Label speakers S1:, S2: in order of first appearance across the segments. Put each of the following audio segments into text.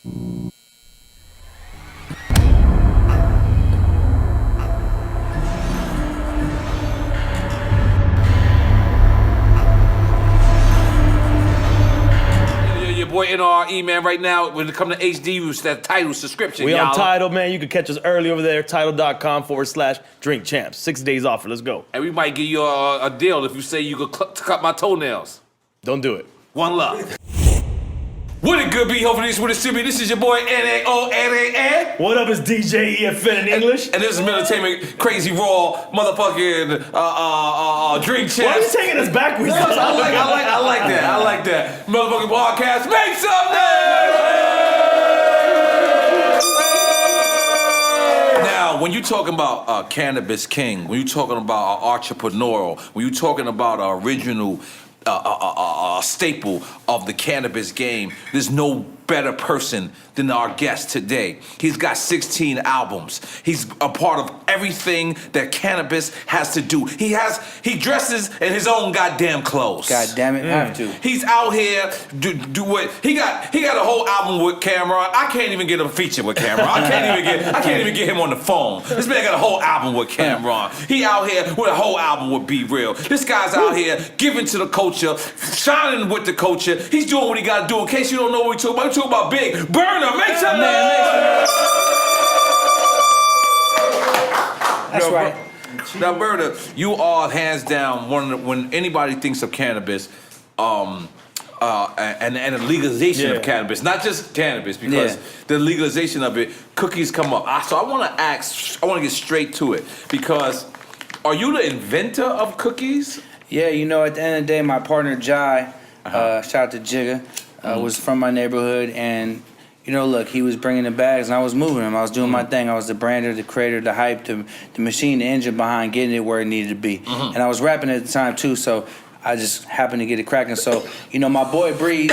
S1: Boy N.O.R.E, man, right now, when it comes to HD, it's that Tidal subscription,
S2: We
S1: y'all.
S2: on Tidal, man. You can catch us early over there, tidal.com/drinkchamps. 6 days off. Let's go.
S1: And we might give you a deal if you say you could cut my toenails.
S2: Don't do it.
S1: One love. What it good be? Hopefully this would it be. This is your boy N.O.R.E.
S2: What up, it's DJ EFN in English.
S1: And this is Entertainment Crazy Raw motherfucking Drink Champs.
S2: Why are you taking us backwards?
S1: I like that. Motherfucking podcast. Make some noise! Now, when you talking about Cannabis King, when you talking about entrepreneurial, when you talking about original staple of the cannabis game, there's no better person than our guest today. He's got 16 albums. He's a part of everything that cannabis has to do. He dresses in his own goddamn clothes.
S3: God damn it, have to.
S1: He's out here do what he got a whole album with Cameron. I can't even get a feature with Cameron. I can't even get him on the phone. This man got a whole album with Cameron. He out here with a whole album with Be Real. This guy's out here giving to the culture, shining with the culture. He's doing what he gotta do. In case you don't know what we're talking about, about Big Berner. Make some noise!
S3: That's right.
S1: Now, Berner, you are hands down when anybody thinks of cannabis, and the legalization of cannabis, not just cannabis, because the legalization of it, cookies come up. So I want to get straight to it, because are you the inventor of cookies?
S3: Yeah, you know, at the end of the day, my partner Jai, shout out to Jigga, was from my neighborhood, and you know, look, he was bringing the bags, and I was moving them. I was doing my thing. I was the brander, the creator, the hype, the machine, the engine behind getting it where it needed to be. And I was rapping at the time too, so I just happened to get it cracking. So, you know, my boy Breeze,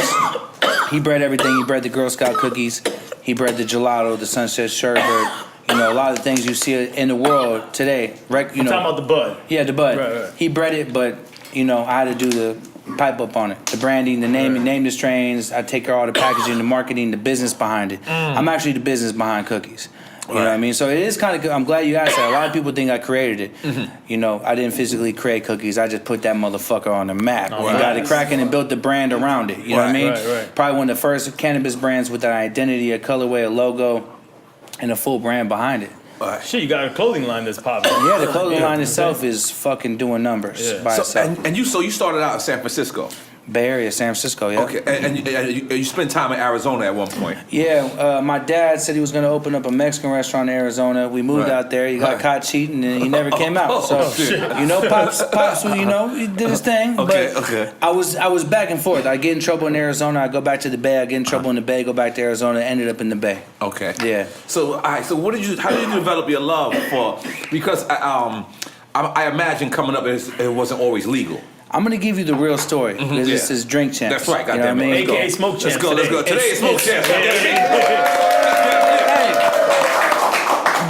S3: he bred everything. He bred the Girl Scout cookies. He bred the gelato, the Sunset Sherbet. You know, a lot of the things you see in the world today. You know,
S2: talking about the bud.
S3: Yeah, the bud.
S2: Right.
S3: He bred it, but you know, I had to do the pipe up on it, the branding, the naming, name the strains. I take care of all the packaging, the marketing, the business behind it. I'm actually the business behind cookies. You know what I mean? So it is kind of. I'm glad you asked that. A lot of people think I created it. You know, I didn't physically create cookies. I just put that motherfucker on the map. And got it cracking and built the brand around it. You know what I mean?
S2: Right.
S3: Probably one of the first cannabis brands with an identity, a colorway, a logo, and a full brand behind it.
S2: Shit, you got a clothing line that's popping.
S3: Yeah, the clothing line itself is fucking doing numbers by itself.
S1: And you started out in San Francisco.
S3: Bay Area, San Francisco, yeah.
S1: Okay, and you spent time in Arizona at one point.
S3: Yeah, my dad said he was going to open up a Mexican restaurant in Arizona. We moved out there. He got caught cheating, and he never came out. So, you know, Pops, you know, he did his thing.
S1: Okay.
S3: I was back and forth. I get in trouble in Arizona. I go back to the Bay. I get in trouble in the Bay. Go back to Arizona. Ended up in the Bay.
S1: Okay.
S3: Yeah.
S1: So, all right. So, how did you develop your love for? Because I imagine coming up, it wasn't always legal.
S3: I'm gonna give you the real story because this is Drink Champs.
S1: That's right,
S3: you know what I mean?
S2: AKA Smoke Champs.
S1: Let's go. Today is Smoke Champs.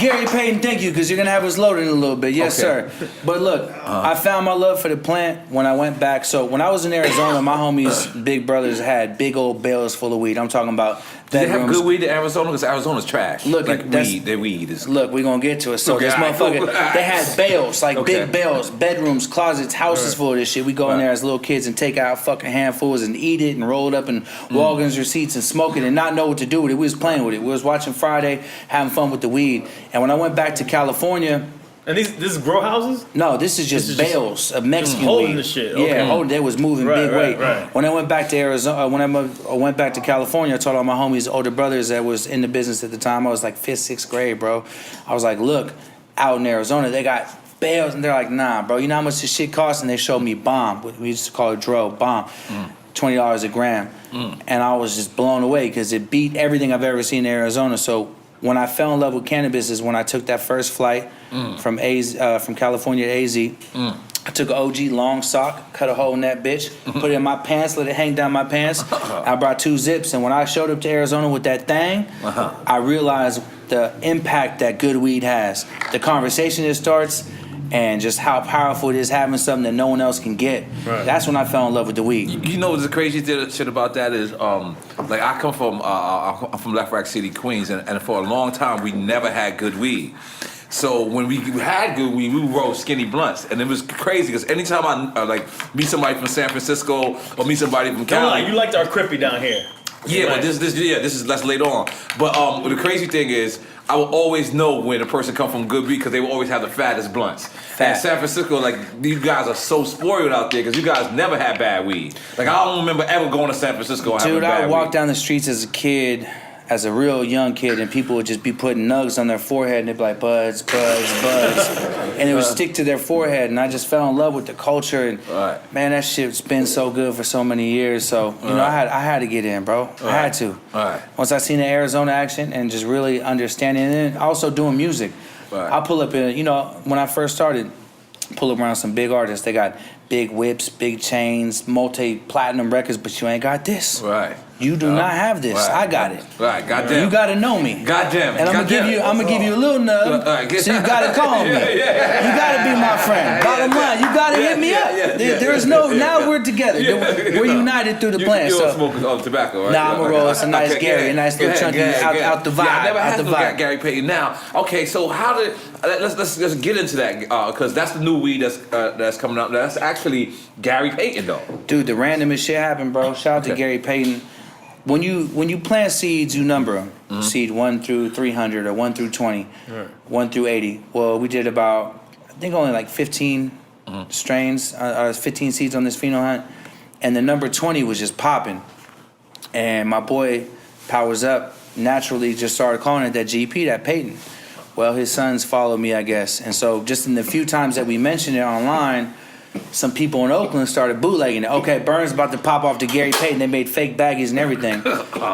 S3: Gary Payton, thank you, because you're gonna have us loaded in a little bit. Yes, sir. But look, I found my love for the plant when I went back. So when I was in Arizona, my homies, big brothers, had big old bales full of weed. I'm talking about.
S1: Do they have good weed in Arizona? Because Arizona's trash.
S3: Look,
S1: their weed is.
S3: Look, we're gonna get to it. So this motherfucker, they had bales, like big bales, bedrooms, closets, houses full of this shit. We go in there as little kids and take out fucking handfuls and eat it and roll it up in Walgreens receipts and smoke it and not know what to do with it. We was playing with it. We was watching Friday, having fun with the weed. And when I went back to California.
S2: And this is grow houses?
S3: No, this is just bales of Mexican
S2: holding
S3: weed.
S2: the shit.
S3: Yeah, they was moving big weight.
S2: Right.
S3: When I went back to Arizona, when I went back to California, I told all my homies, older brothers that was in the business at the time. I was like 5th, 6th grade, bro. I was like, look, out in Arizona, they got bales, and they're like, nah, bro. You know how much this shit costs? And they showed me bomb. We used to call it dro, bomb. $20 a gram. And I was just blown away because it beat everything I've ever seen in Arizona. So when I fell in love with cannabis is when I took that first flight from California to AZ. I took an OG long sock, cut a hole in that bitch, put it in my pants, let it hang down my pants. I brought 2 zips, and when I showed up to Arizona with that thing, I realized the impact that good weed has. The conversation it starts, and just how powerful it is having something that no one else can get.
S2: Right.
S3: That's when I fell in love with the weed.
S1: You know what's the crazy shit about that is, like I come from, I'm from Left Rack City, Queens, and for a long time we never had good weed. So when we had good weed, we rolled skinny blunts, and it was crazy because anytime I like meet somebody from San Francisco or meet somebody from Cali,
S2: you liked our crippy down here.
S1: yeah, but this is less later on. But the crazy thing is, I will always know when a person come from good weed because they will always have the fattest blunts. And San Francisco, like you guys are so spoiled out there because you guys never had bad weed. Like I don't remember ever going to San Francisco and having bad weed.
S3: Dude, I walked down the streets as a kid, as a real young kid, and people would just be putting nugs on their forehead, and they'd be like, buds, buds, buds. And it would stick to their forehead, and I just fell in love with the culture. And man, that shit's been so good for so many years. So, you know, I had to get in, bro. I had to. Once I seen the Arizona action and just really understanding it, and also doing music. I pull up in, you know, when I first started, pull up around some big artists. They got big whips, big chains, multi-platinum records, but you ain't got this. You do not have this. I got it.
S1: Goddamn.
S3: You gotta know me.
S1: Goddamn.
S3: And I'm gonna give you a little nub. So you gotta call me. You gotta be my friend. Bottom line, you gotta hit me up. There's no. Now we're together. We're united through the plan.
S1: You don't smoke tobacco, right?
S3: Nah, I'm a roll. It's a nice Gary, a nice little chunky out the vibe.
S1: Yeah, I never had
S3: the
S1: no
S3: vibe.
S1: Gary Payton. Now, okay, so how did let's get into that because that's the new weed that's coming up. That's actually Gary Payton though.
S3: Dude, the randomest shit happened, bro. Shout out to Gary Payton. When you plant seeds, you number them. Seed 1 through 300 or 1 through 20, 1 through 80. Well, we did about, I think only like 15 strains, 15 seeds on this pheno hunt. And the number 20 was just popping. And my boy, Powers Up, naturally just started calling it that GP, that Payton. Well, his sons followed me, I guess. And so just in the few times that we mentioned it online, some people in Oakland started bootlegging it. Okay, Burns about to pop off to Gary Payton. They made fake baggies and everything.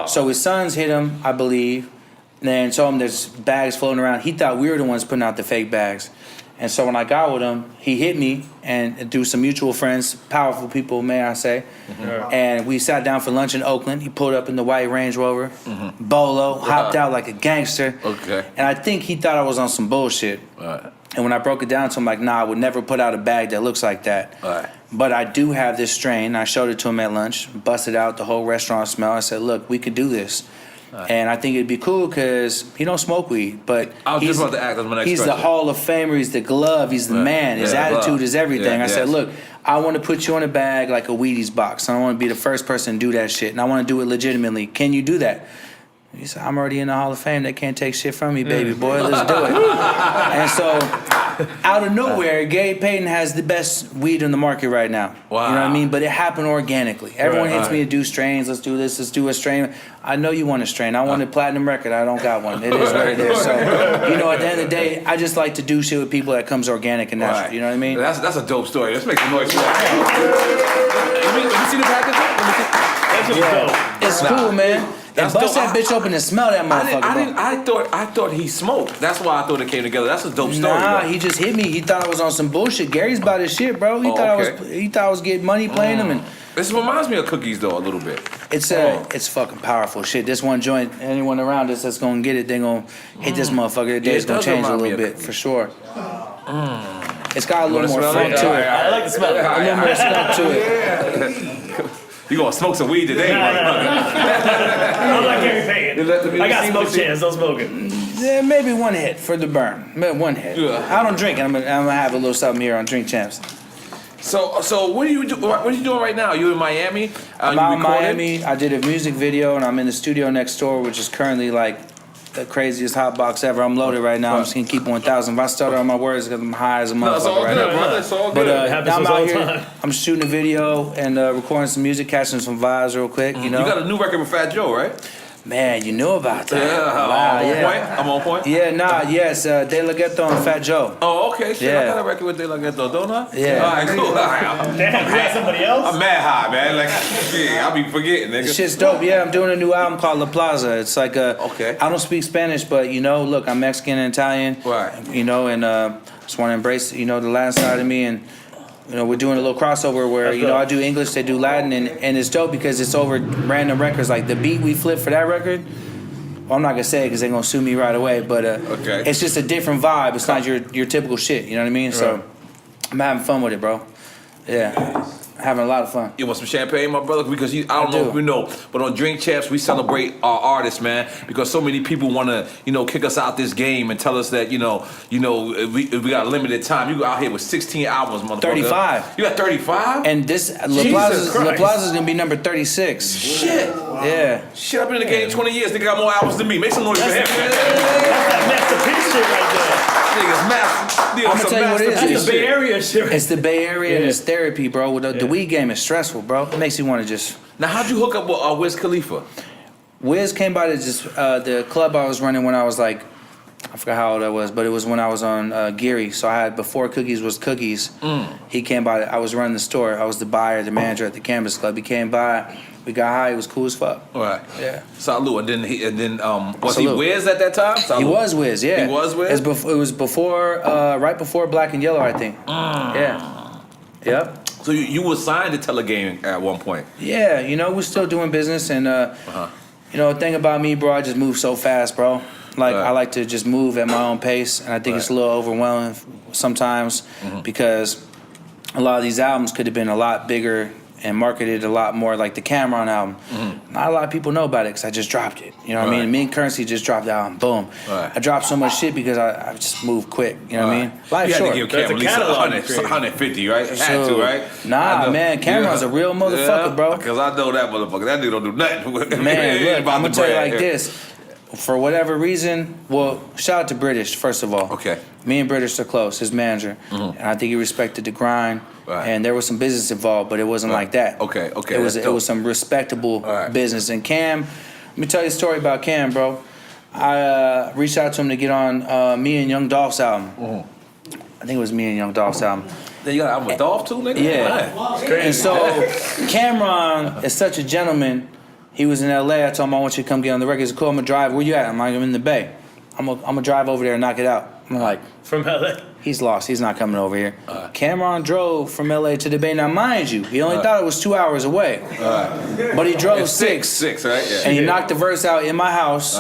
S3: So his sons hit him, I believe, and told him there's bags floating around. He thought we were the ones putting out the fake bags. And so when I got with him, he hit me and through some mutual friends, powerful people, may I say. And we sat down for lunch in Oakland. He pulled up in the white Range Rover, Bolo, hopped out like a gangster. And I think he thought I was on some bullshit. And when I broke it down to him, like, nah, I would never put out a bag that looks like that. But I do have this strain. I showed it to him at lunch, busted out the whole restaurant smell. I said, look, we could do this. And I think it'd be cool because he don't smoke weed, but
S1: I was just about to ask. That's my next
S3: he's
S1: question.
S3: the Hall of Famer. He's the glove. He's the man. His attitude is everything. I said, look, I want to put you in a bag like a Wheaties box. I don't want to be the first person to do that shit, and I want to do it legitimately. Can you do that? He said, I'm already in the Hall of Fame. They can't take shit from me, baby boy. Let's do it. And so, out of nowhere, Gary Payton has the best weed in the market right now.
S1: Wow.
S3: You know what I mean? But it happened organically. Everyone hits me to do strains. Let's do this. Let's do a strain. I know you want a strain. I want a platinum record. I don't got one. It is what it is. So, you know, at the end of the day, I just like to do shit with people that comes organic and natural. You know what I mean?
S1: That's a dope story. Let's make some noise for that. Let me see the package.
S3: It's cool, man. And bust that bitch open and smell that motherfucker.
S1: I thought he smoked. That's why I thought it came together. That's a dope story.
S3: Nah,
S1: bro.
S3: he just hit me. He thought I was on some bullshit. Gary's about his shit, bro. He thought I was getting money playing him. And
S1: this reminds me of cookies though a little bit.
S3: It's fucking powerful shit. This one joint, anyone around us that's gonna get it, they gonna hit this motherfucker. The day's gonna change a little bit for sure. It's got a little more funk to it.
S2: I like the smell.
S3: A little more skunk to it.
S1: You gonna smoke some weed today,
S2: I don't like Gary Payton. I got smoke chance, don't smoke it.
S3: Yeah, maybe one hit for the burn. Maybe one hit. I don't drink. I'm gonna have a little something here on Drink Champs.
S1: So what are you doing right now? You in Miami?
S3: I'm out in Miami. I did a music video, and I'm in the studio next door, which is currently like the craziest hot box ever. I'm loaded right now. I'm just gonna keep 1,000. If I stutter on my words, because I'm high as a motherfucker right now.
S1: It's all
S3: But
S1: good.
S3: I'm out here. I'm shooting a video and recording some music, catching some vibes real quick. You know.
S1: You got a new record with Fat Joe, right?
S3: Man, you knew about that.
S1: Yeah, I'm on point.
S3: Yeah, yes, De La Ghetto and Fat Joe.
S1: Oh, okay. Shit, I got a record with De La Ghetto, don't I?
S3: Yeah.
S1: All right, cool.
S2: Damn, you got somebody else?
S1: I'm mad high, man. Like, shit, I be forgetting, nigga.
S3: This shit's dope. Yeah, I'm doing a new album called La Plaza. It's like I don't speak Spanish, but you know, look, I'm Mexican and Italian.
S1: Right.
S3: You know, and just want to embrace, you know, the Latin side of me, and you know, we're doing a little crossover where I do English, they do Latin, and it's dope because it's over random records. Like the beat we flipped for that record Well, I'm not gonna say it because they're gonna sue me right away. But it's just a different vibe. It's not your typical shit. You know what I mean? Right. So I'm having fun with it, bro. Yeah. Having a lot of fun.
S1: You want some champagne, my brother? Because I don't know if you know, but on Drink Champs, we celebrate our artists, man. Because so many people want to, kick us out this game and tell us that, we got limited time. You go out here with 16 albums, motherfucker.
S3: 35.
S1: You got 35?
S3: And this La Plaza's gonna be number 36.
S1: Shit.
S3: Yeah.
S1: Shit, I've been in the game 20 years. They got more albums than me. Make some noise for him.
S2: That's that masterpiece shit right there.
S1: Niggas
S3: I'm gonna tell you what it is.
S2: That's the Bay Area shit.
S3: It's the Bay Area and it's therapy, bro. The weed game is stressful, bro. It makes you want to just.
S1: Now, how'd you hook up with Wiz Khalifa?
S3: Wiz came by to just the club I was running when I was like, I forgot how old I was, but it was when I was on Gary. So I had before Cookies was Cookies. He came by. I was running the store. I was the buyer, the manager at the Cannabis Club. He came by. We got high. It was cool as fuck.
S1: All right.
S3: Yeah.
S1: Salud. And then was he Wiz at that time? Salud.
S3: He was Wiz. Yeah.
S1: He was Wiz.
S3: It was before, right before Black and Yellow, I think. Yeah. Yep.
S1: So you were signed to Telegang at one point.
S3: Yeah. We're still doing business, and the thing about me, bro, I just move so fast, bro. Like I like to just move at my own pace, and I think it's a little overwhelming sometimes because a lot of these albums could have been a lot bigger and marketed a lot more, like the Cameron album. Not a lot of people know about it because I just dropped it. You know what I mean? Me and Currency just dropped the album. Boom. I dropped so much shit because I just moved quick. You know what I mean? Life
S1: you
S3: short.
S1: had to give Cameron at least 150, right? You had to, right?
S3: Nah, man. Cameron's a real motherfucker, bro.
S1: Because I know that motherfucker. That nigga don't do nothing.
S3: Man, look, I'm going to tell you like this. For whatever reason, well, shout out to British, first of all.
S1: Okay.
S3: Me and British are close, his manager. And I think he respected the grind. Right. And there was some business involved, but it wasn't like that.
S1: Okay.
S3: It was some respectable business. And Cam, let me tell you a story about Cam, bro. I reached out to him to get on me and Young Dolph's album. I think it was me and Young Dolph's album.
S1: Then you got an album with Dolph too, nigga?
S3: Yeah. And so Cameron is such a gentleman. He was in LA. I told him I want you to come get on the record. He's cool. I'm gonna drive. Where you at? I'm like, I'm in the Bay. I'm gonna drive over there and knock it out. I'm like,
S2: from LA.
S3: He's lost. He's not coming over here. Cameron drove from LA to the Bay. Now, mind you, he only thought it was 2 hours away. But he drove six.
S1: Six, right? Yeah.
S3: And he knocked the verse out in my house.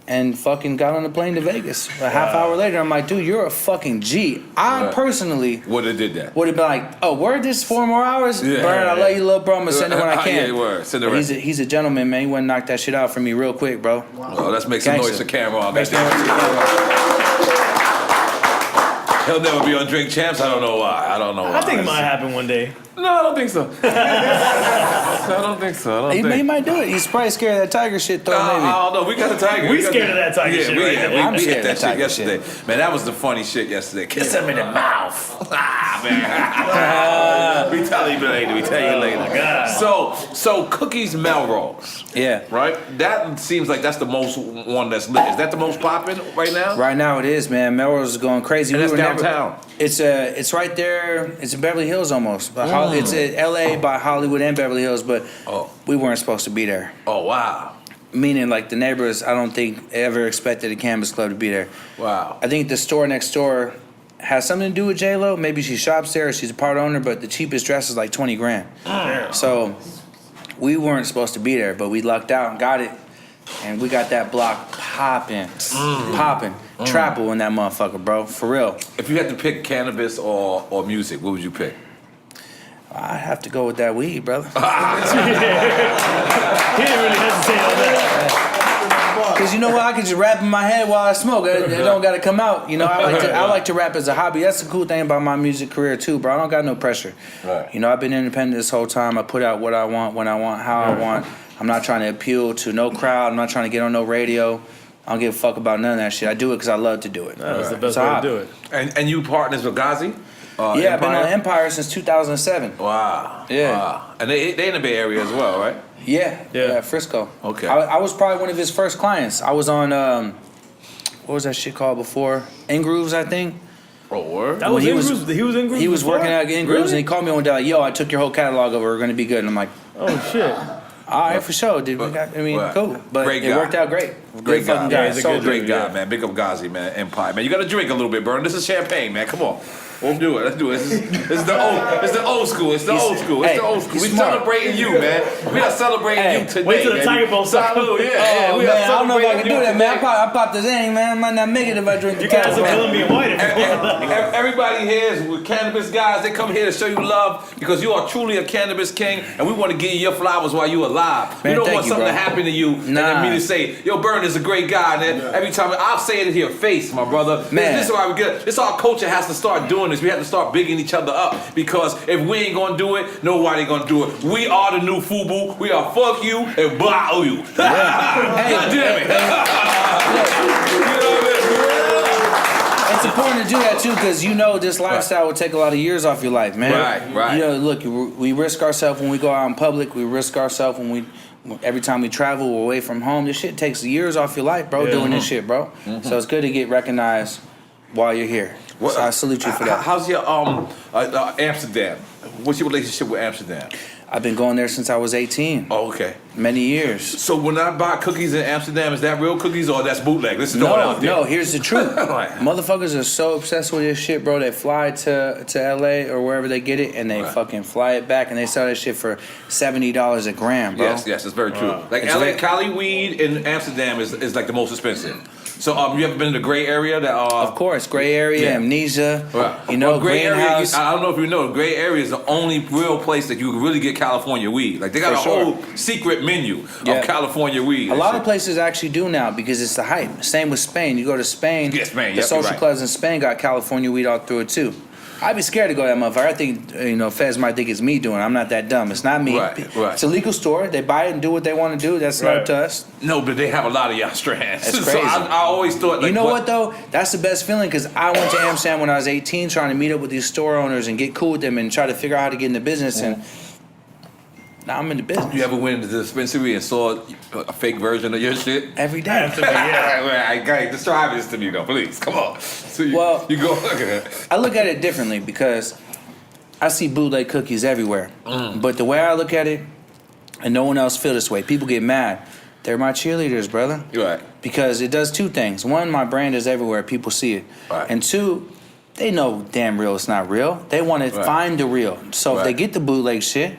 S3: And fucking got on the plane to Vegas. A half hour later, I'm like, dude, you're a fucking G. I personally
S1: would have did that.
S3: Would have been like, oh, word this 4 more hours? Burn, I love you, little bro. I'm gonna send it when I can.
S1: Yeah, word. Send it
S3: right. He's a gentleman, man. He wouldn't knock that shit out for me real quick, bro.
S1: Oh, let's make some noise to Cameron. He'll never be on Drink Champs. I don't know why.
S2: I think it might happen one day.
S1: No, I don't think so. I don't think so.
S3: He might do it. He's probably scared of that tiger shit, though, maybe.
S1: I don't know. We got the tiger.
S2: We scared of that tiger shit.
S3: I'm
S1: we
S3: scared
S1: hit that shit yesterday. Man, that was the funny shit yesterday. Kiss him in the mouth. Man. We tell you later. So Cookies Melrose.
S3: Yeah.
S1: Right? That seems like that's the most one that's lit. Is that the most popping right now?
S3: Right now it is, man. Melrose is going crazy.
S1: And that's downtown.
S3: It's right there. It's in Beverly Hills almost. It's in LA by Hollywood and Beverly Hills, but we weren't supposed to be there.
S1: Oh, wow.
S3: Meaning, like, the neighbors, I don't think ever expected the Cannabis Club to be there.
S1: Wow.
S3: I think the store next door has something to do with J-Lo. Maybe she shops there or she's a part owner, but the cheapest dress is like $20,000. So we weren't supposed to be there, but we lucked out and got it. And we got that block popping. Trapple in that motherfucker, bro. For real.
S1: If you had to pick cannabis or music, what would you pick?
S3: I'd have to go with that weed, brother.
S2: He didn't really hesitate on that.
S3: Because you know what? I can just rap in my head while I smoke. It don't got to come out. You know, I like to rap as a hobby. That's the cool thing about my music career, too, bro. I don't got no pressure.
S1: Right.
S3: You know, I've been independent this whole time. I put out what I want, when I want, how I want. I'm not trying to appeal to no crowd. I'm not trying to get on no radio. I don't give a fuck about none of that shit. I do it because I love to do it.
S2: That's the best way to do it.
S1: And you partners with Ghazi?
S3: Yeah, I've been on Empire since 2007.
S1: Wow.
S3: Yeah.
S1: Wow. And they in the Bay Area as well, right?
S3: Yeah, Frisco.
S1: Okay.
S3: I was probably one of his first clients. I was on, what was that shit called before? In-Grooves, I think.
S1: Oh, word?
S2: That was In-Grooves? He was In-Grooves?
S3: He was
S2: before?
S3: working at In-Grooves, and he called me one day like, yo, I took your whole catalog over. We're going to be good. And I'm like,
S2: oh, shit.
S3: All right, for sure, dude. Cool. But it worked out great.
S1: Great guy.
S3: He's a
S1: great guy, man. Big up Ghazi, man. Empire, man. You got to drink a little bit, Berner. This is champagne, man. Come on. Let's do it. It's the old school. It's the old school.
S3: Hey,
S1: the old school.
S3: he's
S1: We
S3: smart.
S1: celebrating you, man. We are celebrating you today.
S2: Wait till the
S1: baby.
S2: Tiger Bowl starts.
S1: Salud, yeah.
S3: Oh,
S1: we
S3: man,
S1: are
S3: I don't know if I can
S1: celebrating
S3: do
S1: you
S3: that, man.
S1: today.
S3: I popped this in, man. I might not make it if I drink the
S2: You guys
S3: Tiger
S2: are
S3: Bowl.
S2: Colombian white.
S1: Everybody here is with cannabis guys. They come here to show you love because you are truly a cannabis king, and we want to give you your flowers while you're alive.
S3: Man,
S1: we don't
S3: thank
S1: want
S3: you,
S1: something
S3: bro.
S1: to happen to you and then me to say, "Yo, Berner's a great guy." And then every time I'll say it to your face, my brother.
S3: Man.
S1: This is why we get. This our culture has to start doing this. We have to start bigging each other up because if we ain't gonna do it, nobody gonna do it. We are the new FUBU. We are fuck you and blah you. God damn it.
S3: It's important to do that too, because you know this lifestyle will take a lot of years off your life, man.
S1: Right.
S3: You know, look, we risk ourselves when we go out in public. We risk ourselves every time we travel away from home. This shit takes years off your life, bro. Doing this shit, bro. So it's good to get recognized while you're here. So I salute you for that.
S1: How's your Amsterdam? What's your relationship with Amsterdam?
S3: I've been going there since I was 18.
S1: Oh, okay.
S3: Many years.
S1: So when I buy cookies in Amsterdam, is that real cookies or that's bootleg? Let's throw it out there.
S3: No, here's the truth.
S1: Right.
S3: Motherfuckers are so obsessed with this shit, bro. They fly to LA or wherever they get it and they fucking fly it back and they sell that shit for $70 a gram, bro.
S1: Yes, it's very true. Like
S3: It's
S1: LA, Cali weed in Amsterdam is like the most expensive. So you ever been in the gray area?
S3: Of course, gray area, amnesia.
S1: Right.
S3: You know,
S1: Well, gray area.
S3: greenhouse.
S1: I don't know if you know, gray area is the only real place that you can really get California weed. Like they got
S3: For
S1: a
S3: sure.
S1: whole secret menu
S3: Yeah.
S1: of California weed.
S3: A lot of places actually do now because it's the hype. Same with Spain. You go to Spain,
S1: Yeah, Spain,
S3: the
S1: yep,
S3: social
S1: you're right.
S3: clubs in Spain got California weed all through it too. I'd be scared to go to that motherfucker. I think, feds might think it's me doing it. I'm not that dumb. It's not me.
S1: Right.
S3: It's a legal store. They buy it and do what they want to do. That's not up to us.
S1: No, but they have a lot of y'all strands.
S3: That's
S1: So
S3: crazy.
S1: I always thought, like,
S3: You know what though? That's the best feeling because I went to Amsterdam when I was 18 trying to meet up with these store owners and get cool with them and try to figure out how to get in the business and now I'm in the business.
S1: You ever went into the dispensary and saw a fake version of your shit?
S3: Every day.
S1: Yeah. Describe this to me though, please. Come on. So you go look at it.
S3: I look at it differently because I see bootleg cookies everywhere. But the way I look at it, and no one else feel this way, people get mad. They're my cheerleaders, brother.
S1: You're right.
S3: Because it does two things. One, my brand is everywhere. People see it.
S1: Right.
S3: And two, they know damn real it's not real. They want to find the real. So if they get the bootleg shit,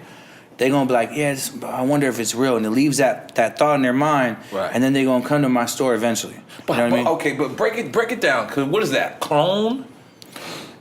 S3: they're going to be like, yeah, I wonder if it's real. And it leaves that thought in their mind.
S1: Right.
S3: And then they're going to come to my store eventually.
S1: But,
S3: you know what I mean?
S1: Okay, but break it down. Cause what is that? Clone?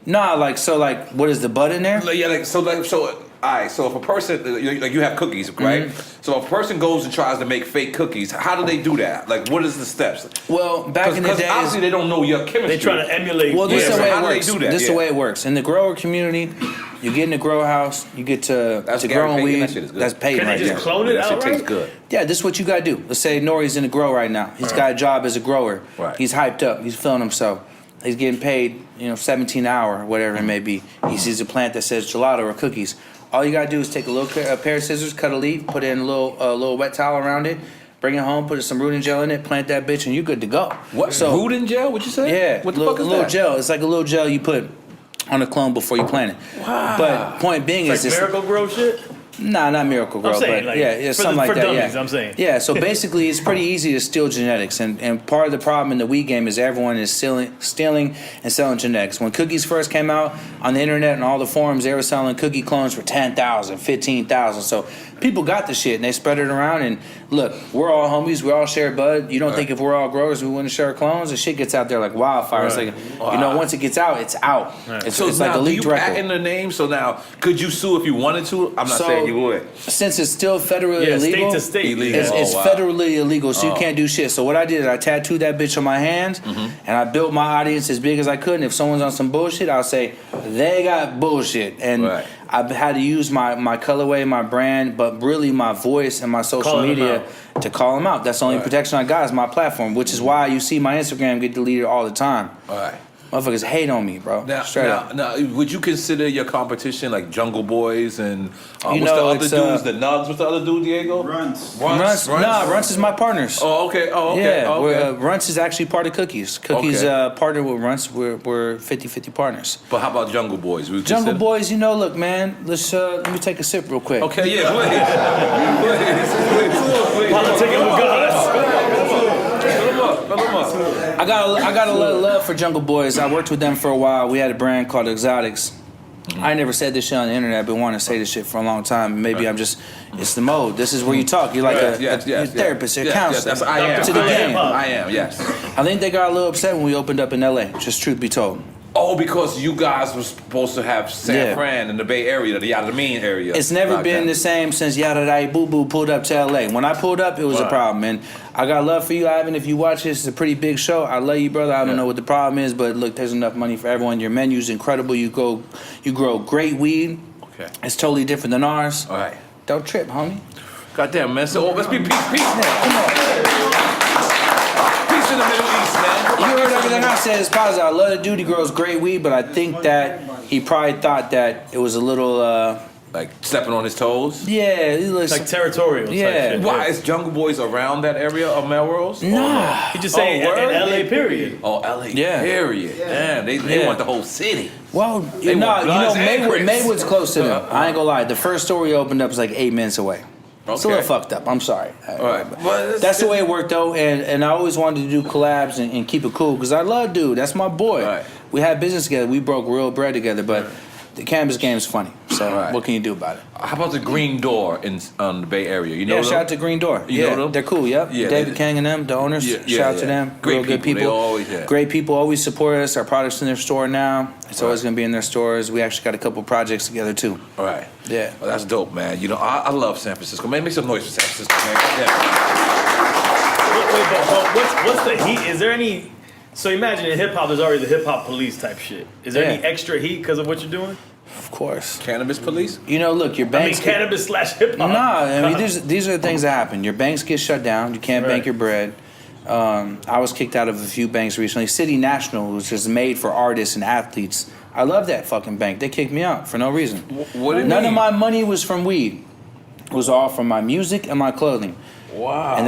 S3: Nah, what is the bud in there?
S1: All right. So if a person, you have cookies, right? So if a person goes and tries to make fake cookies, how do they do that? Like, what is the steps?
S3: Well, back in the days,
S1: obviously they don't know your chemistry.
S2: They try to emulate.
S3: well, this is the way
S1: how
S3: it
S1: do they
S3: works.
S1: do that?
S3: This is the way it works. In the grower community, you get in the grow house, you get to
S1: That's Gary
S3: growing
S1: Payton.
S3: weed.
S1: That shit is good.
S3: That's Payton
S2: Can they
S3: right
S2: just
S3: there.
S2: clone it
S1: That shit
S2: outright?
S1: tastes good.
S3: Yeah, this is what you gotta do. Let's say N.O.R.E.'s in the grow right now. He's got a job as a grower.
S1: Right.
S3: He's hyped up. He's feeling himself. He's getting paid, 17 an hour, whatever it may be. He sees a plant that says gelato or cookies. All you gotta do is take a pair of scissors, cut a leaf, put in a little wet towel around it, bring it home, put some rooting gel in it, plant that bitch, and you're good to go.
S1: What? Rooting gel? What you say?
S3: Yeah,
S1: What the fuck is
S3: little
S1: that?
S3: gel. It's like a little gel you put on a clone before you plant it.
S1: Wow.
S3: But point being
S2: It's
S3: is
S2: like Miracle Grow shit.
S3: Nah, not Miracle Grow,
S2: saying,
S3: but
S2: like,
S3: yeah, something like
S2: for
S3: that.
S2: dummies,
S3: Yeah,
S2: I'm saying.
S3: Yeah, so basically, it's pretty easy to steal genetics, and part of the problem in the weed game is everyone is stealing and selling genetics. When cookies first came out on the internet and all the forums, they were selling cookie clones for $10,000, $15,000. So people got the shit and they spread it around. And look, we're all homies, we all share bud. You don't think if we're all growers we wouldn't share clones? The shit gets out there like wildfire. It's like once it gets out, it's out. It's like a
S1: now,
S3: leaked
S1: do you
S3: record.
S1: patent the name? So now, could you sue if you wanted to? I'm not saying you would.
S3: Since it's still federally illegal,
S2: state to state.
S1: Illegal.
S3: It's federally illegal, so you can't do shit. So what I did is I tattooed that bitch on my hands, and I built my audience as big as I could. And if someone's on some bullshit, I'll say they got bullshit. And I've had to use my colorway, my brand, but really my voice and my social media to call them out. That's the only protection I got is my platform, which is why you see my Instagram get deleted all the time.
S1: All right.
S3: Motherfuckers hate on me, bro.
S1: Now, would you consider your competition like Jungle Boys and what's the other dudes? The Nugs. What's the other dude, Diego?
S4: Runts.
S3: Nah, Runts is my partners.
S1: Oh, okay.
S3: Yeah, Runts is actually part of Cookies. Cookies partnered with Runts. We're 50-50 partners.
S1: But how about Jungle Boys?
S3: Jungle Boys, look, man. Let me take a sip real quick.
S1: Okay, yeah, please.
S2: Politicking with God.
S3: I I got a lot of love for Jungle Boys. I worked with them for a while. We had a brand called Exotics. I never said this shit on the internet. I've been wanting to say this shit for a long time. Maybe I'm just, it's the mode. This is where you talk. You're like a therapist, a counselor.
S1: Yes, I am.
S3: To the game.
S1: I am, yes.
S3: I think they got a little upset when we opened up in LA, just truth be told.
S1: Oh, because you guys were supposed to have San Fran in the Bay Area, the Yada area.
S3: It's never been the same since Yada Boo Boo pulled up to LA. When I pulled up, it was a problem. And I got love for you, Ivan. If you watch this, it's a pretty big show. I love you, brother. I don't know what the problem is, but look, there's enough money for everyone. Your menu's incredible. You grow great weed. Okay. It's totally different than ours.
S1: All right.
S3: Don't trip, homie.
S1: Goddamn, man. So let's be peace.
S3: Yeah, come on.
S1: Peace in the Middle East, man.
S3: You heard everything I said is positive. I love the dude. He grows great weed, but I think that he probably thought that it was a little,
S1: like stepping on his toes?
S3: Yeah, he looks
S2: like territorial.
S3: Yeah.
S2: Type shit.
S1: Why is Jungle Boys around that area of Melrose?
S3: Nah.
S2: He just saying in LA period.
S1: Oh, LA period. Damn, they want the whole city.
S3: Well, Maywood's close to them. I ain't gonna lie. The first store we opened up was like 8 minutes away. It's a little fucked up. I'm sorry.
S1: All right. But
S3: that's the way it worked, though. And I always wanted to do collabs and keep it cool because I love dude. That's my boy.
S1: Right.
S3: We had business together. We broke real bread together. But the cannabis game is funny. So what can you do about it?
S1: How about the Green Door in the Bay Area? You know them?
S3: Shout out to Green Door.
S1: You know them?
S3: They're cool. Yep.
S1: Yeah,
S3: David Kang and them, the owners. Shout out to them.
S1: Great
S3: good people.
S1: They always,
S3: Great people always support us. Our products in their store now. It's always going to be in their stores. We actually got a couple projects together too.
S1: All right.
S3: Yeah.
S1: Well, that's dope, man. You know, I love San Francisco. Man, make some noise for San Francisco, man.
S2: What's the heat? Is there any? So imagine in hip hop, there's already the hip hop police type shit. Is there any extra heat because of what you're doing?
S3: Of course.
S1: Cannabis police?
S3: You know, look, your banks.
S2: Cannabis / hip hop.
S3: Nah, I mean, these are the things that happen. Your banks get shut down. You can't bank your bread. I was kicked out of a few banks recently. City National, which is made for artists and athletes. I love that fucking bank. They kicked me out for no reason. None of my money was from weed. It was all from my music and my clothing.
S1: Wow.
S3: And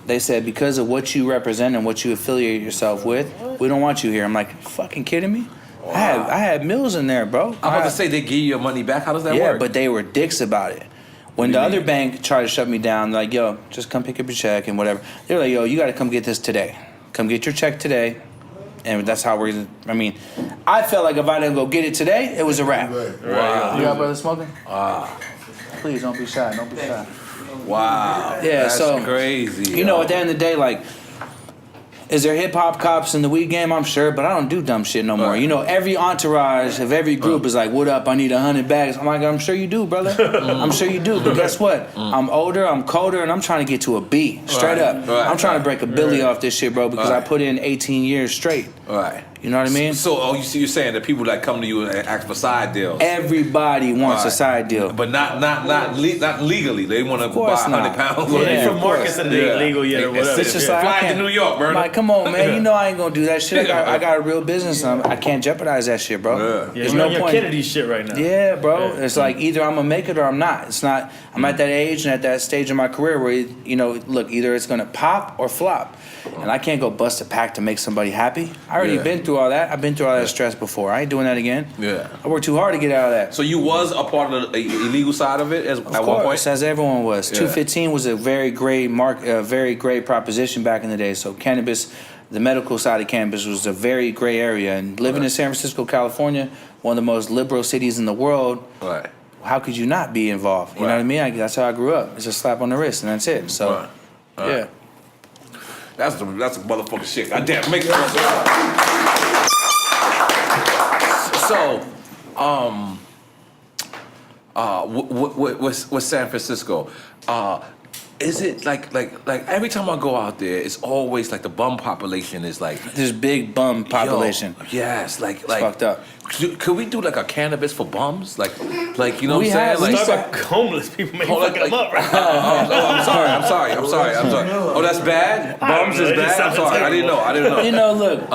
S3: they said, because of what you represent and what you affiliate yourself with, we don't want you here. I'm like, fucking kidding me? Wow. I had mills in there, bro.
S1: I'm about to say they give you your money back. How does that work?
S3: Yeah, but they were dicks about it. When the other bank tried to shut me down, like, yo, just come pick up your check and whatever. They're like, yo, you got to come get this today. Come get your check today. And that's how I felt like if I didn't go get it today, it was a wrap.
S1: Wow.
S3: You got brother smoking? Please, don't be shy. Don't be shy.
S1: Wow.
S3: Yeah,
S1: that's crazy.
S3: You know, at the end of the day, like, is there hip hop cops in the weed game? I'm sure, but I don't do dumb shit no more. You know, every entourage of every group is like, "What up? I need 100 bags." I'm like, "I'm sure you do, brother. I'm sure you do." But guess what? I'm older, I'm colder, and I'm trying to get to a B. Straight up. I'm trying to break a Billy off this shit, bro, because I put in 18 years straight.
S1: Right.
S3: You know what I mean?
S1: So, you're saying that people that come to you and ask for side deals.
S3: Everybody wants a side deal,
S1: but not legally. They want to buy 100 pounds.
S2: Yeah, from markets that ain't legal yet or whatever.
S3: It's just like,
S1: fly to New York, Berner.
S3: Like, come on, man. You know I ain't gonna do that shit. I got a real business. I can't jeopardize that shit, bro.
S2: Yeah,
S3: There's no point.
S2: Kennedy shit right now.
S3: Yeah, bro. It's like either I'm gonna make it or I'm not. It's not. I'm at that age and at that stage of my career where look, either it's gonna pop or flop, and I can't go bust a pack to make somebody happy. I already been through all that. I've been through all that stress before. I ain't doing that again.
S1: Yeah.
S3: I worked too hard to get out of that.
S1: So you was a part of the illegal side of it at one point?
S3: As everyone was. 215 was a very great very great proposition back in the day. So cannabis, the medical side of cannabis was a very gray area. And living in San Francisco, California, one of the most liberal cities in the world, how could you not be involved? You know what I mean? That's how I grew up. It's a slap on the wrist and that's it. So, yeah.
S1: That's a motherfucking shit. Goddamn, make it. So, with San Francisco, is it like every time I go out there, it's always like the bum population is like
S3: this big bum population.
S1: Yes,
S3: it's fucked up.
S1: Could we do like a cannabis for bums? Like you know
S3: we
S1: what I'm saying?
S2: Like about homeless people making fucking them up right now.
S1: I'm sorry. Oh, that's bad. Bums is bad. I'm sorry. I didn't know.
S3: You know, look.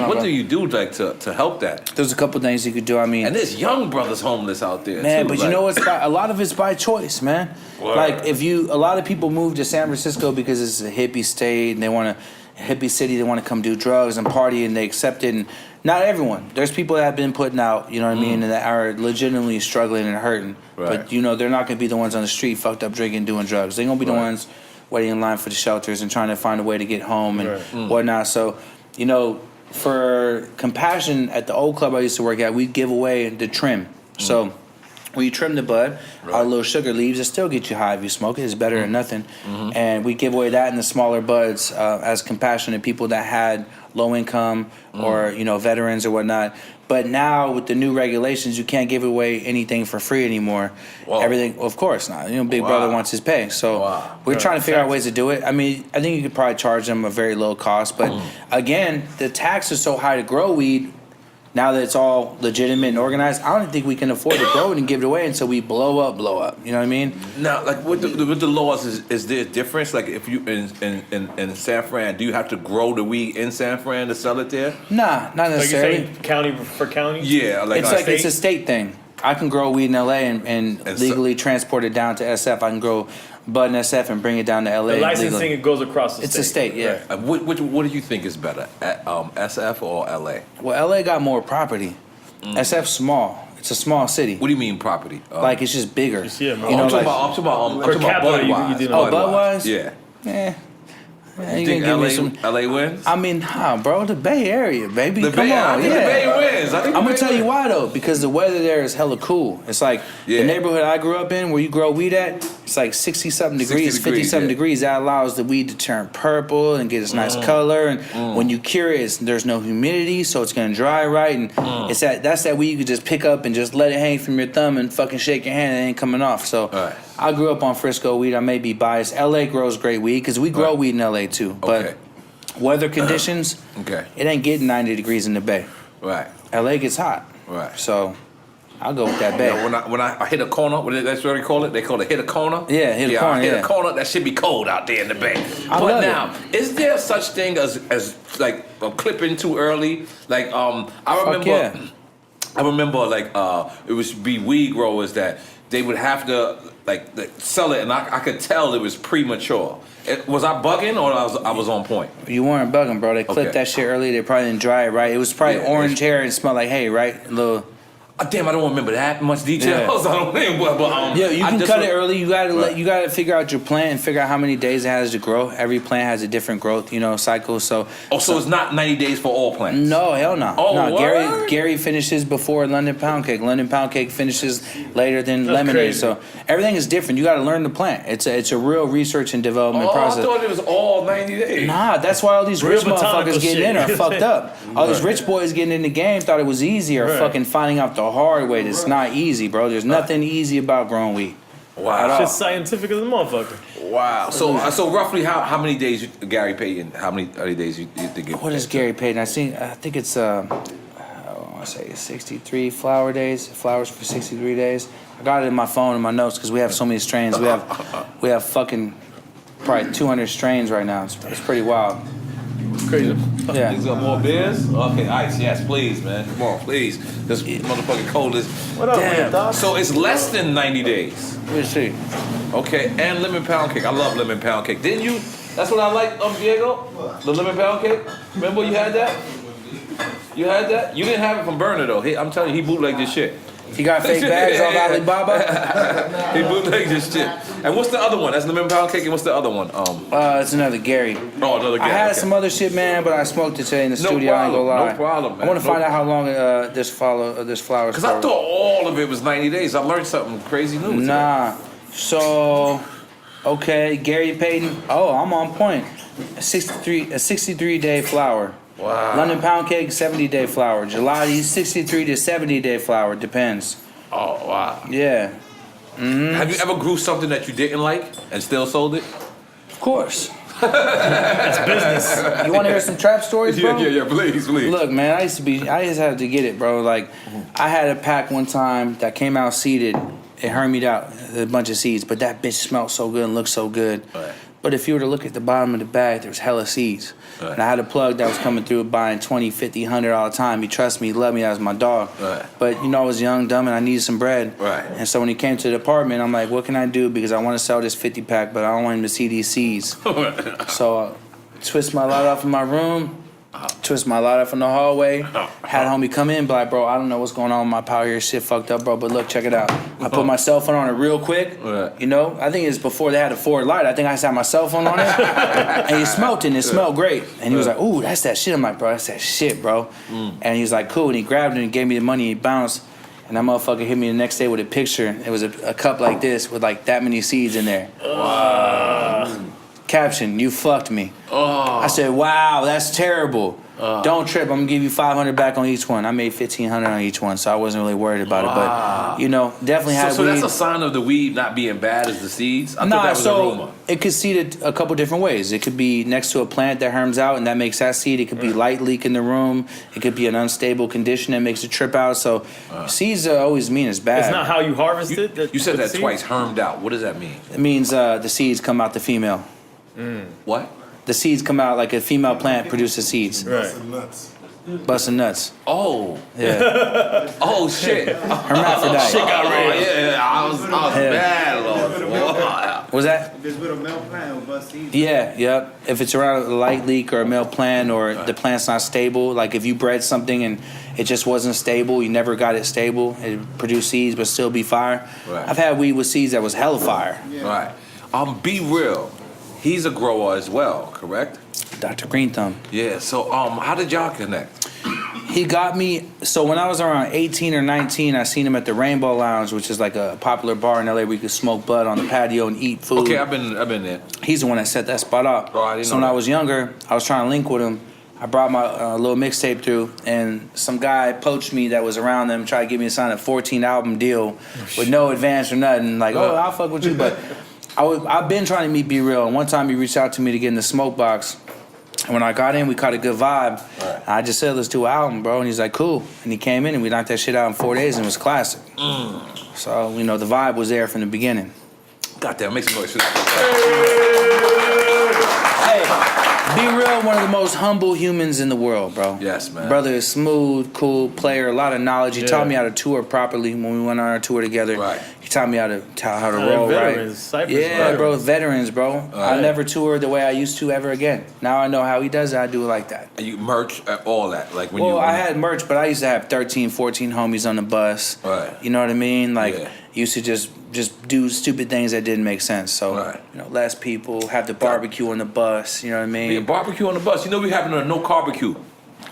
S1: What do you do to help that?
S3: There's a couple things you could do. I mean,
S1: and there's young brothers homeless out there,
S3: man.
S1: too,
S3: But you know what's a lot of it's by choice, man.
S1: Word.
S3: Like a lot of people move to San Francisco because it's a hippie state and they want a hippie city. They want to come do drugs and party and they accept it. And not everyone. There's people that have been putting out, you know what I mean, and that are legitimately struggling and hurting. Right. But they're not gonna be the ones on the street fucked up drinking, doing drugs. They're gonna be the ones waiting in line for the shelters and trying to find a way to get home and whatnot. So, you know, for Compassion at the old club I used to work at, we'd give away the trim. So when you trim the bud, our little sugar leaves, it still get you high if you smoke it. It's better than nothing. And we give away that in the smaller buds as Compassion to people that had low income or, you know, veterans or whatnot. But now with the new regulations, you can't give away anything for free anymore. Whoa. Everything, of course not. You know, Big Brother wants his pay. So we're trying to figure out ways to do it. I mean, I think you could probably charge them a very low cost. But again, the tax is so high to grow weed. Now that it's all legitimate and organized, I don't think we can afford to grow it and give it away until we blow up. You know what I mean?
S1: Now, like with the laws, is there a difference? Like if you in San Fran, do you have to grow the weed in San Fran to sell it there?
S3: Nah, not necessarily.
S2: Like you say, county for county?
S1: Yeah,
S3: it's a state thing. I can grow weed in LA and legally transport it down to SF. I can grow bud in SF and bring it down to LA.
S2: The licensing it goes across the state.
S3: It's a state, yeah.
S1: Right. What do you think is better, SF or LA?
S3: Well, LA got more property. SF's small. It's a small city.
S1: What do you mean property?
S3: Like it's just bigger.
S2: Yeah,
S3: you know,
S1: I'm talking about Bud-wise.
S3: Bud-wise?
S1: Yeah.
S3: You
S1: think
S3: LA
S1: wins?
S3: I mean, bro, the Bay Area, baby.
S1: The
S3: Come on,
S1: the Bay wins. I'm
S3: gonna tell you why though, because the weather there is hella cool. It's like the neighborhood I grew up in, where you grow weed at, it's like 60-something degrees, 50-something degrees. That allows the weed to turn purple and get its nice color. And when you cure it, there's no humidity, so it's gonna dry right. And it's that's that weed you could just pick up and just let it hang from your thumb and fucking shake your hand and it ain't coming off. So. I grew up on Frisco weed. I may be biased. LA grows great weed because we grow weed in LA too. But weather conditions, it ain't getting 90 degrees in the Bay.
S1: Right.
S3: LA gets hot.
S1: Right.
S3: So I'll go with that Bay.
S1: When I hit a corner, that's what they call it. They call it hit a corner.
S3: Yeah, hit a corner.
S1: Hit a corner. That should be cold out there in the Bay. But now, is there such thing as like clipping too early? Like I remember like it would be weed growers that they would have to like sell it, and I could tell it was premature. Was I bugging or I was on point?
S3: You weren't bugging, bro. They clipped that shit early. They probably didn't dry it right. It was probably orange hair and smelled like hay, right? A little.
S1: Damn, I don't remember that much details. I don't think, but
S3: you can cut it early. You gotta figure out your plant and figure out how many days it has to grow. Every plant has a different growth, cycle. So
S1: it's not 90 days for all plants.
S3: No, hell no.
S1: Oh,
S3: no, Gary finishes before London Pound Cake. London Pound Cake finishes later than Lemonade. Crazy. So everything is different. You got to learn the plant. It's a real research and development process.
S1: I thought it was all 90 days.
S3: Nah, that's why all these rich motherfuckers getting in are fucked up. All these rich boys getting in the game thought it was easy or fucking finding out the hard way. It's not easy, bro. There's nothing easy about growing weed.
S1: Wow.
S2: It's just scientific as a motherfucker.
S1: Wow. So roughly how many days Gary Payton? How many days you think?
S3: What is Gary Payton? I think it's I want to say 63 flower days. Flowers for 63 days. I got it in my phone in my notes because we have so many strains. We have fucking probably 200 strains right now. It's pretty wild.
S1: Crazy.
S3: Yeah.
S1: These got more beers? Okay, ice. Yes, please, man. Come on, please. This motherfucking cold is.
S2: What up,
S1: damn.
S2: Doc?
S1: So it's less than 90 days.
S3: Let me see.
S1: Okay, and lemon pound cake. I love lemon pound cake. Didn't you? That's what I like, Diego? What? The lemon pound cake? Remember you had that? You had that? You didn't have it from Berner, though. I'm telling you, he bootlegged this shit.
S3: He got fake bags on Alibaba?
S1: He bootlegged this shit. And what's the other one? That's lemon pound cake, and what's the other one?
S3: It's another Gary.
S1: Oh, another Gary.
S3: I had some other shit, man, but I smoked it today in the studio. I ain't gonna lie.
S1: No problem, man.
S3: I want to find out how long this flower is.
S1: Because I thought all of it was 90 days. I learned something crazy new today.
S3: Nah. So, okay, Gary Payton. Oh, I'm on point. A 63-day flower.
S1: Wow.
S3: London Pound Cake, 70-day flower. Gelati, 63 to 70-day flower. Depends.
S1: Oh, wow.
S3: Yeah. Mm-hmm.
S1: Have you ever grew something that you didn't like and still sold it?
S3: Of course.
S2: That's business.
S3: You want to hear some trap stories, bro?
S1: Yeah, please.
S3: Look, man, I used to have to get it, bro. Like, I had a pack one time that came out seeded. It hermied out a bunch of seeds, but that bitch smelled so good and looked so good.
S1: Right.
S3: But if you were to look at the bottom of the bag, there was hella seeds. Right. And I had a plug that was coming through buying 20, 50, 100 all the time. He trusted me, he loved me, that was my dog. Right. But, I was young, dumb, and I needed some bread.
S1: Right.
S3: And so when he came to the apartment, I'm like, what can I do? Because I want to sell this 50-pack, but I don't want him to see these seeds. So I twist my light off in my room, Twist my light off in the hallway. Had a homie come in, be like, bro, I don't know what's going on with my power here. Shit fucked up, bro. But look, check it out. I put my cell phone on it real quick. You know, I think it's before they had a forward light. I think I just had my cell phone on it. And he smoked it, and it smelled great. And he was like, ooh, that's that shit. I'm like, bro, that's that shit, bro. And he was like, cool. And he grabbed it and gave me the money. And he bounced. And that motherfucker hit me the next day with a picture. It was a cup like this with like that many seeds in there. Caption, you fucked me. I said, wow, that's terrible. Don't trip. I'm gonna give you $500 back on each one. I made $1,500 on each one, so I wasn't really worried about it. But you know, definitely had.
S1: So
S3: weed.
S1: that's a sign of the weed not being bad as the seeds. I thought that was aroma.
S3: It could seed a couple different ways. It could be next to a plant that herms out, and that makes that seed. It could be light leak in the room. It could be an unstable condition that makes it trip out. So seeds always mean it's bad.
S2: It's not how you harvest it.
S1: You said that twice. Hermed out. What does that mean?
S3: It means the seeds come out the female.
S1: What?
S3: The seeds come out like a female plant produces seeds.
S2: Right.
S3: Busting nuts.
S1: Oh.
S3: Yeah.
S1: Oh shit.
S3: Hermaphrodite.
S1: Shit got real. Yeah, I was bad, Lord.
S3: Was that?
S4: If it's with a male plant, it'll bust seeds.
S3: Yeah, yep. If it's around a light leak or a male plant or the plant's not stable, like if you bred something and it just wasn't stable, you never got it stable, it produced seeds but still be fire.
S1: Right.
S3: I've had weed with seeds that was hella fire.
S1: Right. Be real. He's a grower as well, correct?
S3: Dr. Green Thumb.
S1: Yeah. So how did y'all connect?
S3: He got me, so when I was around 18 or 19, I seen him at the Rainbow Lounge, which is like a popular bar in LA where you could smoke bud on the patio and eat food.
S1: Okay, I've been there.
S3: He's the one that set that spot up.
S1: Oh, I didn't
S3: so
S1: know
S3: when
S1: that.
S3: I was younger, I was trying to link with him. I brought my little mixtape through, and some guy poached me that was around them, tried to get me to sign a 14-album deal with no advance or nothing. Like, oh, I'll fuck with you, but I've been trying to meet Be Real, and one time he reached out to me to get in the smoke box. And when I got in, we caught a good vibe. Right. I just said, let's do an album, bro. And he's like, cool. And he came in, and we knocked that shit out in 4 days, and it was classic. So, you know, the vibe was there from the beginning.
S1: Goddamn, make some noise.
S3: Hey, Be Real, one of the most humble humans in the world, bro.
S1: Yes, man.
S3: Brother is smooth, cool player, a lot of knowledge. He taught me how to tour properly when we went on our tour together.
S1: Right.
S3: He taught me how to roll,
S2: veterans,
S3: right?
S2: Cypress
S3: Yeah, bro, veterans, bro.
S1: Right.
S3: I never toured the way I used to ever again. Now I know how he does it, I do it like that.
S1: And you merch all that, like when
S3: I had merch, but I used to have 13, 14 homies on the bus.
S1: Right.
S3: You know what I mean? Like, used to just do stupid things that didn't make sense. So, you know, less people, have the barbecue on the bus, you know what I mean?
S1: Yeah, barbecue on the bus. You know we having a no barbecue.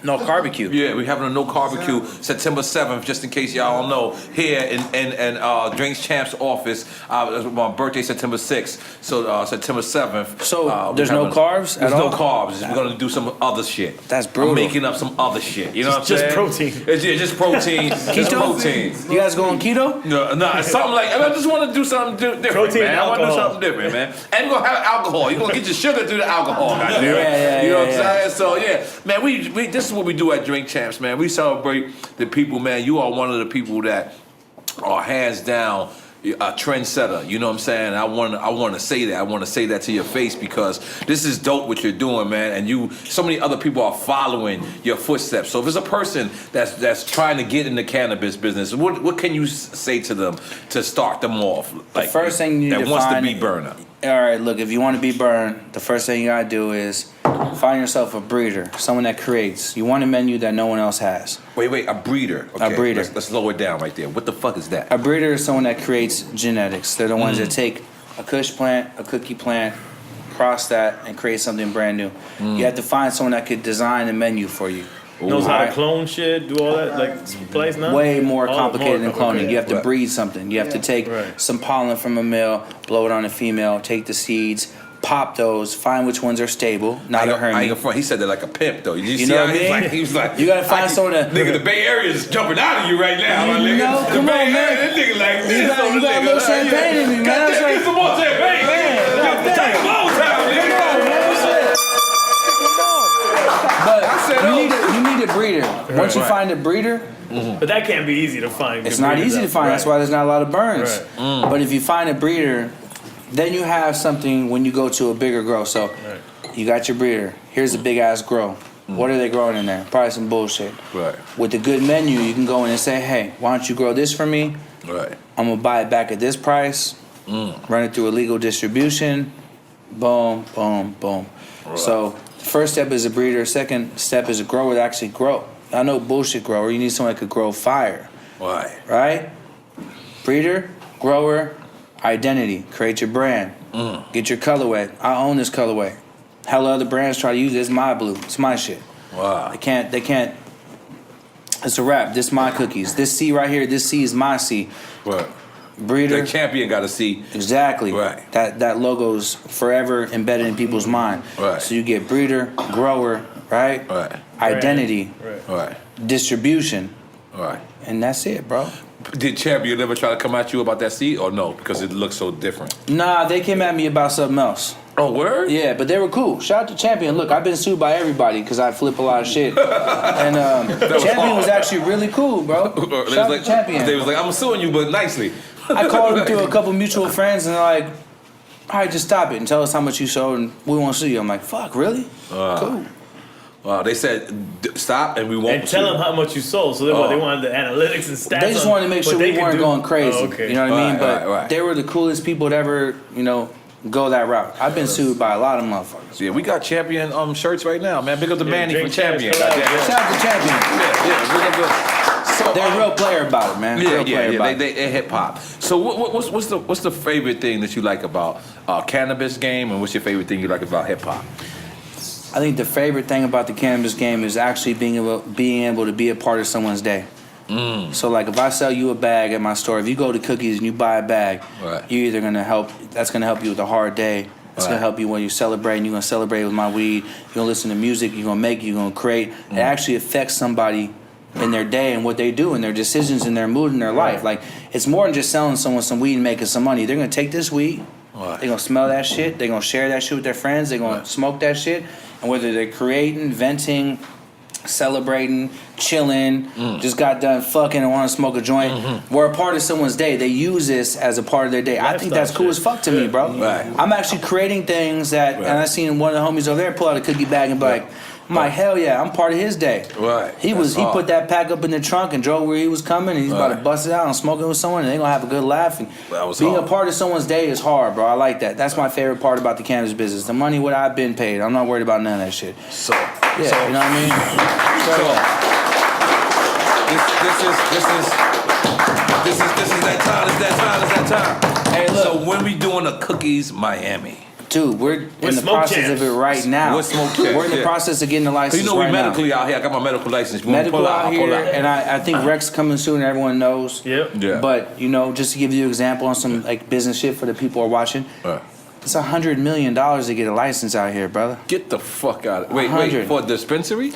S3: No barbecue.
S1: Yeah, we're having a no barbecue September 7th, just in case y'all don't know, here in Drinks Champ's office. My birthday September 6th, so September 7th.
S3: So there's no carbs
S1: There's
S3: at
S1: no
S3: all?
S1: carbs. We're gonna do some other shit.
S3: That's brutal.
S1: I'm making up some other shit. You know what I'm saying?
S2: Just protein.
S1: It's just protein. Just protein.
S3: You guys go on keto?
S1: No, something like I just want to do something different,
S2: Protein
S1: man. I want to do
S2: alcohol.
S1: something different, man. And we're gonna have alcohol. You're gonna get your sugar through the alcohol, goddamn.
S3: Yeah,
S1: You know what I'm saying? So yeah, man, we this is what we do at Drink Champs, man. We celebrate the people, man. You are one of the people that are hands down a trendsetter. You know what I'm saying? I want to say that. I want to say that to your face because this is dope what you're doing, man. And so many other people are following your footsteps. So if there's a person that's trying to get in the cannabis business, what can you say to them to start them off? Like,
S3: The first thing you need
S1: that
S3: to
S1: wants
S3: find,
S1: to be Berner.
S3: All right, look, if you want to be Burned, the first thing you gotta do is find yourself a breeder, someone that creates. You want a menu that no one else has.
S1: Wait, a breeder. Okay,
S3: A breeder.
S1: Let's lower it down right there. What the fuck is that?
S3: A breeder is someone that creates genetics. They're the ones that take a kush plant, a cookie plant, cross that, and create something brand new. You have to find someone that could design a menu for you.
S2: Knows how to clone shit, do all that, like splice now?
S3: Way more complicated than cloning. You have to
S1: Right.
S3: breed something. You have to take some pollen from a male, blow it on a female, take the seeds, pop those, find which ones are stable, not a
S1: I
S3: hermit.
S1: ain't gonna front. He said that like a pimp though. You see
S3: know
S1: how
S3: what I
S1: he's
S3: mean?
S1: like? He was like,
S3: You gotta find someone that-
S1: Nigga, the Bay Area is jumping out of you right now, my
S3: You
S1: nigga.
S3: know?
S1: The
S3: Come
S1: Bay
S3: on, man.
S1: Area, that nigga like this.
S3: You got a little champagne in me, man.
S1: Goddamn,
S3: That's
S1: get
S3: right.
S1: some more champagne, nigga. Take a long time, nigga.
S3: But you need a breeder. Once you find a breeder,
S2: But that can't be easy to find.
S3: it's not easy to find. That's why there's not a lot of burns.
S2: Right.
S3: But if you find a breeder, then you have something when you go to a bigger grow. So you got your breeder. Here's a big ass grow. What are they growing in there? Probably some bullshit.
S1: Right.
S3: With a good menu, you can go in and say, hey, why don't you grow this for me?
S1: Right.
S3: I'm gonna buy it back at this price. Run it through a legal distribution. Boom, boom, boom. Right. So First step is a breeder. Second step is a grower to actually grow. I know bullshit grower. You need someone that could grow fire.
S1: Right.
S3: Right? Breeder, grower, identity. Create your brand. Get your colorway. I own this colorway. Hell, other brands try to use it. It's my blue. It's my shit.
S1: Wow.
S3: They can't. It's a wrap. This my cookies. This C right here. This C is my C.
S1: Right.
S3: Breeder.
S1: The champion got to see.
S3: Exactly.
S1: Right.
S3: That logo's forever embedded in people's mind.
S1: Right.
S3: So you get breeder, grower, right?
S1: Right.
S3: Identity,
S1: Right.
S3: distribution,
S1: Right.
S3: and that's it, bro.
S1: Did champion ever try to come at you about that seat or no? Because it looks so different.
S3: Nah, they came at me about something else.
S1: Oh, word?
S3: Yeah, but they were cool. Shout out to Champion. Look, I've been sued by everybody because I flip a lot of shit. And Champion was actually really cool, bro. Shout out to Champion.
S1: They was like, I'm suing you, but nicely.
S3: I called him through a couple mutual friends and they're like, all right, just stop it and tell us how much you sold and we won't sue you. I'm like, fuck, really? Cool.
S1: They said, stop and we won't
S2: And tell them how much you sold. So they wanted the analytics and stats.
S3: They just wanted to make sure we weren't going crazy.
S2: Oh, okay.
S3: You know what I mean? But
S1: right.
S3: they were the coolest people to ever, go that route. I've been sued by a lot of motherfuckers.
S1: Yeah, we got champion shirts right now, man. Big up the Manny from Champion.
S2: Champs,
S1: Goddamn.
S3: Shout out to Champion.
S1: Yeah, big up the. So,
S3: They're a real player about it, man.
S1: Yeah. They hip hop. So what's the favorite thing that you like about cannabis game, and what's your favorite thing you like about hip hop?
S3: I think the favorite thing about the cannabis game is actually being able to be a part of someone's day. So like if I sell you a bag at my store, if you go to Cookies and you buy a bag,
S1: right.
S3: you're either that's gonna help you with a hard day. It's gonna help you when you're celebrating. You're gonna celebrate with my weed. You're gonna listen to music. You're gonna make. You're gonna create. It actually affects somebody in their day and what they do and their decisions and their mood in their life. Like it's more than just selling someone some weed and making some money. They're gonna take this weed. They're gonna smell that shit. They're gonna share that shit with their friends. They're gonna smoke that shit. And whether they're creating, venting, celebrating, chilling, just got done fucking and want to smoke a joint, we're a part of someone's day. They use this as a part of their day. I think that's cool as fuck to me, bro.
S1: Right.
S3: I'm actually creating things that, and I seen one of the homies over there pull out a cookie bag and be like, I'm like, hell yeah, I'm part of his day.
S1: Right.
S3: He put that pack up in the trunk and drove where he was coming, and he's about to bust it out and smoke it with someone, and they're gonna have a good laugh. And being a part of someone's day is hard, bro. I like that. That's my favorite part about the cannabis business. The money, what I've been paid. I'm not worried about none of that shit.
S1: So
S3: Yeah, you know what I mean?
S1: This is that time.
S3: Hey, look.
S1: So when we doing a Cookies Miami?
S3: Dude, we're in the
S2: Smoke
S3: process
S2: Champs.
S3: of it right now.
S1: With Smoke Champs,
S3: We're in the
S1: yeah.
S3: process of getting the license
S1: You know we
S3: right
S1: medically
S3: now.
S1: out here. I got my medical license. You wanna
S3: Medical
S1: pull
S3: out
S1: I'll
S3: here,
S1: pull out.
S3: and I think Rec's coming soon. Everyone knows.
S2: Yep.
S1: Yeah.
S3: But just to give you an example on some like business shit for the people who are watching, it's $100 million to get a license out here, brother.
S1: Get the fuck out of it. Wait,
S3: 100.
S1: for a dispensary?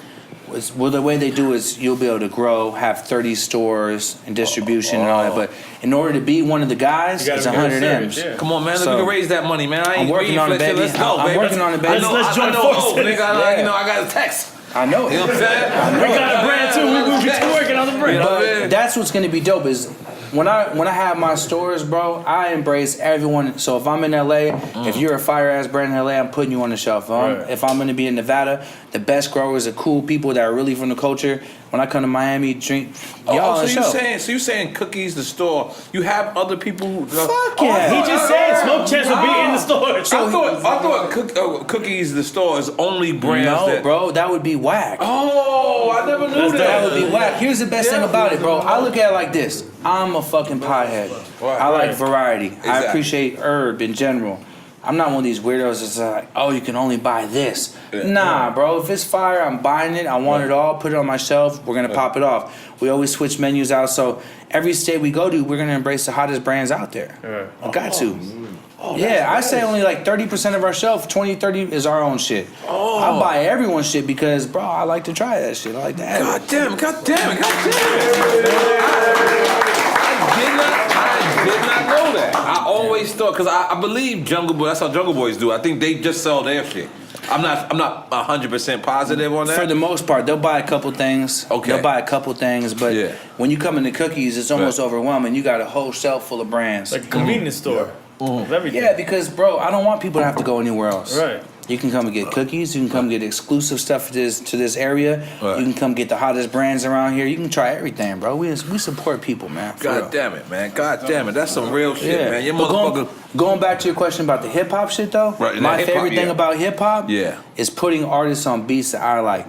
S3: Well, the way they do is you'll be able to grow, have 30 stores and distribution and all that. But in order to be one of the guys,
S2: You
S3: it's
S2: gotta
S3: 100
S2: get
S3: M's.
S2: service, yeah.
S1: Come on, man.
S3: So-
S1: we can raise that money, man. I ain't
S3: I'm working on it, baby.
S1: Let's go,
S3: I'm
S1: baby.
S3: working on it, baby.
S2: Let's join
S1: I
S2: forces.
S1: nigga,
S3: Yeah.
S1: I got a text.
S3: I know it.
S1: You know what I'm saying?
S2: We got a brand too. We're working on the brand.
S1: You know what I
S3: But
S1: mean?
S3: that's what's gonna be dope is when I have my stores, bro, I embrace everyone. So if I'm in LA, if you're a fire ass brand in LA, I'm putting you on the shelf. If I'm gonna be in Nevada, the best growers are cool people that are really from the culture. When I come to Miami, drink y'all on the shelf.
S1: So you saying Cookies the store? You have other people who?
S3: Fuck yeah.
S2: He just said Smoke Champs will be in the store.
S1: I thought Cookies the store is only brands
S3: No,
S1: that.
S3: bro, that would be whack.
S1: Oh, I never knew
S3: That would be whack. Here's the best thing about it, bro. I look at it like this. I'm a fucking pothead. I like variety. I
S1: Exactly.
S3: appreciate herb in general. I'm not one of these weirdos that's like, oh, you can only buy this. Nah, bro. If it's fire, I'm buying it. I want it all. Put it on my shelf. We're going to pop it off. We always switch menus out. So every state we go to, we're going to embrace the hottest brands out there. I got to. Yeah, I say only like 30% of our shelf, 20, 30 is our own shit. I buy everyone's shit because, bro, I like to try that shit. I like to have it.
S1: God damn it. I did not know that. I always thought, because I believe Jungle Boy, that's how Jungle Boys do. I think they just sell their shit. I'm not 100% positive on that.
S3: For the most part, they'll buy a couple things.
S1: Okay.
S3: They'll buy a couple things, but
S1: Yeah.
S3: when you come into Cookies, it's almost overwhelming. You got a whole shelf full of brands.
S2: Like a convenience store. Of everything.
S3: Yeah, because, bro, I don't want people to have to go anywhere else.
S2: Right.
S3: You can come and get cookies. You can come get exclusive stuff to this area.
S1: Right.
S3: You can come get the hottest brands around here. You can try everything, bro. We support people, man.
S1: God damn it, man. God damn it. That's some real shit, man. Your
S3: But
S1: motherfucker.
S3: going back to your question about the hip hop shit, though.
S1: Right,
S3: My
S1: hip-hop,
S3: favorite thing about hip hop is putting artists on beats that I like.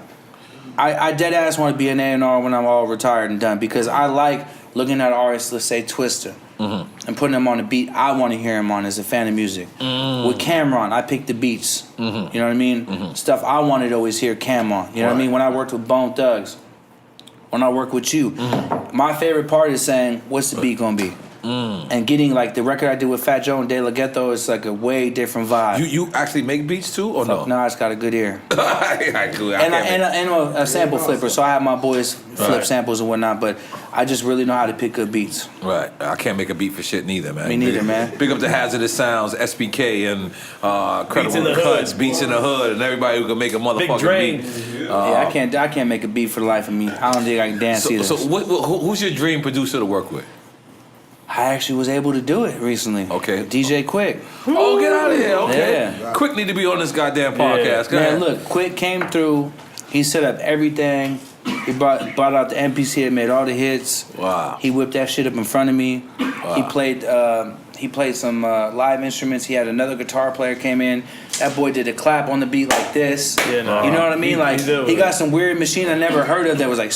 S3: I dead ass want to be an A&R when I'm all retired and done because I like looking at artists, let's say Twista, and putting them on a beat I want to hear him on as a fan of music. With Cameron, I pick the beats. You know what I mean? Stuff I wanted to always hear Cam on. You know what I mean? When I worked with Bone Thugs, when I work with you, my favorite part is saying, what's the beat gonna be? And getting like the record I did with Fat Joe and De La Ghetto is like a way different vibe.
S1: You actually make beats too, or no?
S3: No, it's got a good ear.
S1: Cool.
S3: And a sample flipper, so I have my boys flip samples and whatnot. But I just really know how to pick good beats.
S1: Right. I can't make a beat for shit neither, man.
S3: Me neither, man.
S1: Big up the Hazardous Sounds, SBK, and Credible Cuts, Beats in the Hood, and everybody who can make a motherfucking beat.
S3: I can't make a beat for the life of me. I don't think I can dance either.
S1: So who's your dream producer to work with?
S3: I actually was able to do it recently.
S1: Okay.
S3: DJ Quick.
S1: Oh, get out of here. Okay.
S3: Yeah.
S1: Quick need to be on this goddamn podcast. Go
S3: Man,
S1: ahead.
S3: look, Quick came through. He set up everything. He brought out the MPC that made all the hits.
S1: Wow.
S3: He whipped that shit up in front of me.
S1: Wow.
S3: He played some live instruments. He had another guitar player came in. That boy did a clap on the beat like this.
S2: Yeah, no.
S3: You know what I mean? He got some weird machine I never heard of that was like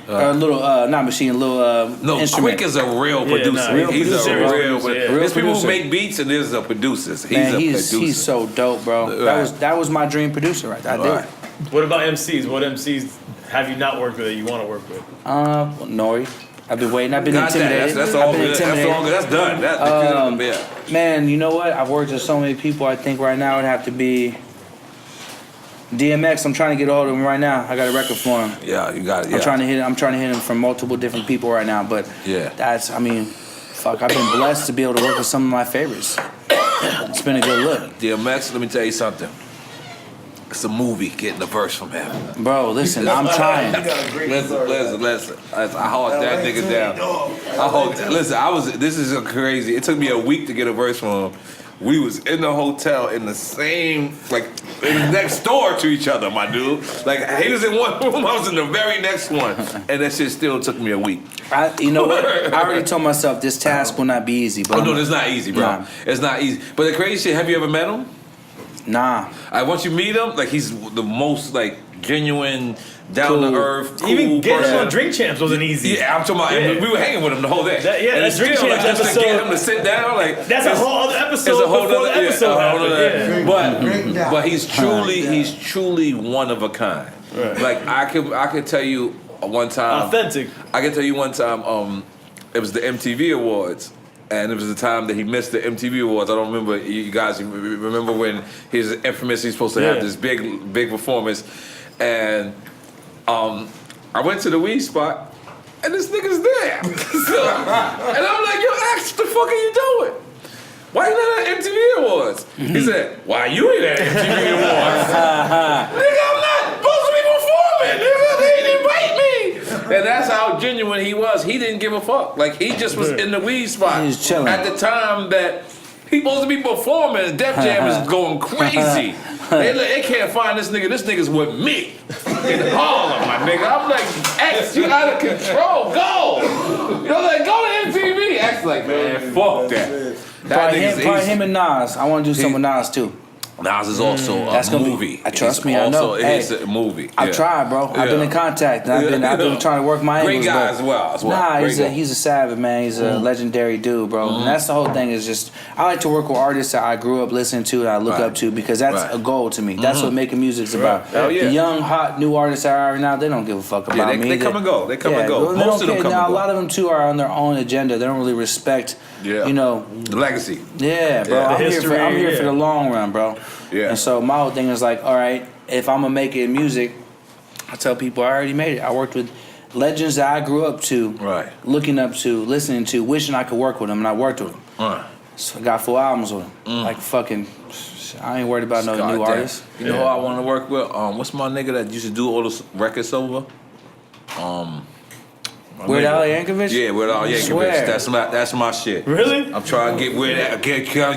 S3: a little not machine, little
S1: No,
S3: instrument.
S1: Quick is a real producer.
S3: Real
S1: He's
S3: producer.
S1: a real producer. There's people who
S3: producer.
S1: make beats and there's a producers. He's
S3: Man,
S1: a producer.
S3: he's so dope, bro. That was my dream producer right there. I did.
S1: Right.
S2: What about MCs? What MCs have you not worked with that you want to work with?
S3: N.O.R.E. I've been waiting. I've been
S1: God damn,
S3: intimidated.
S1: that's
S3: I've
S1: all
S3: been
S1: good. That's
S3: intimidated.
S1: all good. That's done. Yeah.
S3: Man, you know what? I've worked with so many people. I think right now it'd have to be DMX. I'm trying to get a hold of him right now. I got a record for him.
S1: Yeah, you got it. Yeah.
S3: I'm trying to hit him from multiple different people right now. But I've been blessed to be able to work with some of my favorites. It's been a good look.
S1: DMX, let me tell you something. It's a movie getting a verse from him.
S3: Bro, listen, I'm trying.
S1: Listen. I hauled that nigga down. This is crazy. It took me a week to get a verse from him. We was in the hotel in the same, next door to each other, my dude. Like, he was in one room, I was in the very next one. And that shit still took me a week.
S3: You know what? I already told myself this task will not be easy. But
S1: no, it's not easy, bro. Nah. It's not easy. But the crazy shit, have you ever met him?
S3: Nah.
S1: Once you meet him, he's the most genuine, down to earth, cool
S2: Even getting
S1: person.
S2: him on Drink Champs wasn't easy.
S1: Yeah, I'm talking about. We were hanging with him the whole day.
S2: That Drink
S1: still,
S2: Champs
S1: just
S2: episode.
S1: to get him to sit down,
S2: that's a whole other episode.
S1: It's a whole
S2: before
S1: other
S2: the episode happened.
S1: But he's truly one of a kind. Right. I could tell you one time.
S2: Authentic.
S1: I can tell you one time. It was the MTV Awards. And it was the time that he missed the MTV Awards. I don't remember. You guys remember when he's infamous? He's supposed to have this big performance. And I went to the weed spot, and this nigga's there. And I'm like, yo, Ax, what the fuck are you doing? Why you not at MTV Awards? He said, why you ain't at MTV Awards? Nigga, I'm not supposed to be performing. Nigga, they didn't invite me. And that's how genuine he was. He didn't give a fuck. He just was in the weed spot.
S3: He was chilling.
S1: At the time that he supposed to be performing, Def Jam is going crazy. They can't find this nigga. This nigga's with me in Harlem, my nigga. I'm like, X, you out of control. Go. Go to MTV. X man, fuck that.
S3: Probably him and Nas. I want to do something with Nas too.
S1: Nas is also a movie.
S3: Trust me, I know.
S1: It's a movie.
S3: I've tried, bro. I've been in contact. And I've been trying to work my angles.
S1: Great guy as well.
S3: Nah, he's a savage, man. He's a legendary dude, bro. And that's the whole thing is just, I like to work with artists that I grew up listening to and I look up to because that's a goal to me. That's what making music's about.
S1: Hell yeah.
S3: The young, hot, new artists that are right now, they don't give a fuck about me.
S1: They come and go. They come and go. Most of them come and go.
S3: A lot of them, too, are on their own agenda. They don't really respect, the
S1: legacy.
S3: Yeah, bro. I'm here for the long run, bro.
S1: Yeah.
S3: And so my whole thing is all right, if I'm gonna make it in music, I tell people I already made it. I worked with legends that I grew up to, looking up to, listening to, wishing I could work with them, and I worked with them. So I got 4 albums with them. I ain't worried about no new artists.
S1: You know who I want to work with? What's my nigga that used to do all those records over?
S3: Weird Al Yankovic?
S1: Yeah, Weird Al Yankovic.
S3: Swear.
S1: That's my shit.
S2: Really?
S1: I'm trying to get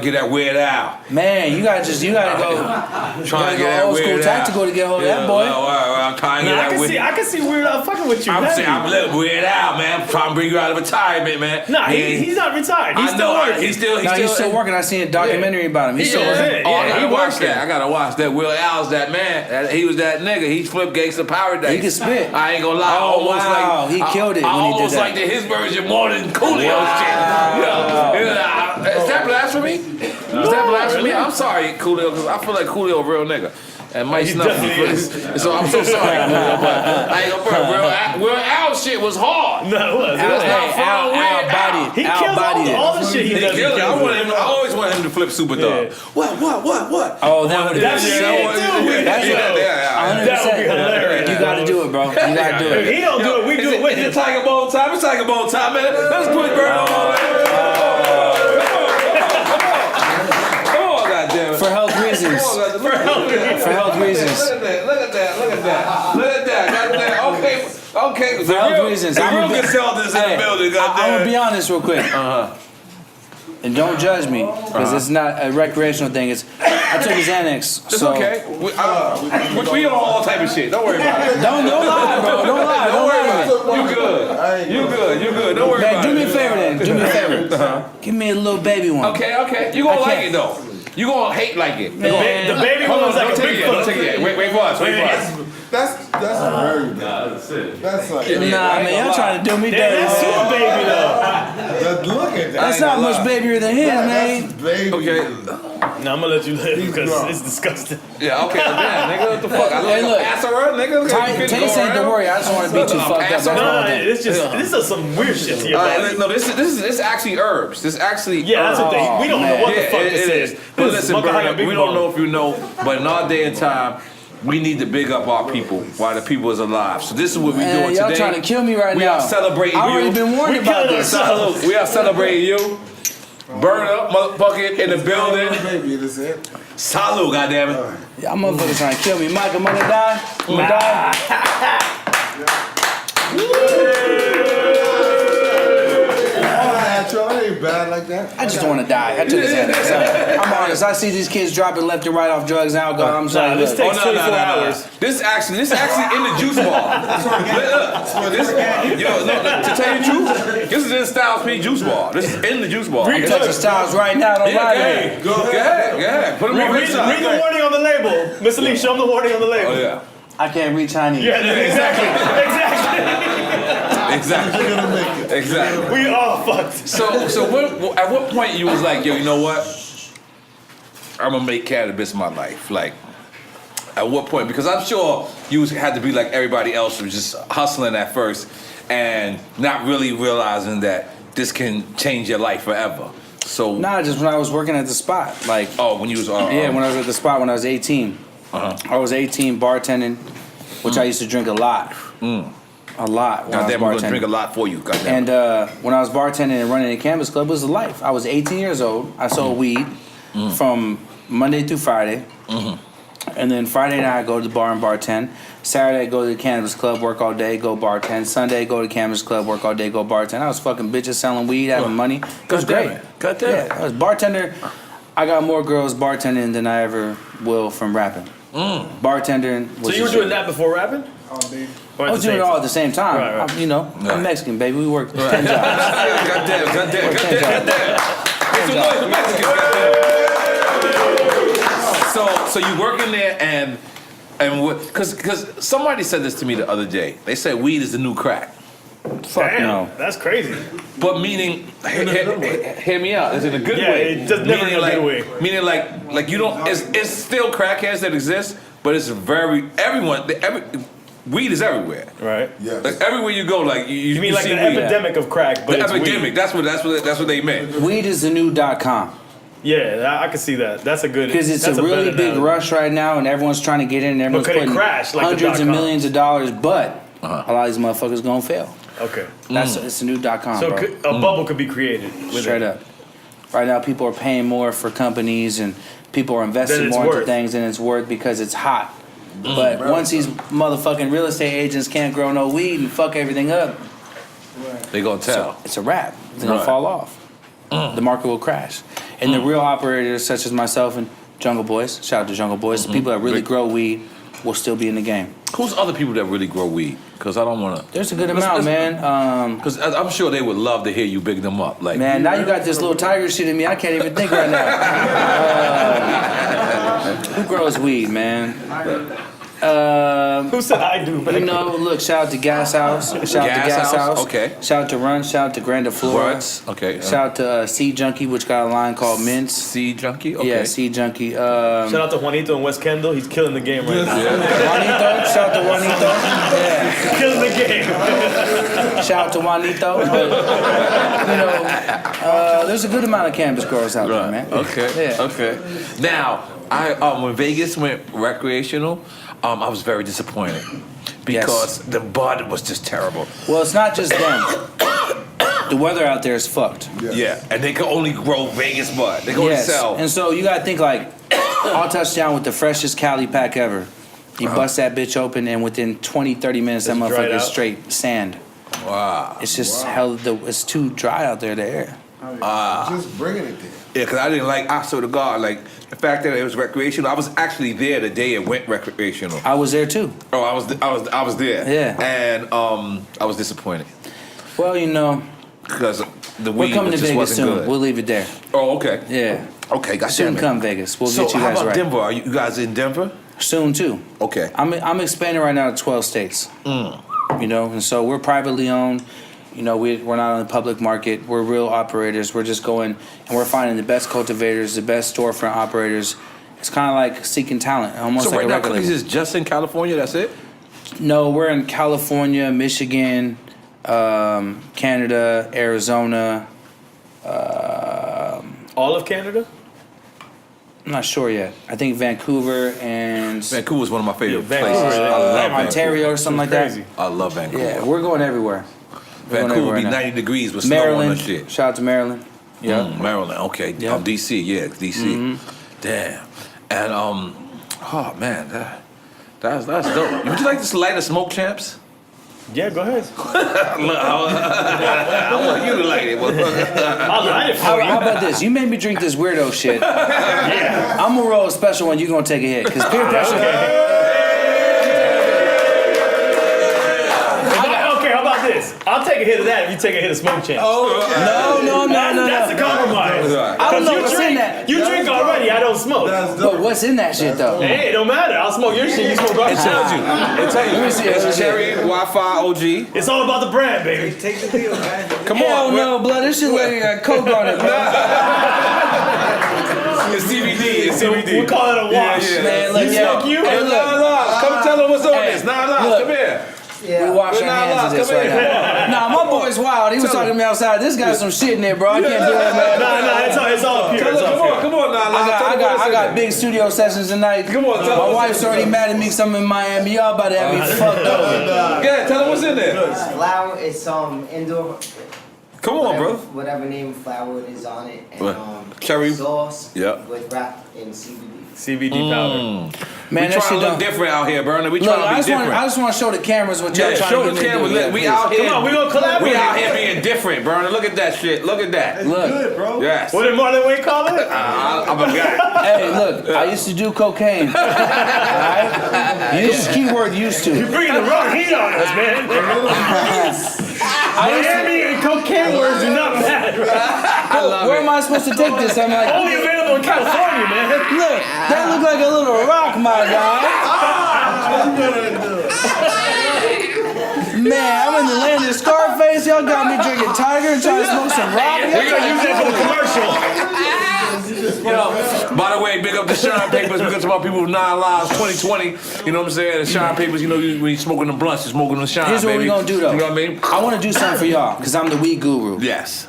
S1: get that Weird Al.
S3: Man, you gotta go.
S1: Trying to get that
S3: old school
S1: Weird Al.
S3: tactical to get hold of that boy.
S1: I'm trying to get that Weird Al.
S2: I can see Weird Al fucking with you.
S1: I'm saying I'm letting Weird Al, man. I'm trying to bring you out of retirement, man.
S2: Nah, he's not retired. He's still working.
S1: He's still
S3: working. I seen a documentary about him. He's still working.
S1: I gotta watch that. Will Al's that man. He was that nigga. He flipped Gangsta Paradise.
S3: He can spit.
S1: I ain't gonna lie.
S3: Oh, wow. He killed it when he did that.
S1: Almost like his version more than Coolio's shit. Is that blasphemy? Is that blasphemy? I'm sorry, Coolio, because I feel like Coolio a real nigga. And Mike snubbed me for this. So I'm so sorry, Coolio, but I ain't gonna front. Will Al shit was hard.
S2: No, it was.
S3: Al bodied.
S2: He killed all the shit he does.
S1: I always want him to flip Super Dog.
S2: Yeah.
S1: What?
S3: Oh, that would be
S2: That's
S3: sick.
S2: That would be hilarious.
S3: You gotta do it, bro. You gotta do
S2: If
S3: it.
S2: he don't do it, we do it with
S1: It's
S2: him.
S1: Tiger Bone time. It's Tiger Bone time, man. Let's put Berner on, man. Come on, goddammit.
S3: For health reasons. For health reasons.
S1: Look at that. Okay.
S3: For health reasons.
S1: I'm gonna get this in the building,
S3: I'm gonna be honest real quick. And don't judge me, because it's not a recreational thing. I took his Xanax.
S1: It's okay. We on all type of shit. Don't worry about it.
S3: Don't lie, bro. Don't lie. Don't worry about it.
S1: You good. Don't worry
S3: Man,
S1: about it.
S3: do me a favor then. Do me a favor. Give me a little baby one.
S1: Okay. You gonna like it though. You gonna hate like it.
S2: The baby one was like a big foot.
S1: Wait for us.
S4: That's very bad. That's like
S3: Nah, man, y'all trying to do me dirty.
S2: That's your baby though.
S4: look at that.
S3: That's not much babier than his, man.
S4: Baby.
S1: Okay.
S2: No, I'm gonna let you live because it's disgusting.
S1: Yeah. Okay. Damn, nigga. What the fuck? I
S3: Hey, look.
S1: ask her, nigga.
S3: Taste ain't to worry. I just want to be too fucked up.
S2: No, it's just this is some weird shit to your body.
S1: No, this is actually herbs. This actually
S2: Yeah, that's what they. We don't know what the fuck this is.
S1: But listen, Berner, we don't know if you know, but in our day and time, we need to big up our people while the people is alive. So this is what we're doing
S3: y'all
S1: today.
S3: trying to kill me right
S1: we
S3: now.
S1: are celebrating
S3: I
S1: you.
S3: already been warned about this.
S1: We are celebrating you. Berner, motherfucker, in the building.
S4: Baby, that's it.
S1: Salud, goddammit.
S3: Y'all motherfuckers trying to kill me. Mike, I'm gonna die. I'm gonna die.
S4: It ain't bad like that.
S3: I just want to die. I took his Xanax. I'm honest. I see these kids dropping left and right off drugs and alcohol. I'm sorry.
S2: This takes 24 hours.
S1: This actually in the juice bar. To tell you the truth, this is in Styles P juice bar. This is in the juice bar.
S3: I'm touching Styles right now. Don't lie to me.
S1: Go ahead. Put them on
S2: Read the warning on the label. Mr. Lee, show him the warning on the label.
S1: Oh yeah.
S3: I can't read Chinese.
S2: Yeah, exactly.
S1: Exactly.
S2: We all fucked.
S1: So at what point you was like, yo, you know what? I'm gonna make cannabis my life. Like, at what point? Because I'm sure you had to be like everybody else, who was just hustling at first and not really realizing that this can change your life forever. So
S3: Nah, just when I was working at the spot, like
S1: when you was
S3: when I was at the spot when I was 18. I was 18 bartending, which I used to drink a lot. A lot when I was
S1: goddamn, we're gonna
S3: bartending.
S1: drink a lot for you. Goddamn.
S3: And when I was bartending and running a cannabis club, it was a life. I was 18 years old. I sold weed from Monday through Friday. And then Friday night, I go to the bar and bartend. Saturday, I go to the cannabis club, work all day, go bartend. Sunday, go to the cannabis club, work all day, go bartend. I was fucking bitches selling weed, having money. It was great.
S1: Goddamn.
S3: I was bartender. I got more girls bartending than I ever will from rapping. Bartending was
S2: So you were doing that before rapping?
S3: I was doing it all at the same time.
S2: Right.
S3: I'm Mexican, baby. We work 10 jobs.
S1: Goddamn. It's a noise, Mexican. So you working there and because somebody said this to me the other day. They said weed is the new crack.
S3: Fuck
S2: Damn,
S3: no.
S2: that's crazy.
S1: But meaning, hear me out. It's in a good way.
S2: It does never in a good way.
S1: Meaning like you don't. It's still crackheads that exist, but it's weed is everywhere.
S2: Right.
S4: Yes.
S1: Like everywhere you go, like you
S2: You mean like
S1: see
S2: the
S1: weed.
S2: epidemic of crack, but
S1: The
S2: it's
S1: epidemic.
S2: weed.
S1: That's what they meant.
S3: Weed is the new .com.
S2: Yeah, I can see that. That's a good.
S3: Because it's
S2: that's
S3: a really
S2: better
S3: big
S2: analogy.
S3: rush right now, and everyone's trying to get in. And everyone's
S2: could it
S3: putting
S2: crash like the
S3: hundreds of
S2: .com?
S3: millions of dollars, but a lot of these motherfuckers gonna fail.
S2: Okay.
S3: It's the new .com,
S2: So
S3: bro.
S2: a bubble could be created. With
S3: Straight
S2: it.
S3: up. Right now, people are paying more for companies, and people are investing
S2: Than it's
S3: more into
S2: worth.
S3: things than it's worth because it's hot. But once these motherfucking real estate agents can't grow no weed and fuck everything up,
S1: They gonna tell.
S3: So it's a wrap. It's gonna fall off. The market will crash. And the real operators, such as myself and Jungle Boys, shout out to Jungle Boys, the people that really grow weed will still be in the game.
S1: Who's other people that really grow weed? Because I don't want to.
S3: There's a good amount, man.
S1: Because I'm sure they would love to hear you big them up. Like,
S3: Man, now you got this little tiger shit in me. I can't even think right now. Who grows weed, man?
S2: Who said I do?
S3: You know, look, shout out to Gas House. Shout out to Gas House.
S1: Okay.
S3: Shout out to Run. Shout out to Granda Flora.
S1: Words. Okay.
S3: Shout out to Seed Junkie, which got a line called Mints.
S1: Seed Junkie? Okay.
S3: Yeah, Seed Junkie.
S2: Shout out to Juanito and West Kendall. He's killing the game right now.
S3: Juanito. Shout out to Juanito. Yeah.
S2: Killing the game.
S3: Shout out to Juanito. But, you know, there's a good amount of cannabis growers out there, man.
S1: Okay.
S3: Yeah.
S1: Okay. Now, when Vegas went recreational, I was very disappointed because the bud was just terrible.
S3: Well, it's not just them. The weather out there is fucked.
S1: Yeah, and they can only grow Vegas bud. They can only sell.
S3: And so you gotta think like, I'll touch down with the freshest Cali pack ever. You bust that bitch open, and within 20, 30 minutes, that motherfucker is straight sand.
S1: Wow.
S3: It's just it's too dry out there, the air.
S4: Just bringing it there.
S1: Yeah, because I didn't like, I swear to God, like, the fact that it was recreational. I was actually there the day it went recreational.
S3: I was there too.
S1: Oh, I was there.
S3: Yeah.
S1: And I was disappointed
S3: Well, you know,
S1: because the
S3: we're
S1: weed
S3: coming to
S1: just
S3: Vegas
S1: wasn't
S3: soon.
S1: good.
S3: We'll leave it there.
S1: Oh, okay.
S3: Yeah.
S1: Okay, got
S3: Soon come Vegas. We'll
S1: So
S3: get you
S1: how
S3: guys
S1: about
S3: right.
S1: Denver? Are you guys in Denver?
S3: Soon too.
S1: Okay.
S3: I'm expanding right now to 12 states. You know, and so we're privately owned. You know, we're not on the public market. We're real operators. We're just going and we're finding the best cultivators, the best storefront operators. It's kind of like seeking talent, almost
S1: So
S3: like
S1: right
S3: a
S1: now,
S3: record
S1: Cookies
S3: label.
S1: is just in California. That's it.
S3: No, we're in California, Michigan, Canada, Arizona.
S2: All of Canada?
S3: I'm not sure yet. I think Vancouver and
S1: Vancouver is one of my favorite
S2: Vancouver,
S1: places.
S2: yeah.
S1: I love
S3: Ontario or something like
S2: Crazy.
S3: that.
S1: I love Vancouver.
S3: Yeah, we're going everywhere.
S1: Vancouver be 90 degrees with snow on
S3: Maryland.
S1: that shit.
S3: Shout out to Maryland. Yeah.
S1: Maryland. Okay.
S3: Yeah.
S1: DC. Yeah, DC. Damn. And oh man, that's dope. Would you like to light a smoke, champs?
S2: Yeah, go ahead.
S1: I want you to light it.
S2: I'll light it for
S3: How
S2: you.
S3: about this? You made me drink this weirdo shit.
S2: Yeah.
S3: I'm gonna roll a special one. You gonna take a hit because peer pressure.
S2: Okay, how about this? I'll take a hit of that if you take a hit of Smoke Champs.
S3: No.
S2: That's a compromise.
S3: I don't know what's in that.
S2: You drink already, I don't smoke.
S3: But what's in that shit though?
S2: Hey, it don't matter. I'll smoke your shit, you smoke our
S1: It
S2: shit.
S1: tells you. It tells you.
S3: Let me see it.
S1: It's cherry, Wi-Fi, OG.
S2: It's all about the brand, baby.
S5: Take the deal, man.
S1: Come
S3: Hell
S1: on,
S3: no, blood. This shit like got coke on it, bro.
S1: It's CBD. It's CBD.
S2: We'll call it a wash.
S1: Yeah.
S3: Man, look,
S2: You
S3: yeah.
S2: smoke you?
S3: Hey,
S1: Hey,
S3: look.
S1: Nine Lives, come tell them what's on
S3: Hey,
S1: this. Nine Lives,
S3: look.
S1: come here.
S3: We
S5: Yeah.
S3: wash our
S1: Nah,
S3: hands of this
S1: come
S3: right
S1: here.
S3: now. Nah, my boy's wild. He was talking to me outside. This got some shit in there, bro. I can't do that, man.
S2: Nah, it's all pure. It's all pure.
S1: Come on, Nine Lives.
S3: I got big studio sessions tonight.
S1: Come on, tell
S3: My
S1: us.
S3: wife's already mad at me because I'm in Miami. Y'all about to have me fucked over.
S1: Yeah, tell them what's in there.
S5: Flour is indoor.
S1: Come on, bro.
S5: Whatever name flour is on it, and
S1: What? Cherry?
S5: sauce.
S1: Yep.
S5: With wrapped in CBD.
S2: CBD powder.
S3: Man,
S1: We
S3: that
S1: trying
S3: shit
S1: to look
S3: don't.
S1: different out here, Berner. We
S3: Look,
S1: trying to
S3: I
S1: be
S3: just
S1: different.
S3: want to show the cameras what y'all
S1: Yeah,
S3: trying
S1: show
S3: to
S1: the
S3: get me to
S1: camera.
S3: do.
S1: Look,
S3: Yeah,
S1: we
S3: please.
S1: out here.
S2: Come on, we gonna collaborate.
S1: We out here being different, Berner. Look at that shit. Look at that.
S3: Look.
S4: Good, bro.
S1: Yes.
S2: What did Marlon Wayne call it?
S1: I'm a guy.
S3: Hey, look, I used to do cocaine. Alright? Use keyword used
S2: You're
S3: to.
S2: bringing the wrong heat on us, man. Miami and cocaine words do not matter.
S3: Where am I supposed to take this? I'm like,
S2: Only available in California, man.
S3: look, that look like a little rock, my guy. Man, I'm in the land of Scarface. Y'all got me drinking Tiger and trying to smoke some rock.
S2: We're gonna use that for the commercial.
S1: By the way, big up the Shine Papers. We got some people with 9 Lives 2020. You know what I'm saying? The Shine Papers, you know, when you smoking the blunts, you're smoking the Shine,
S3: Here's what
S1: baby.
S3: we gonna do though.
S1: You know what I mean?
S3: I want to do something for y'all because I'm the weed guru.
S1: Yes.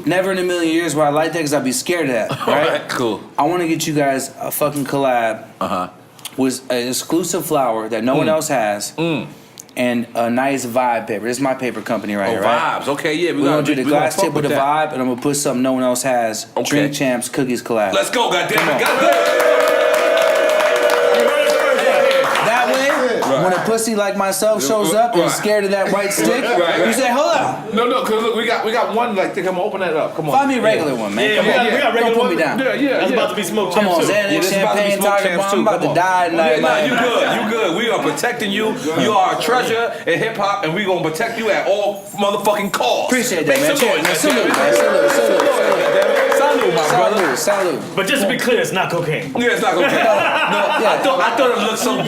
S3: Never in a million years would I like that because I'd be scared of that.
S1: All
S3: Right?
S1: right, cool.
S3: I want to get you guys a fucking collab with an exclusive flower that no one else has. And a nice vibe paper. This is my paper company right
S1: Oh,
S3: here, right?
S1: vibes. Okay, yeah.
S3: We're gonna do the glass tip with the
S1: vibe.
S3: vibe, and I'm gonna put something no one else has.
S1: Okay.
S3: Drink Champs Cookies collab.
S1: Let's go, goddammit.
S3: That way, when a pussy like myself shows up and is scared of that white stick, you say, hold up.
S1: No, because look, we got one like thing. I'm gonna open that up. Come on.
S3: Find me a regular one, man. Come on.
S2: we got regular
S3: Don't put
S2: one.
S3: me down.
S2: That's about to be smoke
S3: Come on,
S2: champs too.
S3: Xanax,
S1: this is about to be
S3: champagne,
S1: smoke
S3: Tiger
S1: champs
S3: Bomb.
S1: too.
S3: I'm about
S1: Come
S3: to
S1: on.
S3: die tonight,
S1: You
S3: man.
S1: good. We are protecting you. You are a treasure in hip hop, and we gonna protect you at all motherfucking costs.
S3: Appreciate that, man.
S1: Make some
S3: Cheers, man.
S1: noise,
S3: Salute, man.
S1: Salute, salute, my brother.
S3: Salute.
S2: But just to be clear, it's not cocaine.
S1: Yeah, it's not okay. I thought it looked so.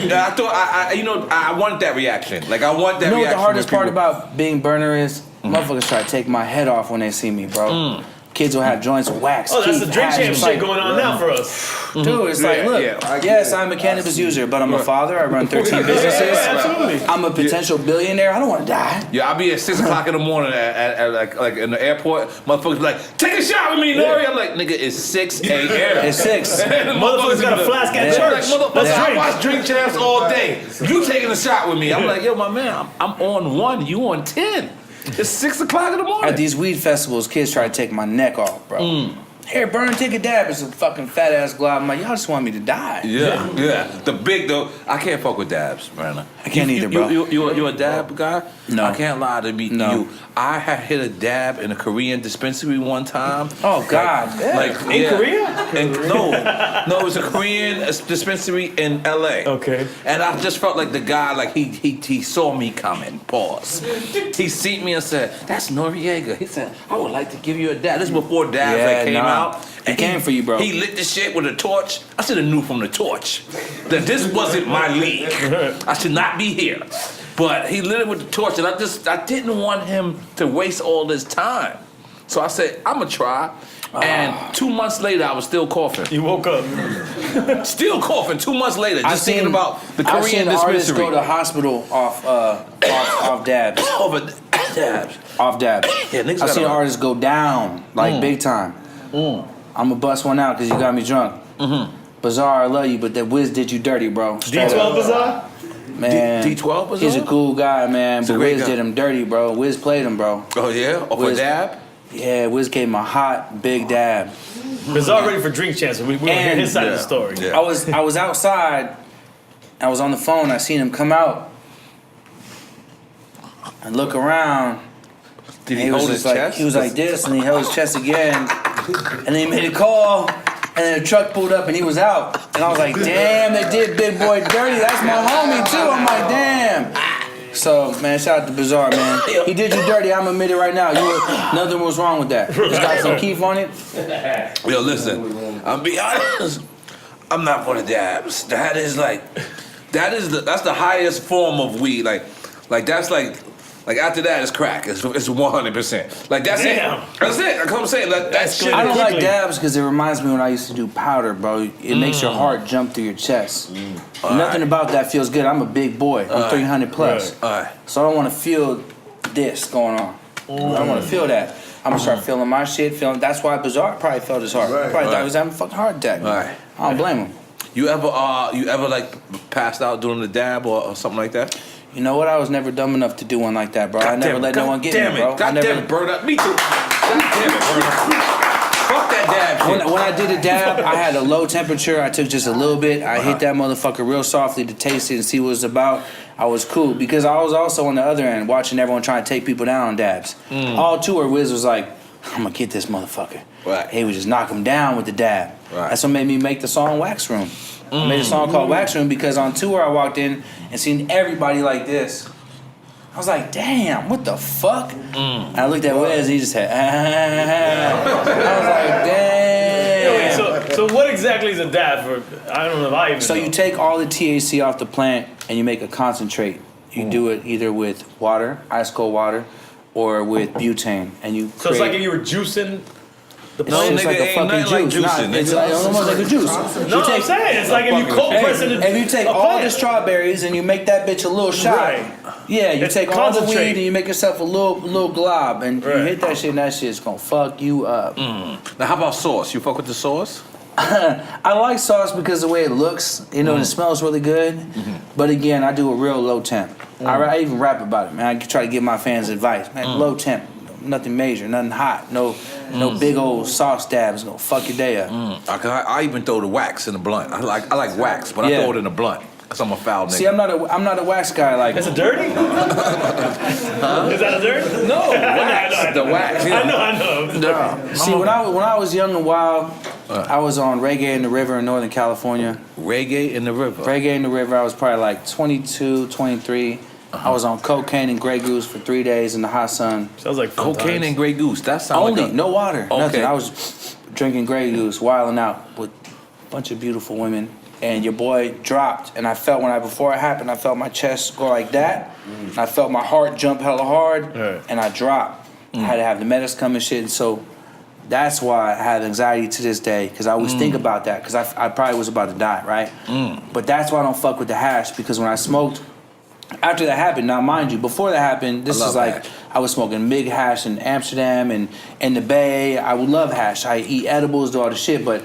S1: I wanted that reaction. Like I want that.
S3: You know what
S1: reaction
S3: the hardest
S1: when
S3: part
S1: people-
S3: about being Berner is? Motherfuckers try to take my head off when they see me, bro. Kids will have joints waxed.
S2: Oh, that's the
S3: teeth,
S2: drink
S3: hats.
S2: champ
S3: It's
S2: shit
S3: like,
S2: going on now for us.
S3: Dude, it's like, look, yes, I'm a cannabis user, but I'm a father. I run 13 businesses.
S2: Absolutely.
S3: I'm a potential billionaire. I don't want to die.
S1: Yeah, I'll be at 6 o'clock in the morning at like in the airport. Motherfuckers be like, take a shot with me, N.O.R.E. I'm like, nigga, it's 6 a.m.
S3: It's 6.
S2: Motherfuckers got a flask at
S3: Yeah.
S2: church.
S1: Like, motherfucker,
S2: Let's
S1: I
S2: drink.
S1: watch Drink Champs all day. You taking a shot with me? I'm like, yo, my man, I'm on 1. You on 10? It's 6 o'clock in the morning.
S3: At these weed festivals, kids try to take my neck off, bro. Here, Burn, take a dab. It's a fucking fat ass glob. I'm like, y'all just want me to die.
S1: Yeah. The big though, I can't fuck with dabs, Brandon.
S3: I can't either, bro.
S1: You a dab guy?
S3: No.
S1: I can't lie to me.
S3: No.
S1: You. I had hit a dab in a Korean dispensary one time.
S3: Oh, God.
S2: In Korea?
S1: No, it was a Korean dispensary in L.A.
S2: Okay.
S1: And I just felt like the guy, like he saw me coming. Pause. He seen me and said, "That's Noriega." He said, "I would like to give you a dab." This is before dabs
S3: Yeah,
S1: came
S3: nah.
S1: out.
S3: It came for you, bro.
S1: He lit the shit with a torch. I should have knew from the torch that this wasn't my league. I should not be here. But he lit it with the torch, and I didn't want him to waste all this time. So I said, I'm gonna try. And 2 months later, I was still coughing.
S2: You woke up.
S1: Still coughing 2 months later, just thinking about the
S3: I've
S1: Korean
S3: seen artists
S1: dispensary.
S3: go to hospital off dabs.
S1: Over dabs.
S3: Off dabs.
S1: Yeah, niggas
S3: I've seen
S1: gotta-
S3: artists go down, like big time. I'm gonna bust one out because you got me drunk. Bizarre, I love you, but that Wiz did you dirty, bro. Straight
S2: D12
S3: up.
S2: Bazaar?
S3: Man,
S1: D12 was
S3: he's a
S1: on?
S3: cool guy, man,
S1: He's a
S3: but
S1: great
S3: Wiz
S1: guy.
S3: did him dirty, bro. Wiz played him, bro.
S1: Oh yeah? Off a
S3: Wiz-
S1: dab?
S3: Yeah, Wiz gave him a hot, big dab.
S2: Bazaar ready for drink champs. We want to hear his side of the story.
S1: Yeah.
S3: I was outside. I was on the phone. I seen him come out and look around.
S1: Did
S3: And
S1: he
S3: was
S1: hold
S3: just
S1: his
S3: like,
S1: chest?
S3: He was like this, and he held his chest again, and then he made a call, and then the truck pulled up, and he was out, and I was like, damn, they did Big Boy dirty. That's my homie too. I'm like, damn. So man, shout out to Bizarre, man. He did you dirty. I'm admit it right now. Nothing was wrong with that. It's got some keef on it.
S1: Yo, listen, I'll be honest. I'm not for the dabs. That's the highest form of weed. Like that's like after that it's crack. It's 100%. Like that's
S2: Damn.
S1: it. That's it. Like I'm saying, like that shit.
S3: I don't like
S2: Quickly.
S3: dabs because it reminds me when I used to do powder, bro. It makes your heart jump through your chest. Nothing about that feels good. I'm a big boy. I'm 300 plus.
S1: Alright.
S3: So I don't want to feel this going on. I don't want to feel that. I'm gonna start feeling my shit. That's why Bizarre probably felt his heart. Probably thought he was having a fucking heart attack.
S1: Right.
S3: I don't blame him.
S1: You ever like passed out doing the dab or something like that?
S3: You know what? I was never dumb enough to do one like that, bro. I never let no one get me, bro.
S1: God damn it, Berner. Me too. God damn it, Berner. Fuck that dab shit.
S3: When I did a dab, I had a low temperature. I took just a little bit. I hit that motherfucker real softly to taste it and see what it's about. I was cool because I was also on the other end watching everyone trying to take people down on dabs. All tour, Wiz was like, I'm gonna get this motherfucker.
S1: Right.
S3: He would just knock him down with the dab.
S1: Right.
S3: That's what made me make the song Wax Room. I made a song called Wax Room because on tour I walked in and seen everybody like this. I was like, damn, what the fuck? And I looked at Wiz and he just said, I was like, damn.
S2: So what exactly is a dab for? I don't know if I even
S3: So
S2: know.
S3: you take all the THC off the plant and you make a concentrate. You do it either with water, ice cold water, or with butane, and you.
S2: So it's like if you were juicing the
S1: No,
S2: plant.
S3: It's
S1: nigga,
S3: like a
S1: ain't
S3: fucking
S1: nothing like
S3: juice. Nah,
S1: juicing,
S3: it's
S1: nigga.
S3: like, almost like a juice.
S2: No, I'm saying it's like if you cold press it.
S3: If you take all the strawberries and you make that bitch a little shot,
S2: Right.
S3: yeah, you
S2: It's
S3: take all the
S2: concentrate.
S3: weed and you make yourself a little glob, and you
S2: Right.
S3: hit that shit, and that shit's gonna fuck you up.
S1: Now how about sauce? You fuck with the sauce?
S3: I like sauce because the way it looks, you know, and it smells really good. But again, I do a real low temp. I even rap about it, man. I try to give my fans advice, man. Low temp, nothing major, nothing hot, no big old sauce dabs gonna fuck your day up.
S1: I even throw the wax in the blunt. I like wax, but I
S3: Yeah.
S1: throw it in the blunt. Cause I'm a foul nigga.
S3: See, I'm not a wax guy. Like
S2: That's a dirty? Is that a dirty?
S1: no, wax. The wax. Yeah.
S2: I know.
S1: No.
S3: See, when I was young and wild, I was on Reggae in the River in Northern California.
S1: Reggae in the River.
S3: Reggae in the River, I was probably like 22, 23. I was on cocaine and Grey Goose for 3 days in the hot sun.
S2: Sounds like fun
S1: Cocaine
S2: times.
S1: and Grey Goose. That sounds
S3: Only,
S1: like
S3: no water,
S1: Okay.
S3: nothing. I was drinking Grey Goose, wilding out with a bunch of beautiful women. And your boy dropped, and I felt before it happened, I felt my chest go like that. And I felt my heart jump hella hard, and I dropped. I had to have the medics come and shit. And so that's why I have anxiety to this day, because I always think about that, because I probably was about to die, right? But that's why I don't fuck with the hash, because when I smoked, after that happened, now mind you, before that happened, this is like, hash. I was smoking big hash in Amsterdam and in the Bay. I would love hash. I eat edibles, do all the shit, but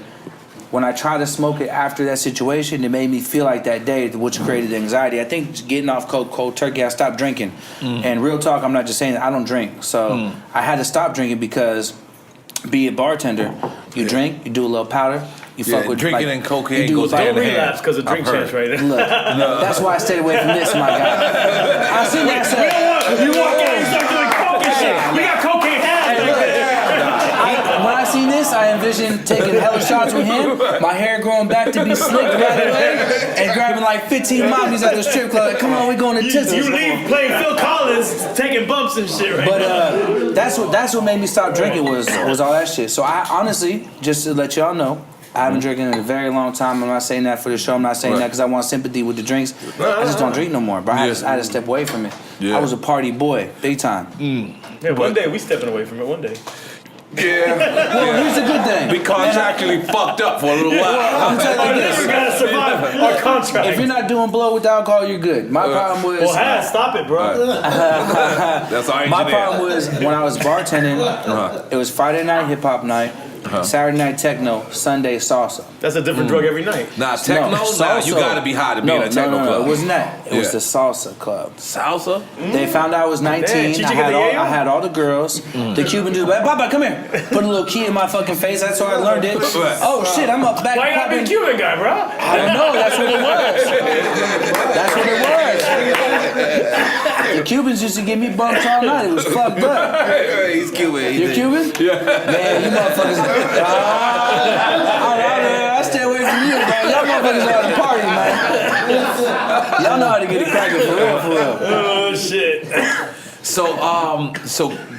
S3: when I tried to smoke it after that situation, it made me feel like that day, which created the anxiety. I think getting off cold turkey, I stopped drinking. And real talk, I'm not just saying that, I don't drink. So I had to stop drinking because, be a bartender, you drink, you do a little powder, you fuck with
S1: drinking
S3: like,
S1: and cocaine
S3: you
S1: goes
S3: like,
S1: hand in hand.
S2: Relapse because of drink champs right there.
S3: Look, that's why I stayed away from this, my guy. I seen that said,
S2: You walk in and start doing coke and shit. We got cocaine hands.
S3: when I seen this, I envisioned taking hella shots with him, my hair growing back to be slick right away, and grabbing like 15 mommies at the strip club. Like, come on, we going to Tizzles.
S2: You leave playing Phil Collins, taking bumps and shit right
S3: But that's what made me stop drinking was all that shit. So I honestly, just to let y'all know, I haven't drinking in a very long time. I'm not saying that for the show. I'm not saying that because I want sympathy with the drinks. I just don't drink no more. But I had to step away from it. I was a party boy, big time.
S2: Yeah, one day we stepping away from it. One day.
S1: Yeah.
S3: Well, here's the good thing.
S1: We contractually fucked up for a little while.
S3: I'm telling you
S2: We
S3: this.
S2: gotta survive our contract.
S3: If you're not doing blow with alcohol, you're good. My problem was.
S2: Well, stop it, bro.
S1: That's our engineer.
S3: My problem was when I was bartending, it was Friday night hip hop night, Saturday night techno, Sunday salsa.
S2: That's a different drug every night.
S1: Nah, techno, you gotta be high to be in a techno club.
S3: No, it wasn't that. It was the salsa club.
S1: Salsa?
S3: They found out I was 19.
S2: Damn,
S3: I had all the girls. The Cuban dude, Papa, come here. Put a little key in my fucking face. That's how I learned it. Oh shit, I'm up back.
S2: Why you gotta be a Cuban guy, bro?
S3: I don't know. That's what it was. That's what it was. The Cubans used to give me bumps all night. It was fucked up.
S1: He's Cuban.
S3: You're Cuban? Yeah. Man, you motherfuckers. I stay away from you, man. Y'all motherfuckers are the party, man. Y'all know how to get it cracking for real, for real.
S2: Oh shit.
S1: So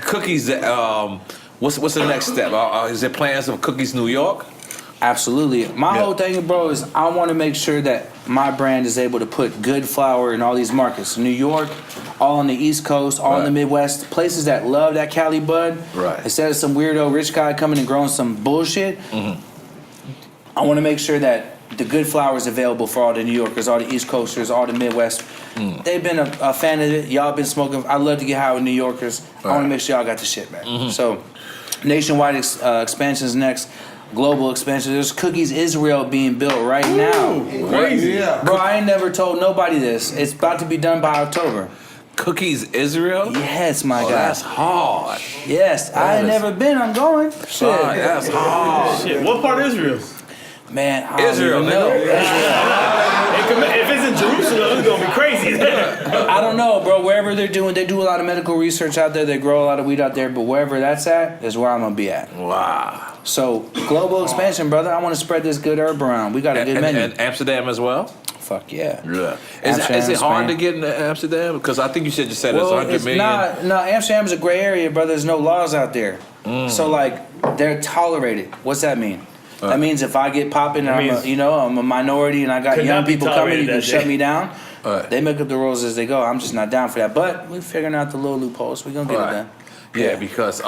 S1: cookies. What's the next step? Is there plans of Cookies New York?
S3: Absolutely. My whole thing, bro, is I want to make sure that my brand is able to put good flour in all these markets. New York, all on the East Coast, all in the Midwest, places that love that Cali bud.
S1: Right.
S3: Instead of some weirdo rich guy coming and growing some bullshit, I want to make sure that the good flour is available for all the New Yorkers, all the East Coasters, all the Midwest. They've been a fan of it. Y'all been smoking. I love to get high with New Yorkers. I want to make sure y'all got the shit back. So nationwide expansion is next. Global expansion. There's Cookies Israel being built right now.
S2: Crazy.
S4: Yeah.
S3: Bro, I ain't never told nobody this. It's about to be done by October.
S1: Cookies Israel?
S3: Yes, my guy.
S1: That's hard.
S3: Yes, I ain't never been. I'm going. Shit.
S1: That's hard.
S2: Shit. What part of Israel?
S3: Man, I don't
S1: Israel,
S3: even know.
S2: If it's in Jerusalem, it's gonna be crazy.
S3: I don't know, bro. Wherever they do a lot of medical research out there. They grow a lot of weed out there. But wherever that's at is where I'm gonna be at.
S1: Wow.
S3: So global expansion, brother. I want to spread this good herb around. We got a good menu.
S1: And Amsterdam as well?
S3: Fuck yeah.
S1: Yeah.
S3: Amsterdam,
S1: Is it hard
S3: Spain.
S1: to get into Amsterdam? Because I think you said it's 100 million.
S3: No, Amsterdam's a gray area, brother. There's no laws out there. So like they're tolerated. What's that mean? That means if I get popping, and I'm a minority, and I got
S2: Could
S3: young
S2: not be
S3: people coming, you can
S2: tolerated that
S3: shut
S2: day.
S3: me down.
S1: Right.
S3: They make up the rules as they go. I'm just not down for that. But we're figuring out the little loopholes. We're gonna get it done.
S1: Yeah, because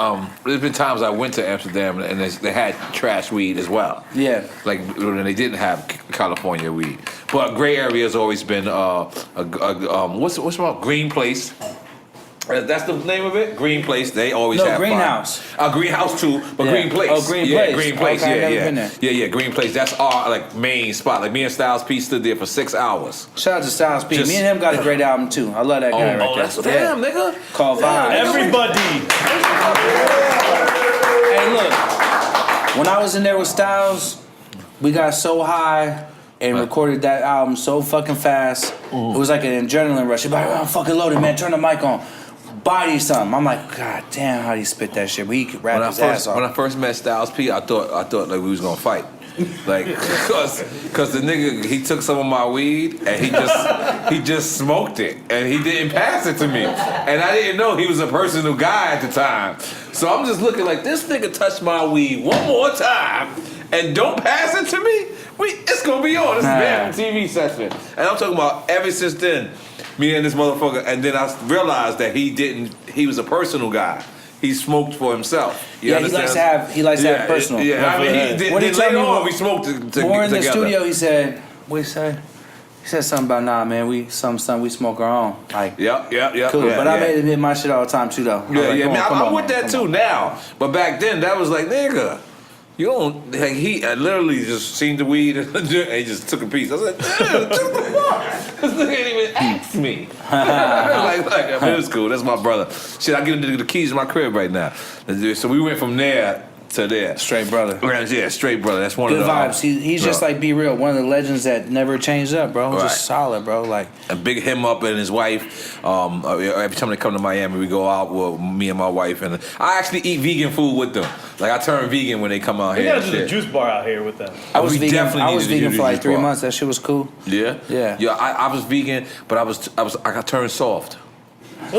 S1: there's been times I went to Amsterdam and they had trash weed as well.
S3: Yeah.
S1: Like when they didn't have California weed. But gray area has always been what's about Green Place. That's the name of it? Green Place. They always have
S3: Greenhouse.
S1: Greenhouse too, but
S3: Yeah.
S1: Green Place.
S3: Oh, Green
S1: yeah,
S3: Place.
S1: Green Place.
S3: Okay, I've
S1: yeah,
S3: never
S1: yeah.
S3: been there.
S1: Yeah, Green Place. That's our like main spot. Like me and Styles P stood there for 6 hours.
S3: Shout out to Styles P.
S1: Just-
S3: Me and him got a great album too. I love that guy right there.
S1: That's damn, nigga.
S3: Called Vibe.
S2: Everybody.
S3: Hey, look. When I was in there with Styles, we got so high, and recorded that album so fucking fast. It was like an adrenaline rush. He'd be like, oh, I'm fucking loaded, man. Turn the mic on. Body something. I'm like, God damn, how do you spit that shit? But he could rap his ass off.
S1: When I first met Styles P, I thought like we was gonna fight. Like, cause the nigga, he took some of my weed and he just smoked it and he didn't pass it to me, and I didn't know he was a personal guy at the time. So I'm just looking like, this nigga touched my weed one more time and don't pass it to me. It's gonna be on. This is bad TV session, and I'm talking about ever since then, me and this motherfucker. And then I realized that he was a personal guy. He smoked for himself. You understand?
S3: He likes to have personal.
S1: Yeah, I mean, later on we smoked together.
S3: More in the studio, he said, what he say? He said something about, nah, man, we smoke our own. Like,
S1: yeah.
S3: Cool. But I made him my shit all the time too, though.
S1: I'm with that too now. But back then, that was like, nigga, you don't. Like, he literally just seen the weed and he just took a piece. I was like, dude, took the fuck. This nigga ain't even asked me. I mean, it was cool. That's my brother. Shit, I give him the keys to my crib right now. So we went from there to there.
S3: Straight brother.
S1: Yeah, straight brother. That's one
S3: Good
S1: of the
S3: vibes. He's just like Be Real, one of the legends that never changed up, bro. Right. Just solid, bro. Like
S1: a big him up and his wife. Every time they come to Miami, we go out with me and my wife, and I actually eat vegan food with them. Like I turn vegan when they come out here.
S2: We gotta do the juice bar out here with them.
S3: I was vegan for like 3 months. That shit was cool.
S1: Yeah. I was vegan, but I got turned soft.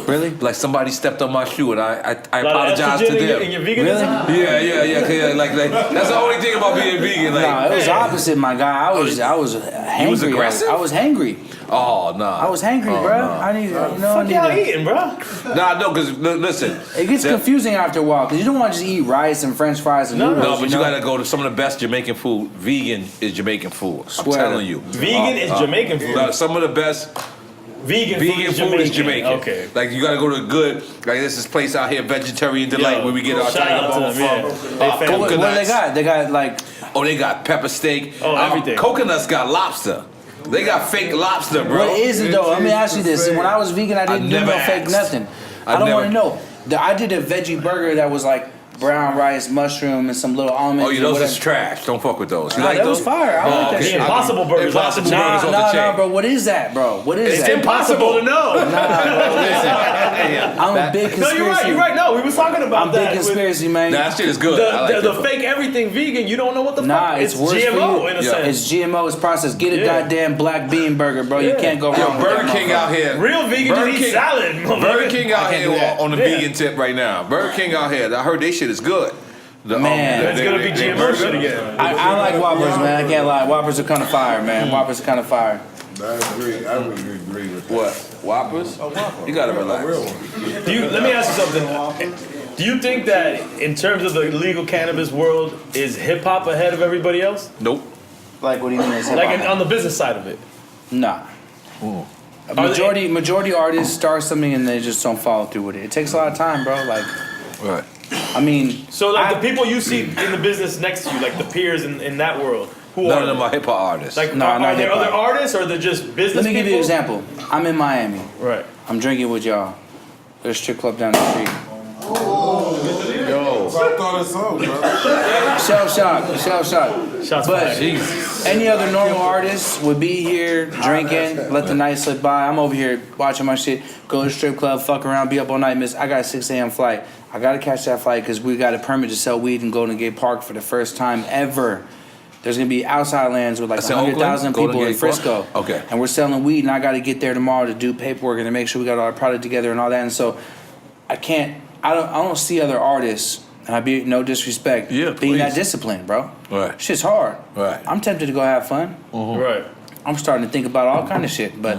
S3: Really?
S1: Like somebody stepped on my shoe and I apologize to them.
S2: In your veganism?
S1: Really? Yeah. Like that's the only thing about being vegan. Like,
S3: no, it was opposite, my guy. I was hangry.
S1: You was aggressive?
S3: I was hangry.
S1: Oh no.
S3: I was hangry, bro.
S1: No.
S3: I need
S2: Fuck y'all eating, bro?
S1: Nah, no, because listen.
S3: It gets confusing after a while because you don't want to just eat rice and French fries and noodles.
S1: No, but you gotta go to some of the best Jamaican food. Vegan is Jamaican food. I'm telling you.
S2: Vegan is Jamaican food.
S1: No, some of the best. Vegan food is Jamaican.
S2: Okay.
S1: Like you gotta go to good. Like there's this place out here, Vegetarian Delight, where we get our tiger bone from.
S3: What do they got? They got like.
S1: Oh, they got pepper steak.
S2: Oh, everything.
S1: Coconuts got lobster. They got fake lobster, bro.
S3: What is it though? Let me ask you this. When I was vegan, I didn't do no fake nothing. I don't want to know. I did a veggie burger that was like brown rice, mushroom, and some little almonds.
S1: Oh, yeah, those is trash. Don't fuck with those. You like
S3: that
S1: those?
S3: was fire. I like that shit.
S2: Impossible burgers.
S1: Impossible burgers off the chain.
S3: Nah, bro. What is that, bro? What is that?
S2: It's impossible to know.
S3: Nah, bro. Listen. I'm a big conspiracy.
S2: No, you're right. No, we was talking about that.
S3: I'm big conspiracy, man.
S1: That shit is good.
S2: The fake everything vegan, you don't know what the fuck.
S3: Nah, it's worse
S2: GMO
S3: for you.
S2: in a sense.
S3: It's GMO. It's processed. Get a goddamn black bean burger, bro. You can't go wrong.
S1: Burger King out here.
S2: Real vegan just eat salad.
S1: Burger King out here on the vegan tip right now. Burger King out here. I heard they shit is good.
S2: It's gonna be GMO shit again.
S3: I like Whoppers, man. I can't lie. Whoppers are kind of fire, man. Whoppers are kind of fire.
S4: I really agree with that.
S1: What? Whoppers? You gotta relax.
S2: Let me ask you something. Do you think that in terms of the legal cannabis world, is hip hop ahead of everybody else?
S1: Nope.
S3: Like, what do you mean?
S2: Like on the business side of it?
S3: Nah. Majority artists start something and they just don't follow through with it. It takes a lot of time, bro. Like,
S1: right.
S3: I mean,
S2: so like the people you see in the business next to you, like the peers in that world, who
S1: none
S2: are
S1: of them are hip hop artists.
S2: Like,
S3: no,
S2: are there
S3: hip-hop.
S2: other artists or they're just business
S3: let me
S2: people?
S3: give you an example. I'm in Miami.
S2: Right.
S3: I'm drinking with y'all. There's a strip club down the street.
S1: Yo.
S4: I thought it's so, bro.
S3: Shell shock.
S2: Shots
S3: But
S2: fired.
S3: any other normal artist would be here drinking, let the night slip by. I'm over here watching my shit, go to the strip club, fuck around, be up all night, miss. I got a 6 a.m. flight. I gotta catch that flight because we got a permit to sell weed in Golden Gate Park for the first time ever. There's gonna be outside lands with like 100,000 people in Frisco.
S1: Okay.
S3: And we're selling weed, and I gotta get there tomorrow to do paperwork and to make sure we got all our product together and all that. And so I don't see other artists, and I be no disrespect, being that disciplined, bro.
S1: Right.
S3: Shit's hard.
S1: Right.
S3: I'm tempted to go have fun.
S2: Right.
S3: I'm starting to think about all kind of shit, but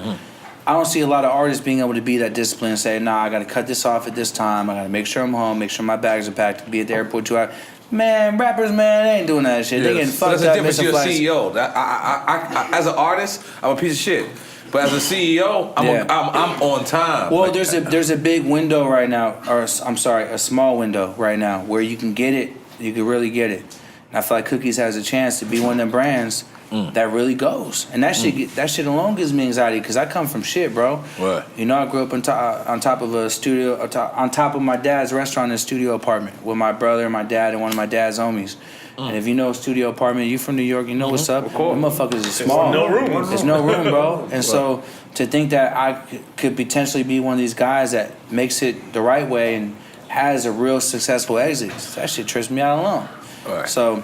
S3: I don't see a lot of artists being able to be that disciplined and say, nah, I gotta cut this off at this time. I gotta make sure I'm home, make sure my bags are packed, be at the airport 2 hours. Man, rappers, man, they ain't doing that shit. They getting fucked up.
S1: That's the difference. You're a
S3: flights.
S1: CEO. I, as an artist, I'm a piece of shit. But as a CEO, I'm on time.
S3: Well, there's a big window right now, or I'm sorry, a small window right now where you can get it. You can really get it. And I feel like Cookies has a chance to be one of them brands that really goes. And that shit alone gives me anxiety because I come from shit, bro.
S1: Right.
S3: You know, I grew up on top of a studio, on top of my dad's restaurant and studio apartment with my brother and my dad and one of my dad's homies. And if you know studio apartment, you from New York, you know what's up. Them motherfuckers is small.
S2: No room.
S3: There's no room, bro. And so to think that I could potentially be one of these guys that makes it the right way and has a real successful exit, that shit trips me out alone.
S1: Right.
S3: So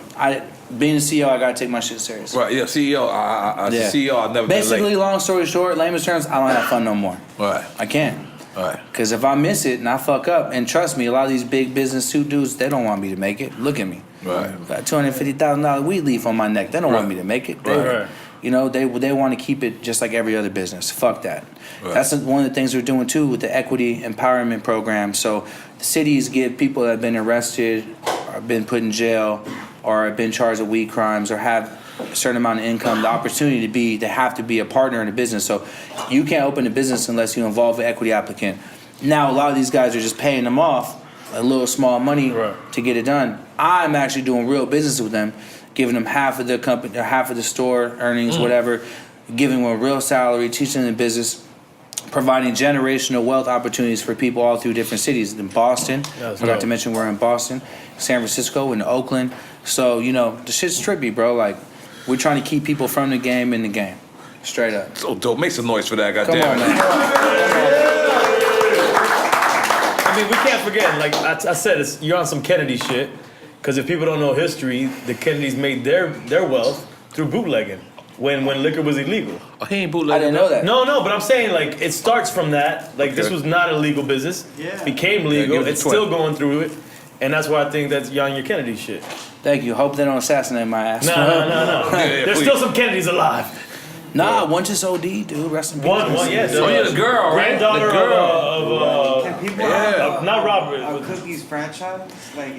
S3: being a CEO, I gotta take my shit serious.
S1: Right, yeah, CEO. CEO, I've never
S3: Basically,
S1: been late.
S3: long story short, layman's terms, I don't have fun no more.
S1: Right.
S3: I can't.
S1: Right.
S3: Because if I miss it and I fuck up, and trust me, a lot of these big business suit dudes, they don't want me to make it. Look at me.
S1: Right.
S3: Got $250,000 weed leaf on my neck. They don't want me to make it.
S2: Right.
S3: You know, they want to keep it just like every other business. Fuck that.
S1: Right.
S3: That's one of the things we're doing too with the equity empowerment program. So the cities give people that have been arrested or been put in jail or have been charged with weed crimes or have a certain amount of income the opportunity to have to be a partner in a business. So you can't open a business unless you involve an equity applicant. Now a lot of these guys are just paying them off a little small money to get it done. I'm actually doing real business with them, giving them half of the company or half of the store earnings, whatever, giving them a real salary, teaching them the business, providing generational wealth opportunities for people all through different cities. In Boston, I forgot to mention we're in Boston, San Francisco, and Oakland. So, you know, the shit's trippy, bro. Like, we're trying to keep people from the game in the game. Straight up.
S1: So dope. Make some noise for that,
S3: Come
S1: goddamn.
S3: on, man.
S2: I mean, we can't forget, like I said, you're on some Kennedy shit. Because if people don't know history, the Kennedys made their wealth through bootlegging when liquor was illegal.
S1: Oh, he ain't bootlegging.
S3: I didn't know that.
S2: No, but I'm saying, like, it starts from that. Like, this was not a legal business.
S5: Yeah.
S2: Became legal.
S1: give it
S2: It's
S1: 20.
S2: still going through it. And that's why I think that's you're on your Kennedy shit.
S3: Thank you. Hope they don't assassinate my ass.
S2: No. There's
S1: please.
S2: still some Kennedys alive.
S3: Nah, one just OD, dude. Rest in peace.
S2: One, yeah.
S1: Oh, yeah, the girl, right?
S2: Granddaughter
S1: The girl.
S2: of
S6: Can people
S2: not Robert.
S6: a Cookies franchise? Like,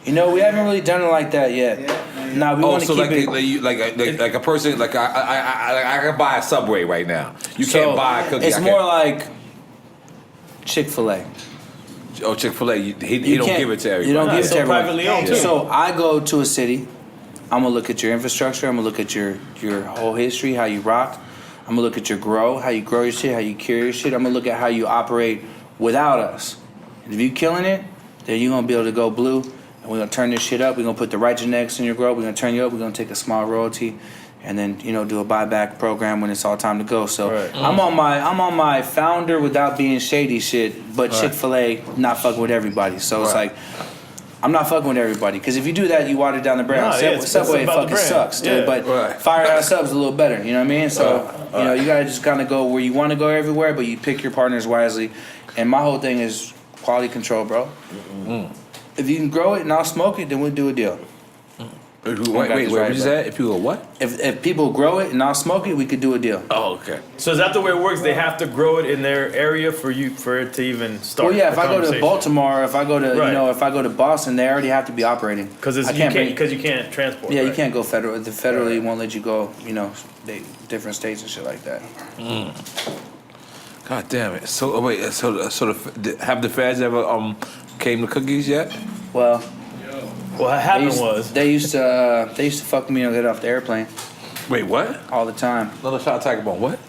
S3: You know, we haven't really done it like that yet.
S6: yeah.
S3: Nah, we
S1: Oh,
S3: want to
S1: so
S3: keep
S1: like, like a person, like I can buy a Subway right now. You
S3: So,
S1: can't buy a cookie.
S3: It's
S1: I
S3: more
S1: can't.
S3: like Chick-fil-A.
S1: Oh, Chick-fil-A, he
S3: You
S1: don't
S3: can't-
S1: give it to everybody.
S3: You don't give it
S2: so
S3: to everyone.
S2: privately owned, too.
S3: So I go to a city. I'm gonna look at your infrastructure. I'm gonna look at your whole history, how you rock. I'm gonna look at your grow, how you grow your shit, how you cure your shit. I'm gonna look at how you operate without us. And if you killing it, then you're gonna be able to go blue. And we're gonna turn this shit up. We're gonna put the right genetics in your grow. We're gonna turn you up. We're gonna take a small royalty, and then do a buyback program when it's all time to go. So
S2: Right.
S3: I'm on my founder without being shady shit, but Chick-fil-A not fucking with everybody. So it's like I'm not fucking with everybody because if you do that, you water down the brand.
S2: Nah, yeah, it's
S3: Subway
S2: about the
S3: fucking
S2: brand.
S3: sucks, dude.
S2: Yeah.
S3: But
S1: Right.
S3: Firehouse Sub's a little better. You know what I mean? So you gotta just kind of go where you want to go everywhere, but you pick your partners wisely. And my whole thing is quality control, bro. If you can grow it and I'll smoke it, then we'll do a deal.
S1: Wait,
S3: got
S1: what
S3: this right,
S1: you
S3: bro.
S1: said? If you go what?
S3: If people grow it and I'll smoke it, we could do a deal.
S1: Oh, okay.
S2: So is that the way it works? They have to grow it in their area for it to even start.
S3: Well, yeah. If
S2: the
S3: I go to
S2: conversation.
S3: Baltimore, if I go to
S2: Right.
S3: if I go to Boston, they already have to be operating.
S2: Because
S3: I can't bring-
S2: you can't transport.
S3: Yeah,
S2: right?
S3: you can't go federal. The federally won't let you go. Different states and shit like that.
S1: God damn it. So wait, have the feds ever came to cookies yet?
S3: Well,
S2: What happened
S3: they used to fuck me and get off the airplane
S1: Wait, what?
S3: all the time.
S1: Another shot of Tiger Bomb. What?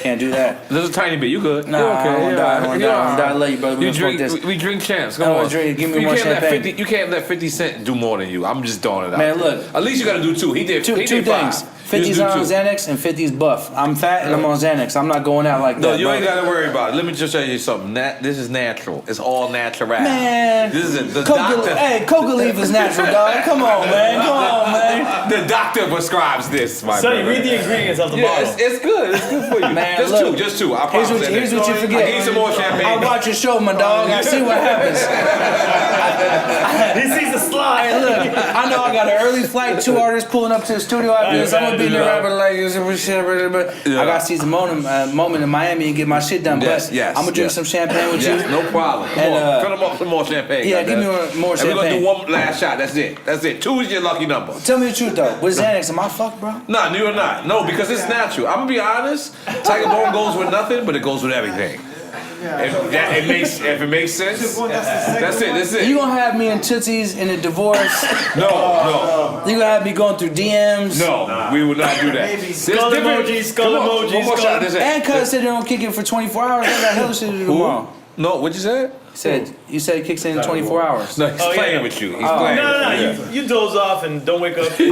S3: Can't do that.
S1: There's a tiny bit. You good?
S3: Nah,
S1: You
S3: I don't wanna die. I don't wanna
S1: You
S3: die. I
S1: all
S3: wanna die.
S1: right.
S3: I love you, brother. We
S1: You
S3: gonna smoke
S1: drink.
S3: this.
S1: We drink champs.
S3: I
S1: Come
S3: wanna
S1: on.
S3: drink. Give me
S1: You
S3: more
S1: can't let
S3: champagne.
S1: 50. You can't let 50 Cent do more than you. I'm just throwing it out.
S3: Man, look.
S1: At least you got to do two. He did.
S3: Two
S1: he did
S3: things.
S1: 5.
S3: 50's on Xanax and 50's buff. I'm fat and I'm on Xanax. I'm not going out like
S1: No,
S3: that.
S1: you
S3: bro.
S1: ain't got to worry about it. Let me just tell you something. This is natural. It's all natural.
S3: Man,
S1: This is the
S3: coca,
S1: doctor.
S3: hey, coca leaf is natural, dog. Come on, man. Come on, man.
S1: The doctor prescribes this, my
S2: Sonny,
S1: brother.
S2: read the ingredients of the
S1: Yeah,
S2: bottle.
S1: it's good. It's good for you.
S3: Man,
S1: just
S3: look.
S1: two. Just two. I
S3: Here's
S1: promise.
S3: what you
S1: I
S3: forget.
S1: need some more champagne.
S3: I watch your show, my dog. I see what happens.
S2: He sees the slide.
S3: Hey, look, I know I got an early flight. 2 artists pulling up to the studio after this. I'm gonna be in there rapping like this and shit, but I gotta seize the moment in Miami and get my shit done.
S1: Yes,
S3: But
S1: yes,
S3: I'm gonna drink
S1: yes.
S3: some champagne with
S1: Yes,
S3: you.
S1: no problem. Come
S3: And,
S1: on, fill them up some more champagne.
S3: yeah, give me
S1: goddamn.
S3: more
S1: And we're gonna
S3: champagne.
S1: do one last shot. That's it. That's it. 2 is your lucky number.
S3: Tell me the truth though. With Xanax, am I fucked, bro?
S1: Nah, you're not. No, because it's natural. I'm gonna be honest. Tiger Bone goes with nothing, but it goes with everything. If it makes sense, that's it.
S3: You gonna have me and Tootsie's in a divorce?
S1: No.
S3: You gonna have me going through DMs?
S1: No, we would not do that.
S2: Skull emojis.
S3: And cuz said they don't kick it for 24 hours. I got hell shit to do tomorrow.
S1: No, what you said?
S3: You said it kicks in 24 hours.
S1: No, he's playing with you. He's playing.
S2: No. You doze off and don't wake up.
S1: He's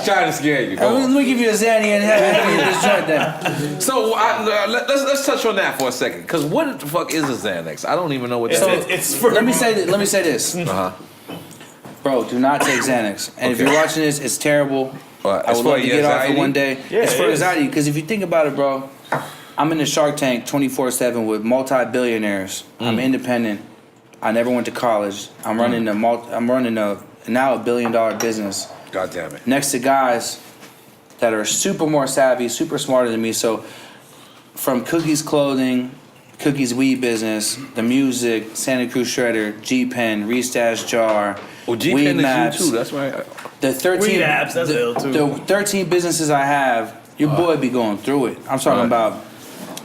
S1: trying to scare you.
S3: Let me give you a Zanny and have you this joint then.
S1: So let's touch on that for a second, because what the fuck is a Xanax? I don't even know what that is.
S2: It's for.
S3: Let me say this. Bro, do not take Xanax. And if you're watching this, it's terrible. I would love to get off it one day.
S2: Yeah,
S3: it's for anxiety, because if you think about it, bro, I'm in the Shark Tank 24/7 with multi-billionaires. I'm independent. I never went to college. I'm running now a $1 billion business.
S1: God damn it.
S3: Next to guys that are super more savvy, super smarter than me. So from Cookies Clothing, Cookies Weed Business, the music, Santa Cruz Shredder, G-Pen, Restash Jar, Weed Maps.
S1: Too. That's right.
S3: The 13
S2: Weed apps, that's ill too.
S3: The 13 businesses I have, your boy be going through it. I'm talking about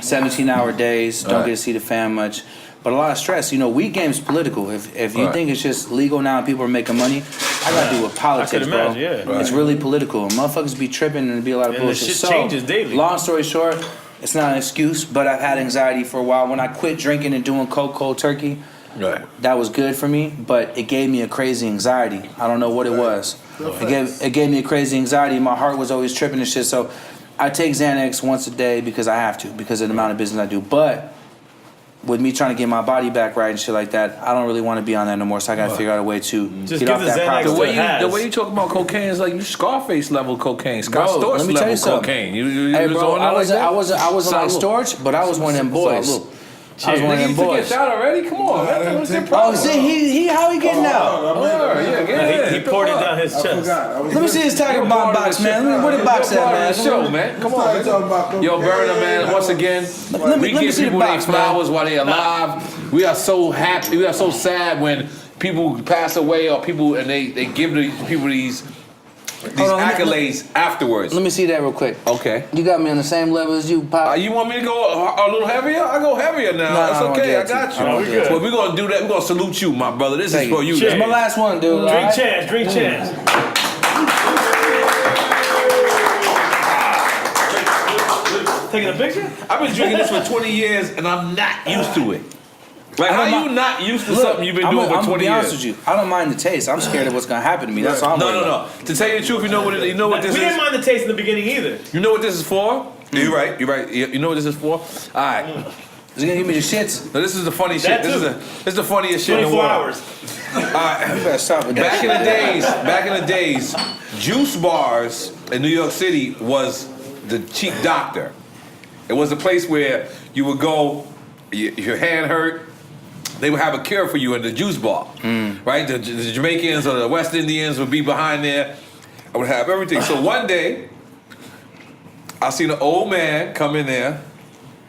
S3: 17-hour days, don't get to see the fam much, but a lot of stress. You know, weed game's political. If you think it's just legal now and people are making money, I got to do with politics, bro. It's really political. Motherfuckers be tripping and be a lot of bullshit.
S2: The shit changes daily.
S3: Long story short, it's not an excuse, but I've had anxiety for a while. When I quit drinking and doing cold turkey, that was good for me, but it gave me a crazy anxiety. I don't know what it was. It gave me a crazy anxiety. My heart was always tripping and shit. So I take Xanax once a day because I have to, because of the amount of business I do. But with me trying to get my body back right and shit like that, I don't really want to be on that no more. So I got to figure out a way to get off that problem.
S1: The way you talk about cocaine is like you Scarface level cocaine, Scott Storch level cocaine.
S3: Hey, bro, I wasn't like Storch, but I was one of them boys. I was one of them boys.
S1: Get out already? Come on, man. What's your
S3: problem? Oh, see, how he getting out?
S2: He poured it down his chest.
S3: Let me see his Tiger Bomb box, man. Where the box at, man?
S1: Show, man. Come on. Yo, Berner, man. Once again, we give people their flowers while they're alive. We are so happy. We are so sad when people pass away or people and they give people these accolades afterwards.
S3: Let me see that real quick.
S1: Okay.
S3: You got me on the same level as you, Pop.
S1: You want me to go a little heavier? I go heavier now. That's okay. I got you. Well, we're going to do that. We're going to salute you, my brother. This is for you.
S3: It's my last one, dude.
S2: Drink chance. Taking a picture?
S1: I've been drinking this for 20 years and I'm not used to it. Like, how are you not used to something you've been doing for 20 years? I'm going to be honest with you. I don't mind the taste. I'm scared of what's going to happen to me. That's all I'm worried about. No. To tell you the truth, you know what this is?
S2: We didn't mind the taste in the beginning either.
S1: You know what this is for? You're right. You know what this is for? All right.
S3: Is it going to give me the shits?
S1: No, this is the funny shit. This is the funniest shit in the world.
S2: 24 hours.
S1: All right.
S3: You better stop with that.
S1: Back in the days, juice bars in New York City was the cheap doctor. It was a place where you would go, your hand hurt, they would have a cure for you in the juice bar, right? The Jamaicans or the West Indians would be behind there. I would have everything. So one day, I seen an old man come in there,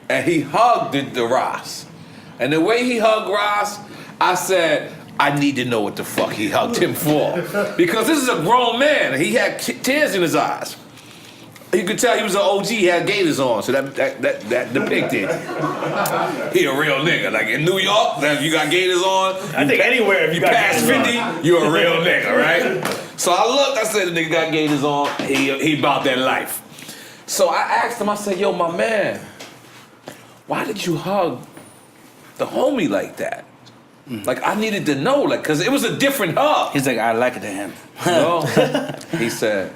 S1: and he hugged the Ross. And the way he hugged Ross, I said, I need to know what the fuck he hugged him for. Because this is a grown man, and he had tears in his eyes. You could tell he was an OG, he had gators on, so that depicted he a real nigga. Like in New York, if you got gators on,
S2: I think anywhere if you got
S1: past 50, you're a real nigga, right? So I looked, I said the nigga got gators on, he about that life. So I asked him, I said, yo, my man, why did you hug the homie like that? Like, I needed to know, like, because it was a different hug.
S3: He's like, I like it to him.
S1: No. He said,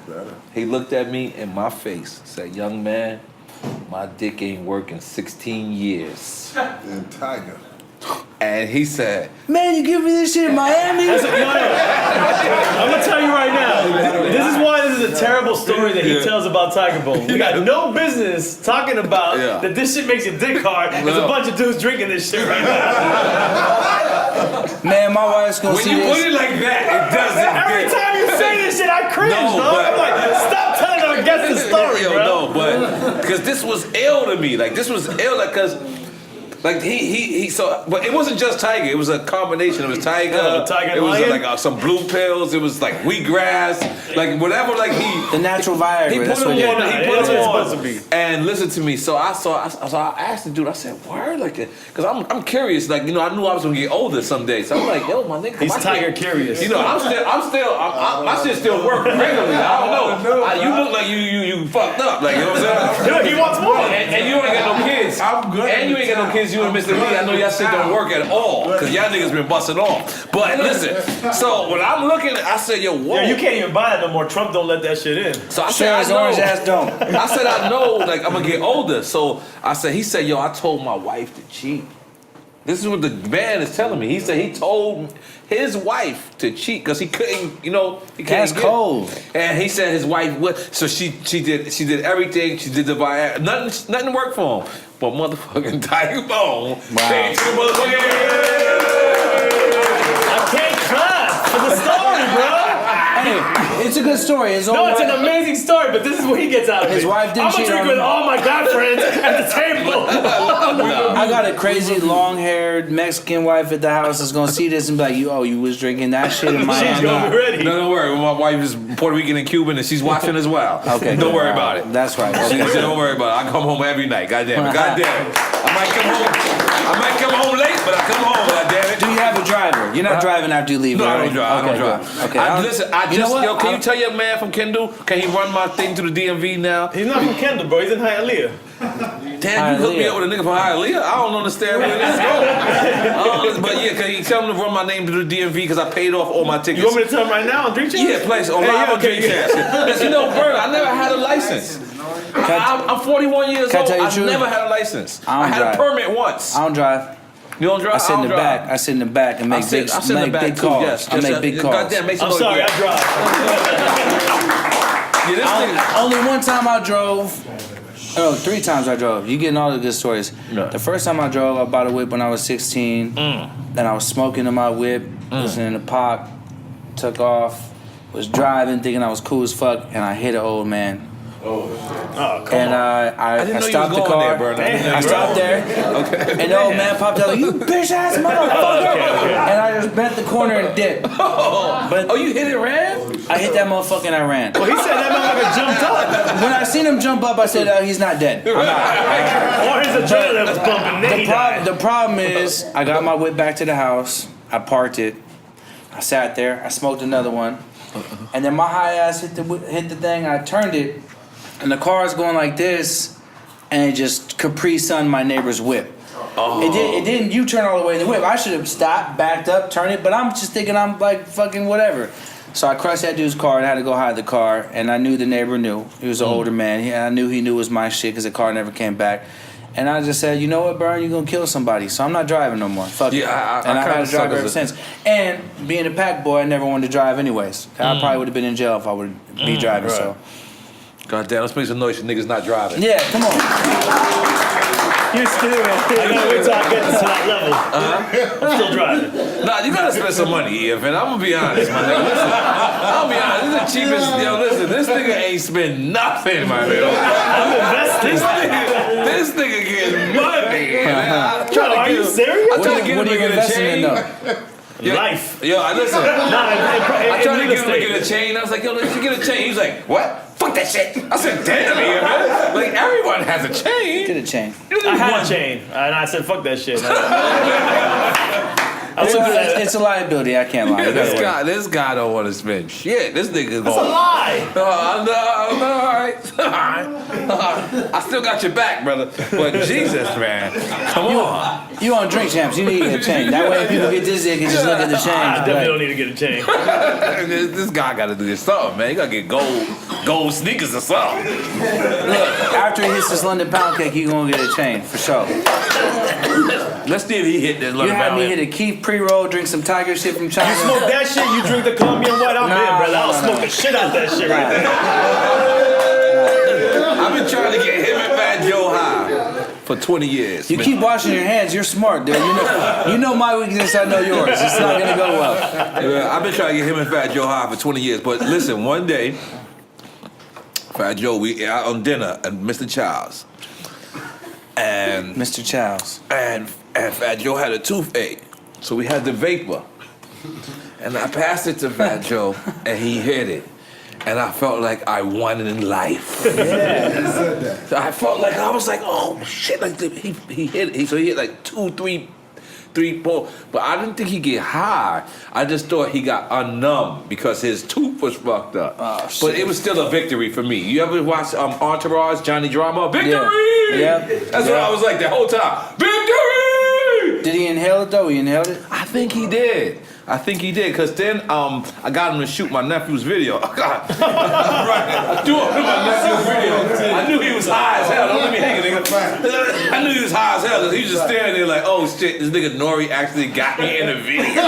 S1: he looked at me in my face, said, young man, my dick ain't working 16 years.
S4: And Tiger.
S1: And he said,
S3: man, you give me this shit in Miami?
S2: I'm going to tell you right now, this is why this is a terrible story that he tells about Tiger Bowl. We got no business talking about that this shit makes your dick hard. There's a bunch of dudes drinking this shit right now.
S3: Man, my wife's gonna see this.
S1: When you put it like that, it doesn't.
S2: Every time you say this shit, I cringe, I'm like, stop telling our guests the story, bro.
S1: No, but because this was ill to me. Like, this was ill, like, because Like he so, but it wasn't just Tiger. It was a combination. It was Tiger.
S2: Tiger
S1: it was
S2: lion?
S1: like some blue pills. It was like wheatgrass. Like whatever. Like
S3: The natural Viagra.
S1: he put
S3: That's
S1: them
S3: what it
S1: on.
S3: is.
S1: He put
S2: That's
S1: them
S2: what it's
S1: on.
S2: supposed to be.
S1: And listen to me. So I asked the dude. I said, "Word?" Like, because I'm curious. Like, you know, I knew I was gonna get older someday. So I'm like, "Yo, my nigga."
S2: He's
S1: my
S2: Tiger
S1: shit-
S2: curious.
S1: You know, my shit still working regularly. I don't know. You look like you fucked up. Like, you know what I'm saying?
S2: Dude, he wants more.
S1: And you ain't got no kids.
S4: I'm good.
S1: And you ain't got no kids. You and Mr. Lee. I know y'all shit don't work at all. Because y'all niggas been busting off. But listen. So when I'm looking, I said, yo, whoa.
S2: Yeah, you can't even buy it no more. Trump don't let that shit in.
S1: So I
S3: Sure
S1: said,
S3: as
S1: I know.
S3: orange ass don't.
S1: I said, I know, like, I'm gonna get older. So he said, yo, I told my wife to cheat. This is what the man is telling me. He said he told his wife to cheat because he couldn't, you know, he couldn't
S3: That's
S1: get-
S3: cold.
S1: And he said his wife would. So she did everything. She did the Viagra. Nothing worked for him. But motherfucking Tiger Bone.
S3: Wow.
S1: Came to the motherfucking.
S2: I can't clap for the story, bro.
S3: Hey, it's a good story. His
S2: No,
S3: old
S2: it's an
S3: wife-
S2: amazing story, but this is what he gets out of
S3: His
S2: it.
S3: wife didn't
S2: I'm gonna
S3: cheat
S2: drink
S3: on
S2: with
S3: him.
S2: all my guy friends at the table.
S3: I got a crazy long-haired Mexican wife at the house that's gonna see this and be like, you was drinking that shit in
S2: She's
S3: Miami.
S2: gonna be ready.
S1: No, don't worry. My wife is Puerto Rican and Cuban, and she's watching as well.
S3: Okay,
S1: Don't worry
S3: all
S1: about
S3: right.
S1: it.
S3: That's right.
S1: She
S3: Okay.
S1: said, don't worry about it. I come home every night. God damn it. God damn it. I might come home late, but I come home. God damn it.
S3: Do you have a driver? You're not driving after you leave.
S1: No, I
S3: right?
S1: don't drive. I don't
S3: Okay,
S1: drive.
S3: good. Okay.
S1: Listen,
S3: You know what?
S1: yo, can you tell your man from Kendall? Can he run my thing to the DMV now?
S2: He's not from Kendall, bro. He's in Hialeah.
S1: Damn, you hooked me
S3: Hialeah.
S1: up with a nigga from Hialeah? I don't understand where this is going. But yeah, can you tell him to run my name to the DMV because I paid off all my tickets?
S2: You want me to tell him right now on Drink Champs?
S1: Yeah, please. On
S2: Hey,
S1: live
S2: yeah,
S1: on Drink
S2: okay.
S1: Champs. Because you know, Berner, I never had a license. I'm 41 years
S3: Can I
S1: old.
S3: tell you the
S1: I
S3: truth?
S1: never had a license.
S3: I don't
S1: I had
S3: drive.
S1: a permit once.
S3: I don't drive.
S1: You don't drive?
S3: I sit in the back. I sit in the back and make big,
S1: I sit in the back
S3: big
S1: too,
S3: calls.
S1: yes.
S3: I make big calls.
S1: Goddamn, make some
S2: I'm
S1: noise.
S2: sorry, I drive.
S1: Yeah, this nigga.
S3: Only one time I drove. Oh, 3 times I drove. You getting all the good stories.
S1: No.
S3: The first time I drove, I bought a whip when I was 16. Then I was smoking in my whip, listening to pop, took off, was driving, thinking I was cool as fuck, and I hit an old man.
S2: Oh, come
S3: And
S2: on.
S3: I
S1: didn't know you
S3: stopped
S1: was
S3: the
S1: going
S3: car.
S1: there, Berner.
S3: I stopped there, and the old man popped out like, "You bitch ass motherfucker!" And I just bent the corner and dipped. But
S1: Oh, you hit it, ran?
S3: I hit that motherfucker and I ran.
S2: Well, he said that motherfucker jumped up.
S3: When I seen him jump up, I said, "Oh, he's not dead." I'm not.
S2: Or his adrenaline was pumping. Then he died.
S3: The problem is, I got my whip back to the house. I parked it. I sat there. I smoked another one, and then my high ass hit the thing. I turned it, and the car is going like this, and it just Capri Sun my neighbor's whip. It didn't U-turn all the way in the whip. I should have stopped, backed up, turned it, but I'm just thinking I'm like fucking whatever. So I crushed that dude's car and I had to go hide the car. And I knew the neighbor knew. He was an older man. I knew he knew it was my shit because the car never came back. And I just said, you know what, Bern, you're going to kill somebody. So I'm not driving no more. Fuck it.
S1: Yeah,
S3: And
S1: I
S3: I've
S1: kinda
S3: had to drive
S1: suck as
S3: ever
S1: a-
S3: since. And being a pack boy, I never wanted to drive anyways. I probably would have been in jail if I would be driving.
S2: right.
S3: So
S1: God damn, let's make some noise for niggas not driving.
S3: yeah, come on.
S2: You're still I gotta wait till I get to that level. I'm still driving.
S1: Nah, you gotta spend some money, EFN. I'm gonna be honest, my nigga. Listen, I'll be honest. This is the cheapest. Yo, listen, this nigga ain't spend nothing, my nigga.
S2: I'm investing.
S1: This nigga getting money. I'm trying to
S2: Are
S1: get
S2: you
S1: him-
S2: serious?
S1: I'm trying to get him
S3: What
S1: to
S3: are you
S1: get a
S3: investing in
S1: chain.
S3: though?
S1: Life. Yo, listen.
S2: Nah,
S1: I tried to
S2: real
S1: get him to
S2: estate.
S1: get a chain. I was like, yo, let's get a chain. He was like, what? Fuck that shit. I said, damn, EFN. Like, everyone has a chain.
S3: Get a chain.
S1: You
S2: I
S1: need
S2: had
S1: one.
S2: a chain, and I said, "Fuck that shit." I looked at it.
S3: It's a liability. I can't lie. You gotta work.
S1: This guy don't want to spend shit. This nigga's
S2: That's a
S1: going.
S2: lie.
S1: No, all right. I still got your back, brother. But Jesus, man. Come on.
S3: You on Drink Champs, you need a chain. That way people get this, they can just look at the
S2: I
S3: chain.
S2: definitely don't need to get a chain.
S1: This guy got to do something, man. You got to get gold sneakers or something.
S3: Look, after he hits this London pound cake, you gonna get a chain, for sure.
S1: Let's see if he hit this
S3: You
S1: little
S3: had me
S1: mountain.
S3: hit a Keith pre-roll, drink some Tiger shit from China.
S2: You smoke that shit, you drink the Colombian white, I'm in, brother. I'll smoke the shit out that shit right there.
S1: I've been trying to get him and Fat Joe high for 20 years.
S3: You
S1: man.
S3: keep washing your hands, you're smart, dude. You know my weakness, I know yours. It's not gonna go well.
S1: Yeah, I've been trying to get him and Fat Joe high for 20 years. But listen, one day, Fat Joe, we out on dinner at Mr. Child's. And and
S3: Mr. Childs.
S1: and Fat Joe had a toothache, so we had the vapor, and I passed it to Fat Joe, and he hit it, and I felt like I won in life.
S4: Yeah, he said that.
S1: So I felt like I was like, oh shit! Like he hit, so he hit like 2, 3, 4. But I didn't think he'd get high. I just thought he got unnumb because his tooth was fucked up.
S3: Oh,
S1: but
S3: shit.
S1: it was still a victory for me. You ever watch Entourage, Johnny Drama? Victory!
S3: Yeah.
S1: That's what I was like the whole time. Victory!
S3: Did he inhale it though? He inhaled it?
S1: I think he did. Cause then I got him to shoot my nephew's video. Right. I threw him in my nephew's video. I knew he was high as hell. Don't let me hang it, nigga. I knew he was high as hell. He was just standing there like, oh shit, this nigga N.O.R.E actually got me in the video.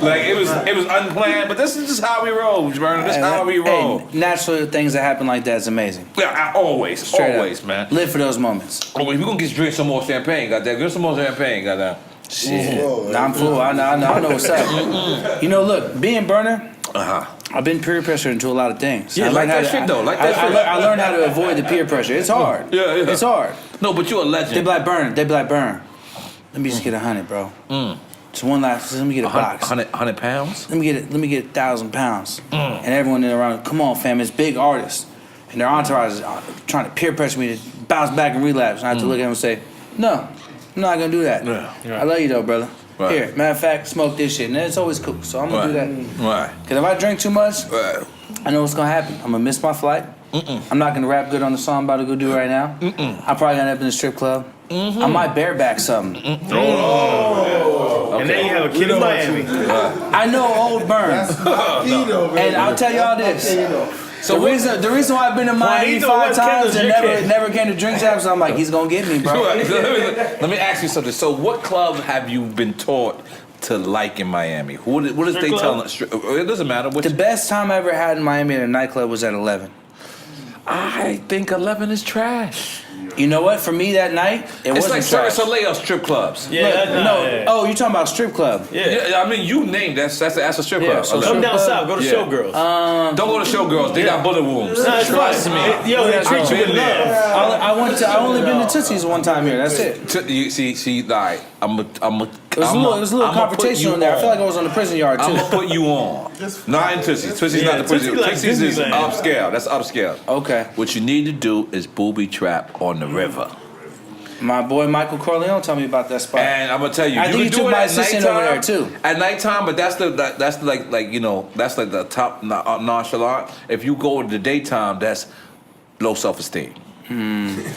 S1: Like it was unplanned, but this is just how we roll, Berner. This is how we roll.
S3: Hey, natural things that happen like that is amazing.
S1: Yeah, always,
S3: Straight up.
S1: man.
S3: Live for those moments.
S1: Oh, we're gonna get drink some more champagne, goddamn. Get some more champagne, goddamn.
S3: Shit. Nah, I'm full. I know what's up. You know, look, being Berner, I've been peer pressured into a lot of things.
S1: Yeah, like that shit though. Like that shit.
S3: I learned how to avoid the peer pressure. It's hard.
S1: Yeah.
S3: It's hard.
S1: No, but you're a legend.
S3: They be like, Berner. Let me just get 100, bro. Just one last. Let me get a box.
S1: 100 pounds?
S3: Let me get 1,000 pounds. And everyone in around, come on, fam, it's big artists. And their entourage is trying to peer pressure me to bounce back and relapse. And I have to look at them and say, no, I'm not gonna do that.
S1: Yeah.
S3: I love you though, brother.
S1: Right.
S3: Here, matter of fact, smoke this shit. And it's always cool. So I'm gonna do that.
S1: Right.
S3: Because if I drink too much,
S1: Right.
S3: I know what's gonna happen. I'm gonna miss my flight. I'm not gonna rap good on the song I'm about to go do right now. I'm probably gonna end up in the strip club. I might bareback something.
S2: Oh. And then you have a kid in Miami.
S3: I know old Burn. And I'll tell y'all this. So the reason why I've been to Miami 5 times and never came to drink taps, I'm like, he's gonna get me, bro.
S1: Let me ask you something. So what club have you been taught to like in Miami? What is they telling us? It doesn't matter.
S3: The best time I ever had in Miami at a nightclub was at 11.
S1: I think 11 is trash.
S3: You know what? For me that night, it
S1: It's
S3: wasn't
S1: like Cirque
S3: trash.
S1: Soleil strip clubs.
S2: Yeah,
S3: Oh, you talking about strip club?
S1: Yeah, I mean, you named that's a strip club.
S3: so
S2: Come down south, go to
S1: Yeah.
S2: Showgirls.
S1: Don't go to Showgirls. They got bullet wounds.
S2: No, it's
S1: Trust
S2: fine.
S1: me.
S2: Yo, they treat you with
S1: been there.
S2: love.
S3: I only been to Tootsie's one time here. That's it.
S1: You see, like I'm a.
S3: It was a little confrontation in there. I feel like I was on the prison yard too.
S1: I'm gonna put you on. Not in Tootsie's. Tootsie's not the prison.
S2: Tootsie like
S1: Tootsie's is
S2: Disneyland.
S1: upscale. That's upscale.
S3: Okay.
S1: What you need to do is booby trap on the river.
S3: My boy Michael Corleone told me about that spot.
S1: And I'm gonna tell you,
S3: I
S1: you
S3: think
S1: can
S3: you
S1: do
S3: took
S1: it
S3: my
S1: at
S3: assistant
S1: nighttime.
S3: over there too.
S1: At nighttime, but that's like you know that's like the top nonchalant. If you go in the daytime, that's low self-esteem.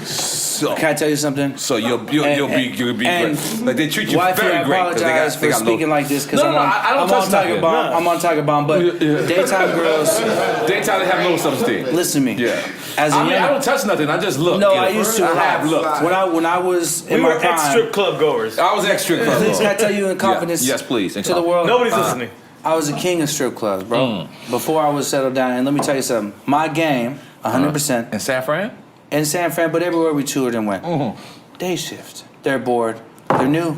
S1: So
S3: Can I tell you something?
S1: So you'll be
S3: and
S1: great. Like they treat you
S3: Wifey,
S1: very
S3: I
S1: great. 'Cause
S3: apologize
S1: they
S3: for
S1: got
S3: speaking
S1: low.
S3: like this because
S1: No, I don't
S3: I'm
S1: touch
S3: on Tiger
S1: nothing.
S3: Bomb. I'm on Tiger Bomb, but daytime girls,
S1: Daytime they have low self-esteem.
S3: listen to me.
S1: Yeah.
S3: As a
S1: I mean,
S3: young,
S1: I don't touch nothing. I just look.
S3: No,
S1: you know.
S3: I used to.
S1: I have looked.
S3: When I was in
S2: We
S3: my
S2: were
S3: prime.
S2: ex-strip club goers.
S1: I was extra club.
S3: Please, can I tell you in confidence?
S1: Yes, please.
S3: To the world.
S2: Nobody's listening.
S3: I was a king of strip clubs, bro. Before I was settled down, and let me tell you something. My game, 100%.
S1: In San Fran?
S3: In San Fran, but everywhere we toured and went. Day shift. They're bored. They're new.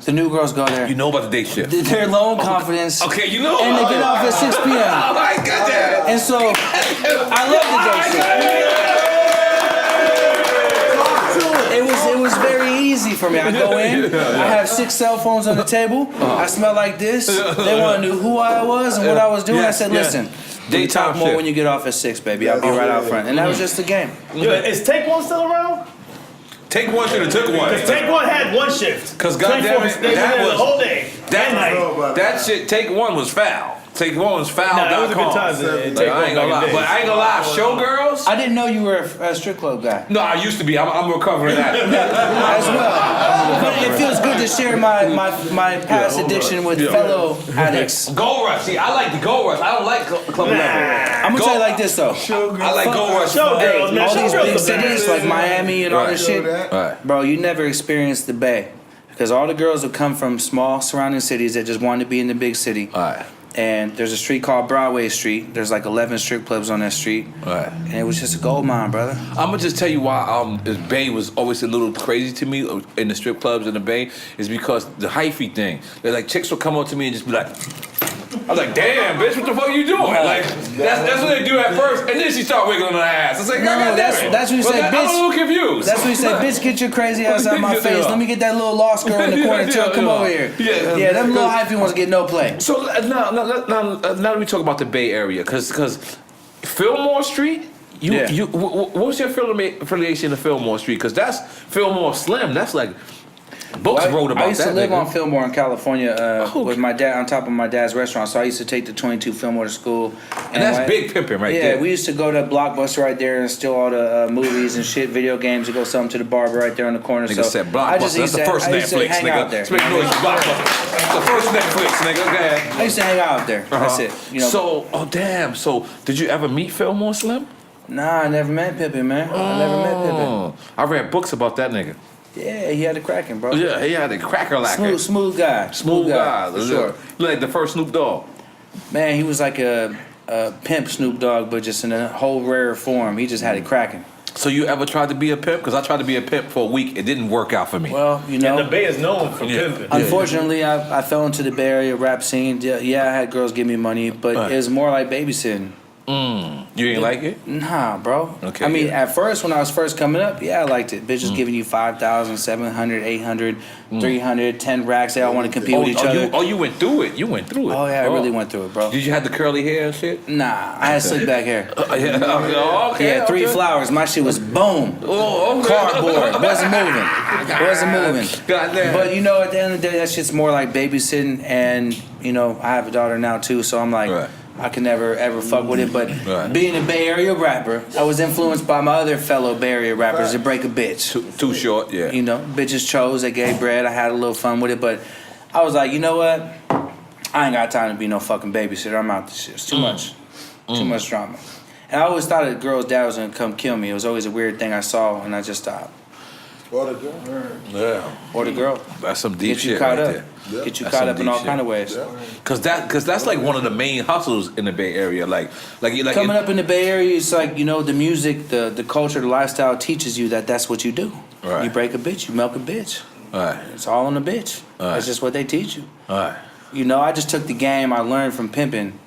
S3: The new girls go there.
S1: You know about the day shift.
S3: They're low in confidence.
S1: Okay, you know.
S3: And they get off at 6 p.m.
S1: Oh my goodness.
S3: And so, I love the day shift. It was very easy for me. I go in, I have 6 cell phones on the table. I smell like this. They want to know who I was and what I was doing. I said, listen, we talk more
S1: shift.
S3: when you get off at 6, baby. I'll be right out front. And that was just the game.
S2: Yo, is Take One still around?
S1: Take One should have took one.
S2: Because Take One had one shift.
S1: Because goddamn it,
S2: they
S1: that
S2: did
S1: was
S2: the whole day.
S1: that shit. Take One was foul. Take One was foul.
S2: Nah, that was a good time.
S1: Like, I ain't gonna lie, but I ain't gonna lie. Showgirls.
S3: I didn't know you were a strip club guy.
S1: No, I used to be. I'm recovering that.
S3: As well. But it feels good to share my past addiction with fellow addicts.
S1: Gold Rush. See, I like the Gold Rush. I don't like Club 11.
S3: I'm gonna tell you like this though.
S1: I like Gold Rush.
S2: Showgirls, man.
S3: All these
S2: Showgirls
S3: big
S2: the
S3: cities
S2: best.
S3: like Miami and all this shit,
S1: Right.
S3: bro, you never experienced the Bay. Because all the girls would come from small surrounding cities that just wanted to be in the big city.
S1: Right.
S3: And there's a street called Broadway Street. There's like 11 strip clubs on that street.
S1: Right.
S3: And it was just a gold mine, brother.
S1: I'm gonna just tell you why the Bay was always a little crazy to me in the strip clubs in the Bay is because the hyphy thing. They're like chicks will come up to me and just be like, I was like, damn, bitch, what the fuck are you doing? Like, that's what they do at first, and then she started wiggling her ass. I was like, God damn it.
S3: That's what you said, bitch.
S1: I'm a little confused.
S3: That's what you said, bitch, get your crazy ass out of my face. Let me get that little lost girl in the corner, too. Come over here. Yeah, them little hyphy ones get no play.
S1: So now that we talk about the Bay Area, because Fillmore Street, what's your affiliation to Fillmore Street? Because that's Fillmore Slim. That's like books wrote about that.
S3: I used to live
S1: nigga.
S3: on Fillmore in California with my dad on top of my dad's restaurant. So I used to take the 22 Fillmore to school.
S1: And that's big pimping right there.
S3: Yeah, we used to go to Blockbuster right there and steal all the movies and shit, video games, and go sell them to the barber right there on the corner.
S1: Nigga
S3: so
S1: said Blockbuster. That's the first Netflix,
S3: hang
S1: nigga.
S3: out there.
S1: Let's make noise for Blockbuster. That's the first Netflix, nigga. Go ahead.
S3: I used to hang out out there. That's it. You know.
S1: So, damn. So, did you ever meet Fillmore Slim?
S3: Nah, I never met Pippin, man. I never met Pippin.
S1: I read books about that nigga.
S3: Yeah, he had a cracking, bro.
S1: Yeah, he had a cracker lacquer.
S3: Smooth guy.
S1: Smooth guy.
S3: For sure.
S1: Like the first Snoop Dogg.
S3: Man, he was like a pimp Snoop Dogg, but just in a whole rare form. He just had it cracking.
S1: So you ever tried to be a pimp? Because I tried to be a pimp for a week. It didn't work out for me.
S3: Well, you know.
S2: And the Bay is known for pimping.
S3: Unfortunately, I fell into the Bay Area rap scene. Yeah, I had girls give me money, but it was more like babysitting.
S1: You ain't like it?
S3: Nah, bro.
S1: Okay.
S3: I mean, at first, when I was first coming up, yeah, I liked it. Bitches giving you 5,000, 700, 800, 300, 10 racks. They all want to compete with each other.
S1: You went through it. You went through it.
S3: Oh, yeah, I really went through it, bro.
S1: Did you have the curly hair and shit?
S3: Nah, I had slick back hair.
S1: Okay.
S3: Yeah, 3 flowers. My shit was boom.
S1: Oh, okay.
S3: Cardboard. Wasn't moving.
S1: Goddamn.
S3: But, you know, at the end of the day, that shit's more like babysitting. And, you know, I have a daughter now, too. So I'm like...
S1: Right.
S3: I could never ever fuck with it, but being a Bay Area rapper, I was influenced by my other fellow Bay Area rappers to break a bitch.
S1: Too short, yeah.
S3: You know, bitches chose, they gave bread, I had a little fun with it, but I was like, you know what? I ain't got time to be no fucking babysitter. I'm out this shit. It's too much. Too much drama. And I always thought that the girl's dad was gonna come kill me. It was always a weird thing I saw, and I just stopped.
S4: Or the girl.
S1: Yeah.
S3: Or the girl.
S1: That's some deep
S3: Get you
S1: shit
S3: caught
S1: right
S3: up.
S1: there.
S4: Yeah.
S3: Get you
S1: That's
S3: caught
S1: some
S3: up in
S1: deep
S3: all
S1: shit.
S3: kind of ways.
S4: Yeah.
S1: Cause that's like one of the main hustles in the Bay Area. Like
S3: Coming up in the Bay Area, it's like, you know, the music, the culture, the lifestyle teaches you that that's what you do.
S1: Right.
S3: You break a bitch, you milk a bitch.
S1: Right.
S3: It's all on the bitch. That's just what they teach you.
S1: Alright.
S3: You know, I just took the game I learned from pimping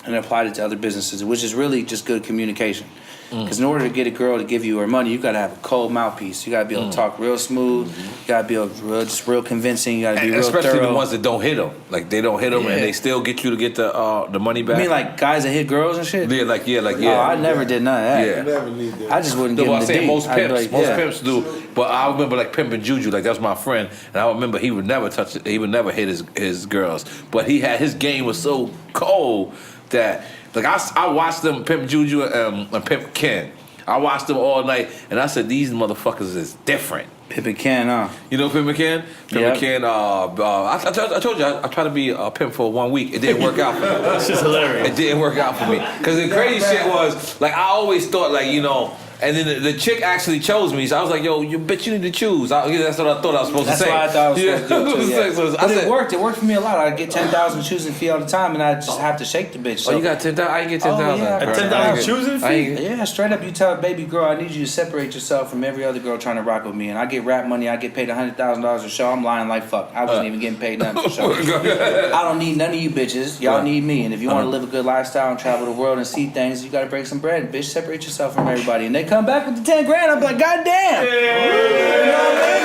S3: and applied it to other businesses, which is really just good communication. Because in order to get a girl to give you her money, you got to have a cold mouthpiece. You got to be able to talk real smooth. You got to be able to real convincing. You got to be real
S1: Especially
S3: thorough.
S1: the ones that don't hit them. Like they don't hit them and they still get you to get the money back.
S3: You mean like guys that hit girls and shit?
S1: Yeah.
S3: Oh, I never did none of that.
S1: Yeah.
S4: You never need that.
S3: I just wouldn't
S1: No,
S3: give
S1: but
S3: him
S1: I'm
S3: the
S1: saying
S3: D.
S1: most
S3: I'd be
S1: pimps,
S3: like, yeah.
S1: pimps do. But I remember like pimping Juju, like that's my friend, and I remember he would never touch it. He would never hit his girls. But his game was so cold that like I watched them pimp Juju and pimp Ken. I watched them all night, and I said these motherfuckers is different.
S3: Pimpin' Ken, huh?
S1: You know Pimp Ken?
S3: Yep.
S1: Ken, I told you I tried to be a pimp for 1 week. It didn't work out for me.
S2: That's just hilarious.
S1: It didn't work out for me. Because the crazy shit was, like, I always thought, like, you know, and then the chick actually chose me. So I was like, yo, you bitch, you need to choose. That's what I thought I was supposed to say.
S3: That's what I thought I was supposed to do, too, yeah.
S1: So
S3: But it worked. It worked for me a lot. I'd get 10,000 choosing fee all the time, and I just have to shake the bitch. So.
S1: Oh, you got 10,000? I ain't get 10,000.
S3: yeah.
S2: A 10,000 choosing fee?
S3: Yeah, straight up, you tell a baby girl, I need you to separate yourself from every other girl trying to rock with me. And I get rap money, I get paid $100,000 a show. I'm lying like fuck. I wasn't even getting paid nothing for shows. I don't need none of you bitches. Y'all need me. And if you want to live a good lifestyle and travel the world and see things, you got to break some bread. Bitch, separate yourself from everybody. And they come back with the 10 grand. I'm like, God damn. You know what I mean?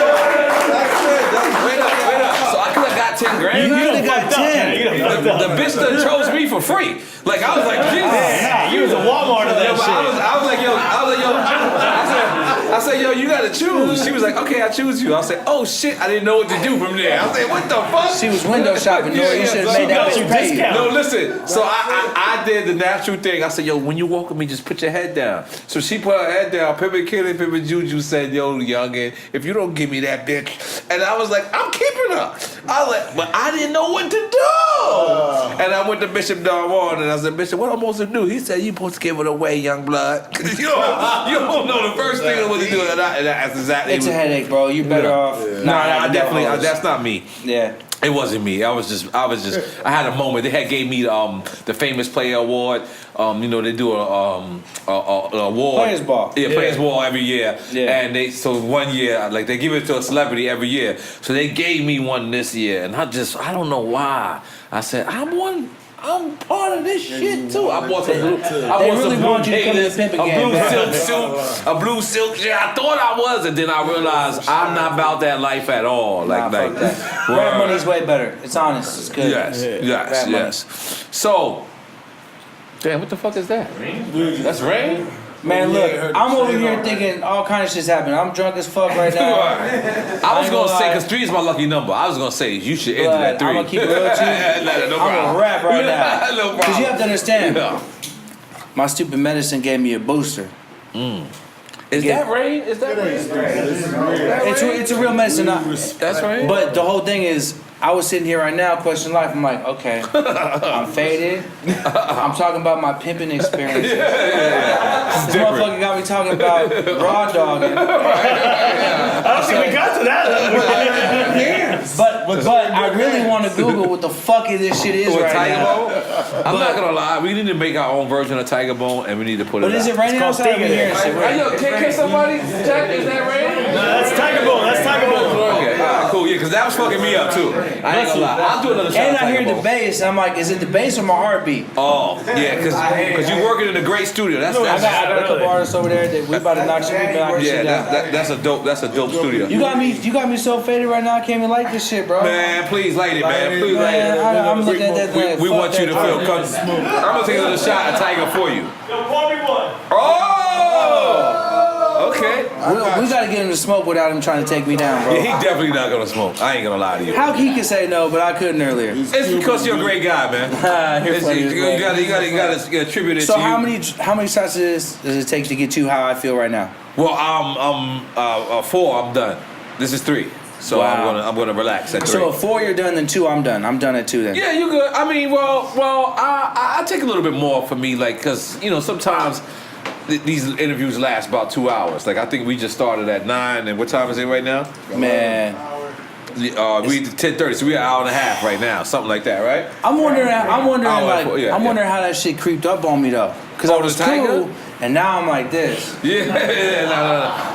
S1: Wait up. So I could have got 10 grand?
S3: You could have got 10.
S1: The bitch that chose me for free. Like, I was like, Jesus.
S2: Nah, you was a Walmart of that
S1: But
S2: shit.
S1: I was like, yo. I said, yo, you gotta choose. She was like, okay, I choose you. I said, oh shit, I didn't know what to do from there. I said, what the fuck?
S3: She was window shopping. No, you should have made that
S2: got you
S3: bitch pay.
S2: discount.
S1: No, listen. So I did the natural thing. I said, yo, when you walk with me, just put your head down. So she put her head down. Pimpin' Kid and Pimpin' Juju said, yo, youngin, if you don't give me that bitch. And I was like, I'm keeping her. I was like, but I didn't know what to do. And I went to Bishop Don Juan and I said, Bishop, what am I supposed to do? He said, you supposed to give it away, young blood. you don't know the first thing what to do. And that's exactly
S3: It's a headache, bro. You better off.
S1: No, I definitely. That's not me.
S3: Yeah.
S1: It wasn't me. I had a moment. They had gave me the famous player award. You know, they do a award.
S3: Players Ball.
S1: Yeah, Players Ball every year.
S3: Yeah.
S1: And so 1 year, like they give it to a celebrity every year. So they gave me one this year, and I don't know why. I said, I'm one I'm part of this shit too. I bought some blue.
S3: They really want you to come to the pimping game,
S1: blue
S3: man.
S1: silk suit, a blue silk shit. I thought I was, and then I realized I'm not about that life at all.
S3: Nah, fuck that. Rap money's way better. It's honest. It's good.
S1: Yes. So, damn, what the fuck is that? That's rain.
S3: Man, look, I'm over here thinking all kind of shit's happening. I'm drunk as fuck right now.
S1: I was gonna say, cause 3 is my lucky number. I was gonna say you should enter that 3.
S3: I'm gonna keep it real with you. I'm gonna rap right now.
S1: No
S3: Cause you have to understand,
S1: Yeah.
S3: my stupid medicine gave me a booster.
S1: Is that rain? Is that rain?
S3: It's a real medicine.
S1: That's right.
S3: But the whole thing is, I was sitting here right now questioning life. I'm like, okay, I'm faded. I'm talking about my pimping experience. This motherfucker got me talking about raw dogging.
S2: I don't think we got to that level.
S3: But I really want to Google what the fuck this shit is right
S1: Tiger
S3: now.
S1: Bone? I'm not gonna lie. We need to make our own version of Tiger Bone, and we need to put it.
S3: But is
S1: out.
S3: it raining outside over here?
S1: Can somebody check? Is that rain?
S2: No, that's Tiger Bone. That's Tiger Bone.
S1: Okay, all right, cool. Yeah, because that was fucking me up too. I ain't gonna lie. I'll do another shot.
S3: And
S1: of
S3: I
S1: Tiger
S3: hear the
S1: Bone.
S3: bass, and I'm like, is it the bass or my heartbeat?
S1: Oh, yeah, because you're working in a great studio. That's
S3: I got a couple artists over there that we about to knock some people out.
S1: that's a dope studio.
S3: You got me so faded right now. I can't even like this shit, bro.
S1: Man, please light it, man. Please light it.
S3: I'm looking at that thing.
S1: We want you to feel comfortable. I'm gonna take another shot of Tiger for you.
S2: Yo, pour me one.
S1: Oh! Okay.
S3: We gotta get him to smoke without him trying to take me down, bro.
S1: Yeah, he definitely not gonna smoke. I ain't gonna lie to you.
S3: How he can say no, but I couldn't earlier?
S1: It's because you're a great guy, man.
S3: You're funny as
S1: You gotta attribute it to
S3: So
S1: you.
S3: how many shots does it take to get you how I feel right now?
S1: Well, I'm 4. I'm done. This is 3. So
S3: Wow.
S1: I'm gonna relax at 3.
S3: So if 4 you're done, then 2 I'm done. I'm done at 2 then.
S1: Yeah, you good. I mean, I take a little bit more for me, like, cause sometimes these interviews last about 2 hours. Like I think we just started at 9, and what time is it right now?
S3: Man,
S1: We 10:30, so we're an hour and a half right now, something like that, right?
S3: I'm wondering
S1: Yeah.
S3: wondering how that shit creeped up on me though, cause I was
S1: the Tiger?
S3: cool, and now I'm like this.
S1: Yeah,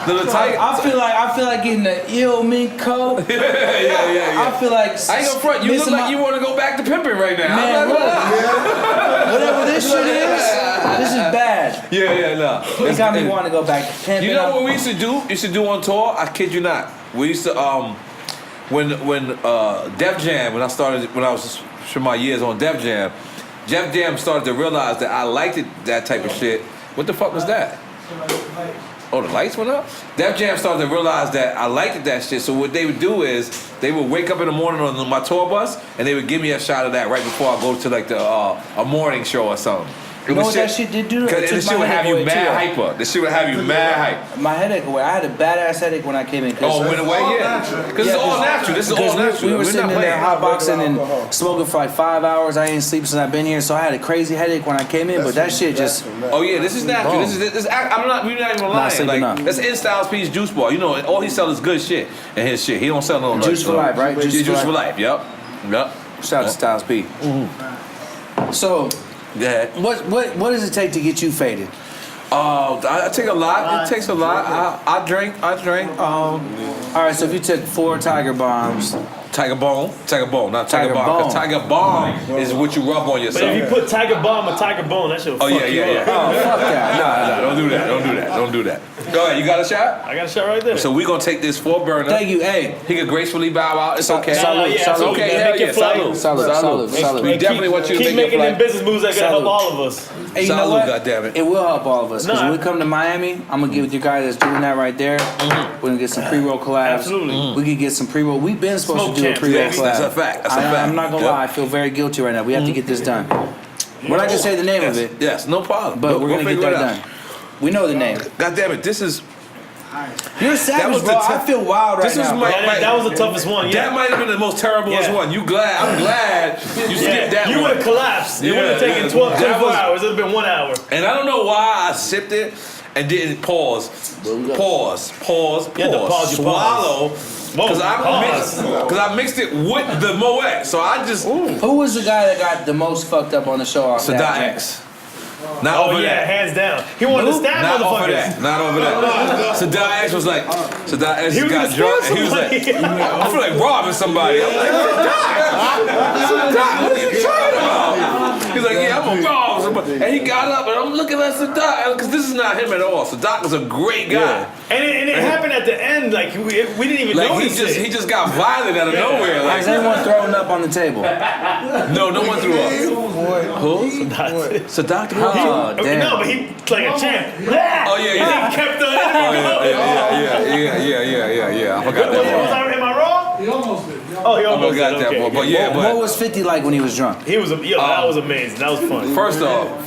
S1: no. The Tiger.
S3: I feel like getting the ill mink coat.
S1: Yeah.
S3: I feel like
S1: I ain't gonna front. You look like you want to go back to pimping right now.
S3: Man,
S1: I'm not gonna lie.
S3: whatever this shit is, this is bad.
S1: Yeah, no.
S3: It got me wanting to go back to pimping.
S1: You know what we used to do? Used to do on tour? I kid you not. We used to when Def Jam, when I was for my years on Def Jam, Def Jam started to realize that I liked that type of shit. What the fuck was that? Oh, the lights went up? Def Jam started to realize that I liked that shit. So what they would do is they would wake up in the morning on my tour bus and they would give me a shot of that right before I go to like a morning show or something.
S3: You know what that shit did do?
S1: Because this shit would have you mad hyper. This shit would have you mad hype.
S3: My headache away. I had a badass headache when I came in.
S1: Oh, it went away? Yeah. Because it's all natural. This is all natural.
S3: We were sitting in there hotboxing and smoking for like 5 hours. I ain't sleep since I've been here, so I had a crazy headache when I came in. But that shit just.
S1: Oh yeah, this is natural.
S3: Boom.
S1: We're not even lying. Like that's N Styles P's juice bar. You know, all he sells is good shit and his shit. He don't sell no
S3: Juice for life, right?
S1: Juice for life. Yep.
S3: Shout out to Styles P. So.
S1: Yeah.
S3: What does it take to get you faded?
S1: I take a lot. It takes a lot. I drink.
S3: All right, so if you took 4 Tiger bombs.
S1: Tiger Bone, not Tiger Bomb. Because Tiger Bomb is what you rub on yourself.
S2: But if you put Tiger Bomb or Tiger Bone, that shit will fuck you up.
S3: Oh, fuck that.
S1: No, don't do that. Go ahead, you got a shot?
S2: I got a shot right there.
S1: So we're going to take this for Berner.
S3: Thank you, hey.
S1: He can gracefully bow out. It's okay.
S3: Salute.
S1: Okay, hell yeah. Salute. We definitely want you to
S2: keep making them business moves that can help all of us.
S3: Hey, you know what?
S1: Goddammit.
S3: It will help all of us. Because when we come to Miami, I'm going to get with your guy that's doing that right there. We're going to get some pre-roll collabs.
S2: Absolutely.
S3: We could get some pre-roll. We've been supposed to do a pre-roll collab.
S1: That's a fact.
S3: I'm not going to lie. I feel very guilty right now. We have to get this done. We're not going to say the name of it.
S1: Yes, no problem.
S3: But we're going to get that done. We know the name.
S1: God damn it, this is...
S3: You're savage, bro. I feel wild right now.
S2: That was the toughest one. Yeah.
S1: That might have been the most terrible one. I'm glad you skipped that one.
S2: You would have collapsed. It would have taken 12, 24 hours. It would have been 1 hour.
S1: And I don't know why I sipped it and didn't pause, swallow. Because I mixed it with the Moet. So I just...
S3: Who was the guy that got the most fucked up on the show off
S1: Sadat
S3: that?
S1: X. Not
S2: Oh
S1: over
S2: yeah,
S1: that.
S2: hands down. He wanted to stab
S1: Not over
S2: motherfuckers.
S1: that. Not over that. Sadat X was like, Sadat X
S2: He was
S1: got
S2: gonna
S1: drunk
S2: stab
S1: and he was like,
S2: somebody.
S1: I feel like robbing somebody. I'm like, Sadat, what are you talking about? He's like, yeah, I'm gonna rob somebody. And he got up and I'm looking at Sadat because this is not him at all. Sadat was a great guy.
S2: And it happened at the end. Like we didn't even
S1: Like
S2: notice
S1: he just got violent out of nowhere. Like
S3: Is anyone throwing up on the table?
S1: no one threw up. Who? Sadat threw up.
S3: Oh, damn.
S2: No, but he like a champ.
S1: Oh yeah.
S2: He kept the.
S1: Yeah. I forgot that one.
S2: Am I wrong?
S4: He almost did.
S2: Oh, he almost
S1: got
S2: did.
S1: that
S2: Okay.
S1: one. But yeah,
S3: What
S1: but
S3: was 50 like when he was drunk?
S2: He was that was amazing. That was fun.
S1: first off,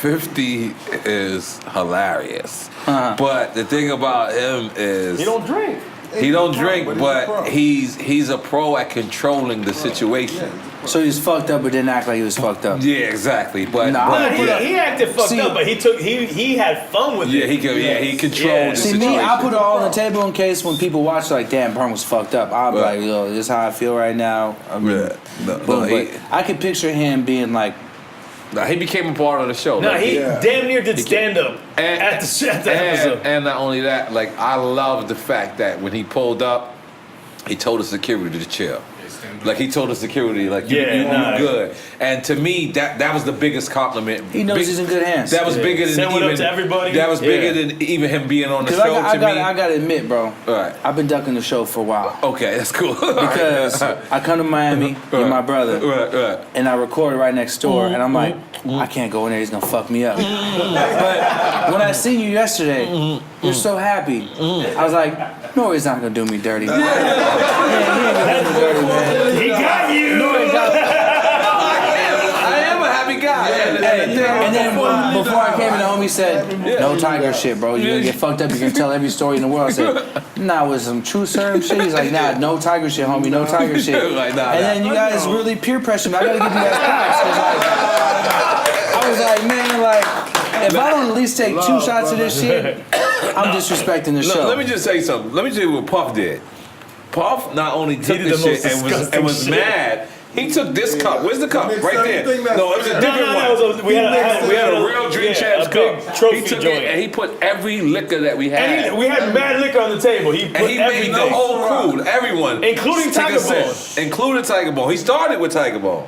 S1: 50 is hilarious. But the thing about him is
S2: He don't drink.
S1: he don't drink, but he's a pro at controlling the situation.
S3: So he was fucked up, but didn't act like he was fucked up.
S1: Yeah, exactly. But,
S3: Nah,
S1: but
S2: He acted fucked
S3: See-
S2: up, but he had fun with
S1: yeah,
S2: it.
S1: he controlled the
S3: See
S1: situation.
S3: me, I put it all on the table in case when people watch, like, damn, Burn was fucked up. I'll be
S1: Right.
S3: like, yo, this is how I feel right now. I mean,
S1: Yeah. No,
S3: boom,
S1: he-
S3: but I could picture him being like,
S1: Nah, he became a part of the show.
S2: No,
S1: Like,
S2: he damn near did stand up at the episode.
S1: and not only that, like I love the fact that when he pulled up, he told the security to chill. Like he told the security, like you good. And to me, that was the biggest compliment.
S3: he knows he's in good hands.
S1: That was bigger than
S2: Send one
S1: even
S2: up to everybody.
S1: That was bigger than even him being on the
S3: Because
S1: show.
S3: I
S1: to me,
S3: gotta admit, bro,
S1: Right.
S3: I've been ducking the show for a while.
S1: Okay, that's cool.
S3: Because I come to Miami, you're my brother,
S1: Right.
S3: and I record right next door, and I'm like, I can't go in there, he's gonna fuck me up. But when I seen you yesterday, you're so happy. I was like, no, he's not gonna do me dirty. Yeah, he ain't gonna do me dirty, man.
S2: He got you.
S1: I am a happy guy.
S3: And then before I came in, the homie said, no tiger shit, bro. You're gonna get fucked up. You're gonna tell every story in the world. I said, nah, with some true serum shit. He's like, nah, no tiger shit, homie. No tiger shit.
S1: Like, nah,
S3: And then you guys really peer pressure me. I gotta give you guys props. 'Cause, like, I was like, man, like, if I don't at least take 2 shots of this shit, I'm disrespecting the show.
S1: Let me just say something. Let me tell you what Puff did. Puff not only took
S2: did
S1: the
S2: the
S1: shit
S2: most
S1: and was
S2: disgusting shit.
S1: mad. He took this cup. Where's the cup?
S4: Mixed
S1: Right there.
S4: everything that's-
S1: No, it was a different one.
S2: We
S1: had a real Dream Champs
S2: a big
S1: cup.
S2: trophy
S1: He took
S2: joint.
S1: it and he put every liquor that we had.
S2: And we had mad liquor on the table. He put
S1: And he made
S2: everything.
S1: the whole crew, everyone,
S2: Including
S1: take a
S2: Tiger
S1: sip.
S2: Bone.
S1: Including Tiger Bone. He started with Tiger Bone.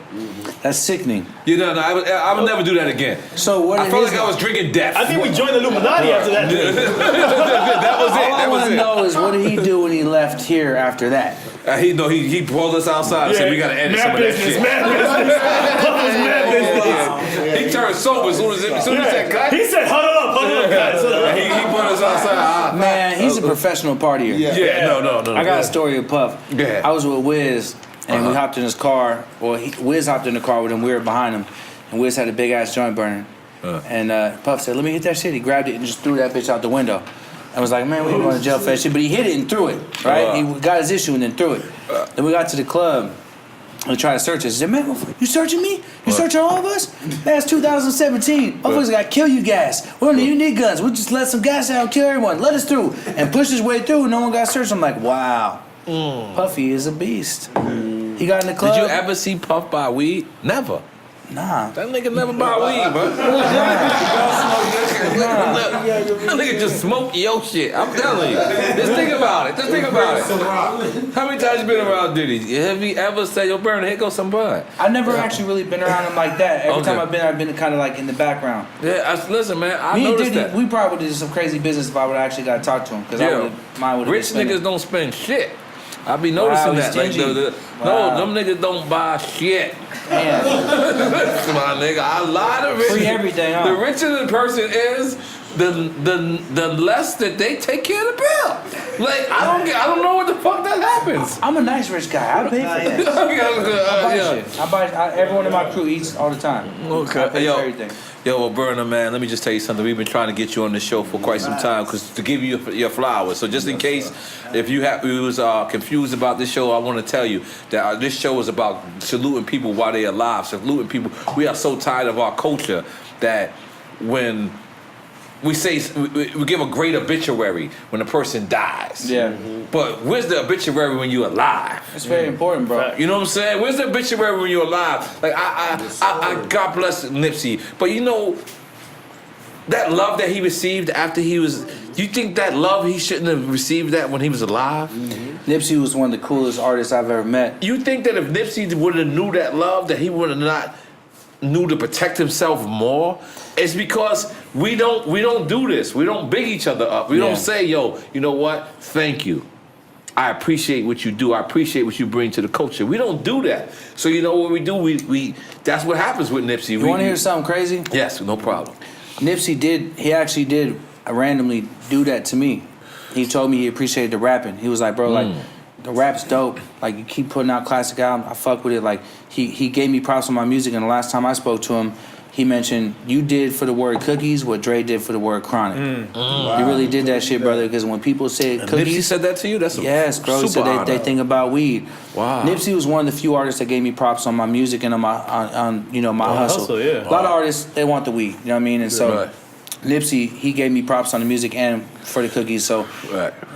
S3: That's sickening.
S1: You know, I would never do that again.
S3: So what
S1: I
S3: it
S1: felt
S3: is?
S1: like I was drinking death.
S2: I think we joined the Illuminati after that.
S1: that was it.
S3: All I
S1: That
S3: want
S1: was
S3: to
S1: it.
S3: know is what did he do when he left here after that?
S1: He pulled us outside and said we gotta edit some of that shit.
S2: Mad business. Puff was mad business.
S1: He turned sober as soon as he said cut.
S2: He said, huddle up, guys.
S1: He put us outside.
S3: Man, he's a professional partier.
S1: Yeah, no.
S3: I got a story of Puff.
S1: Yeah.
S3: I was with Wiz, and we hopped in his car. Well, Wiz hopped in the car with him. We were behind him, and Wiz had a big ass joint burner. And Puff said, "Let me hit that shit." He grabbed it and just threw that bitch out the window. I was like, "Man, we ain't going to jail for that shit." But he hit it and threw it. Right? He got his issue and then threw it. Then we got to the club. They tried to search us. He said, "Man, you searching me? You searching all of us? That's 2017. Motherfuckers got kill you gas. We don't even need guns. We'll just let some gas out and kill everyone. Let us through." And pushed his way through and no one got searched. I'm like, wow. Puffy is a beast. He got in the club.
S1: Did you ever see Puff buy weed? Never.
S3: Nah.
S1: That nigga never buy weed, bro. That nigga just smoke your shit. I'm telling you. Just think about it. How many times you been around Diddy? Have you ever said, "Yo, Berner, here goes some bud"?
S3: I've never actually really been around him like that. Every
S1: Okay.
S3: time I've been kind of like in the background.
S1: Yeah, listen, man. I
S3: Me and
S1: noticed
S3: Diddy,
S1: that.
S3: we probably would have did some crazy business if I would have actually got to talk to him. Because mine would have
S1: Rich
S3: been
S1: niggas don't spend shit. I be noticing
S3: he's
S1: that. Like
S3: stingy.
S1: No, them niggas don't buy shit.
S3: Man,
S1: My nigga, I lie to rich.
S3: free everything, huh?
S1: The richer the person is, the less that they take care of the bill. Like I don't know what the fuck that happens.
S3: I'm a nice rich guy. I pay for things. I buy
S1: Yeah.
S3: shit. Everyone in my crew eats all the time.
S1: Okay.
S3: I pay for everything.
S1: Yo, well, Berner, man, let me just tell you something. We've been trying to get you on the show for quite some time to give you your flowers. So just in case, if you was confused about this show, I want to tell you that this show is about saluting people while they're alive. Saluting people. We are so tired of our culture that when we give a great obituary when a person dies.
S3: Yeah.
S1: But where's the obituary when you're alive?
S3: It's very important, bro.
S1: You know what I'm saying? Where's the obituary when you're alive? Like I God bless Nipsey, but you know that love that he received after he was. You think that love he shouldn't have received that when he was alive?
S3: Nipsey was one of the coolest artists I've ever met.
S1: You think that if Nipsey would have knew that love, that he would have not knew to protect himself more? It's because we don't do this. We don't big each other up. We don't say, yo, you know what? Thank you. I appreciate what you do. I appreciate what you bring to the culture. We don't do that. So you know what we do? We that's what happens with Nipsey.
S3: You want to hear something crazy?
S1: Yes, no problem.
S3: He actually did randomly do that to me. He told me he appreciated the rapping. He was like, bro, like, the rap's dope. Like, you keep putting out classic albums. I fuck with it. Like, he gave me props on my music, and the last time I spoke to him, he mentioned, you did for the word cookies what Dre did for the word chronic.
S1: Wow.
S3: You really did that shit, brother, because when people say cookies...
S1: Nipsey said that to you? That's a
S3: yes, bro. He said they think about weed.
S1: Wow.
S3: Nipsey was one of the few artists that gave me props on my music and on my hustle.
S2: Yeah.
S3: A lot of artists, they want the weed, you know what I mean? And so...
S1: Right.
S3: Nipsey, he gave me props on the music and for the cookies, so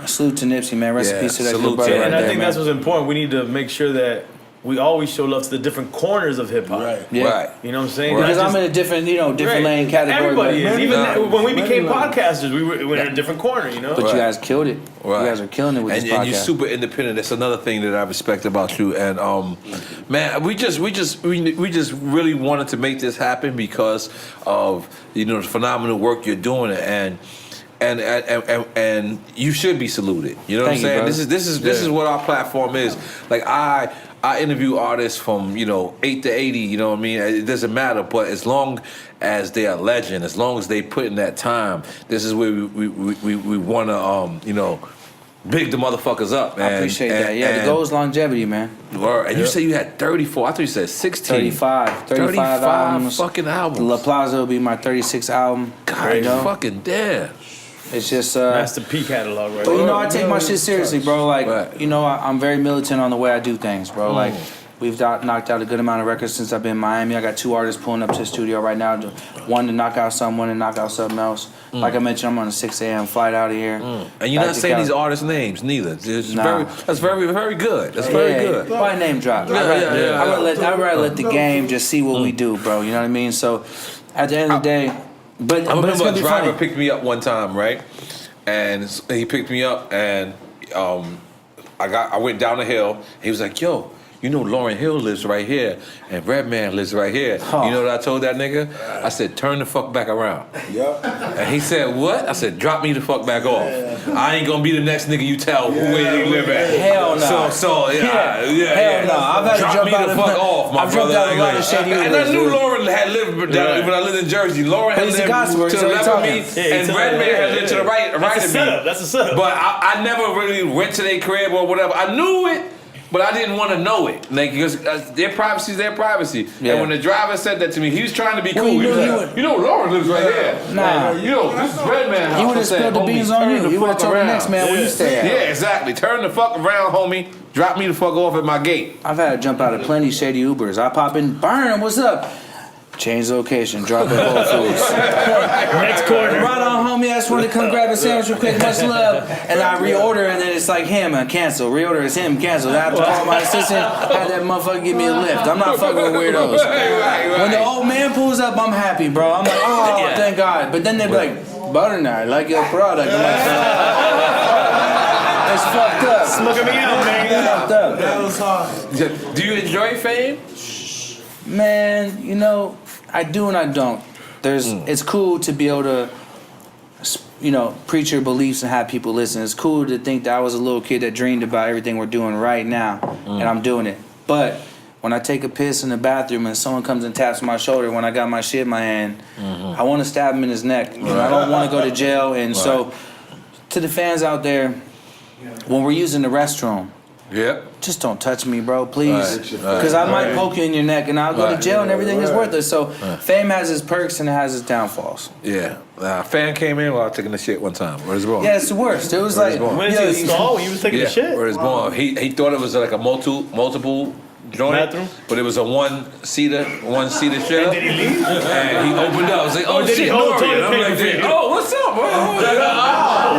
S3: salute to Nipsey, man. Rest in peace to that good brother.
S2: And
S3: right
S2: I think
S3: there,
S2: that's
S3: man.
S2: what's important. We need to make sure that we always show love to the different corners of hip hop.
S4: Right.
S3: Yeah.
S1: Right.
S2: You know what I'm saying?
S3: Because
S2: Not
S3: I'm
S2: just-
S3: in a different, different lane category.
S2: Everybody
S3: but,
S2: is. Even when we became
S4: Many
S2: podcasters, we were in a different corner, you know?
S3: but you guys killed it.
S1: Right.
S3: You guys are killing it with this podcast.
S1: And you're super independent. That's another thing that I respect about you. And man, we just really wanted to make this happen because of the phenomenal work you're doing, and you should be saluted. You know what I'm saying?
S3: Brother.
S1: This is what our platform is. Like I interview artists from 8 to 80. You know what I mean? It doesn't matter, but as long as they are legend, as long as they put in that time, this is where we want to big the motherfuckers up, man.
S3: I appreciate that. Yeah, the goal is longevity, man.
S1: And you say you had 34. I thought you said 16.
S3: 35 albums.
S1: Fucking albums.
S3: La Plaza will be my 36th album.
S1: God fucking damn.
S3: It's just
S2: That's the P catalog, right?
S3: But I take my shit seriously, bro. Like,
S1: Right.
S3: I'm very militant on the way I do things, bro. Like, we've knocked out a good amount of records since I've been in Miami. I got 2 artists pulling up to the studio right now. One to knock out something, one to knock out something else. Like I mentioned, I'm on a 6 a.m. flight out of here.
S1: And you're not saying these artists' names neither. That's very, very good. That's very good.
S3: Why name drop? I'd rather let the game just see what we do, bro. You know what I mean? So, at the end of the day, but
S1: I
S3: it's
S1: remember
S3: gonna
S1: a
S3: be
S1: driver
S3: funny.
S1: picked me up one time, right? And he picked me up, and I went down the hill. He was like, "Yo, Lauryn Hill lives right here, and Redman lives right here." You know what I told that nigga? I said, "Turn the fuck back around."
S4: Yep.
S1: And he said, "What?" I said, "Drop me the fuck back off. I ain't gonna be the next nigga you tell where you live at."
S3: Hell no.
S1: So yeah.
S3: Hell no. I've had to
S1: Drop
S3: jump
S1: me
S3: out
S1: the
S3: of
S1: fuck off, my
S3: I've
S1: brother.
S3: jumped out of a lot of shady
S1: And I
S3: Ubers,
S1: knew
S3: dude.
S1: Lauren had lived down when I lived in Jersey. Lauren had
S3: he's a
S1: lived
S3: gospel,
S1: to
S3: so
S1: the
S3: he's
S1: left of
S3: talking.
S1: me,
S2: Yeah,
S1: and
S2: he's
S1: Redman
S2: talking,
S1: had lived to the right of
S2: That's a
S1: me.
S2: setup. That's a setup.
S1: But I never really went to their crib or whatever. I knew it, but I didn't want to know it. Like, because their privacy is their privacy.
S3: Yeah.
S1: And when the driver said that to me, he was trying to be cool.
S3: you
S1: He was
S3: knew
S1: like, Lauren lives right here.
S3: Nah.
S1: This is Redman house.
S3: He would
S1: I
S3: have
S1: said,
S3: spilled the
S1: "Homie,
S3: beans on
S1: turn
S3: you.
S1: the
S3: He would have
S1: fuck
S3: told the
S1: around."
S3: next man where you stay at.
S1: Yeah, exactly. Turn the fuck around, homie. Drop me the fuck off at my gate.
S3: I've had to jump out of plenty shady Ubers. I pop in, Berner, what's up? Change location, drop at Whole Foods.
S2: Next corner.
S3: Right on, homie. I just wanted to come grab a sandwich real quick. Much love. And I reorder, and then it's like him, cancel. Reorder is him, cancel. I have to call my assistant, have that motherfucker give me a lift. I'm not fucking with weirdos.
S1: Right.
S3: When the old man pulls up, I'm happy, bro. I'm like, oh, thank God. But then they be like, Budden, I like your product. I'm like, it's fucked up.
S2: Smoking me out, man.
S3: It's fucked up.
S4: That was hard.
S1: Do you enjoy fame?
S3: Man, I do and I don't. It's cool to be able to, preach your beliefs and have people listen. It's cool to think that I was a little kid that dreamed about everything we're doing right now, and I'm doing it. But when I take a piss in the bathroom and someone comes and taps my shoulder when I got my shit in my hand, I want to stab him in his neck. I don't want to go to jail. And so, to the fans out there, when we're using the restroom, just don't touch me, bro, please. Because I might poke you in your neck and I'll go to jail and everything is worthless. So fame has its perks and it has its downfalls.
S1: Yeah. A fan came in while I was taking the shit one time. Where is born?
S3: Yeah, it's the worst. It was like,
S2: When is he in the stall? When you was taking the shit?
S1: Where is born? He thought it was like a multiple joint,
S2: bathroom?
S1: but it was a one-seater shit.
S2: And did he leave?
S1: And he opened up. I was like, "Oh
S2: did he
S1: shit,
S2: hold
S1: N.O.R.E.
S2: toilet
S1: And I'm
S2: paper
S1: like,
S2: for you?
S1: "Oh, what's what's up, bro?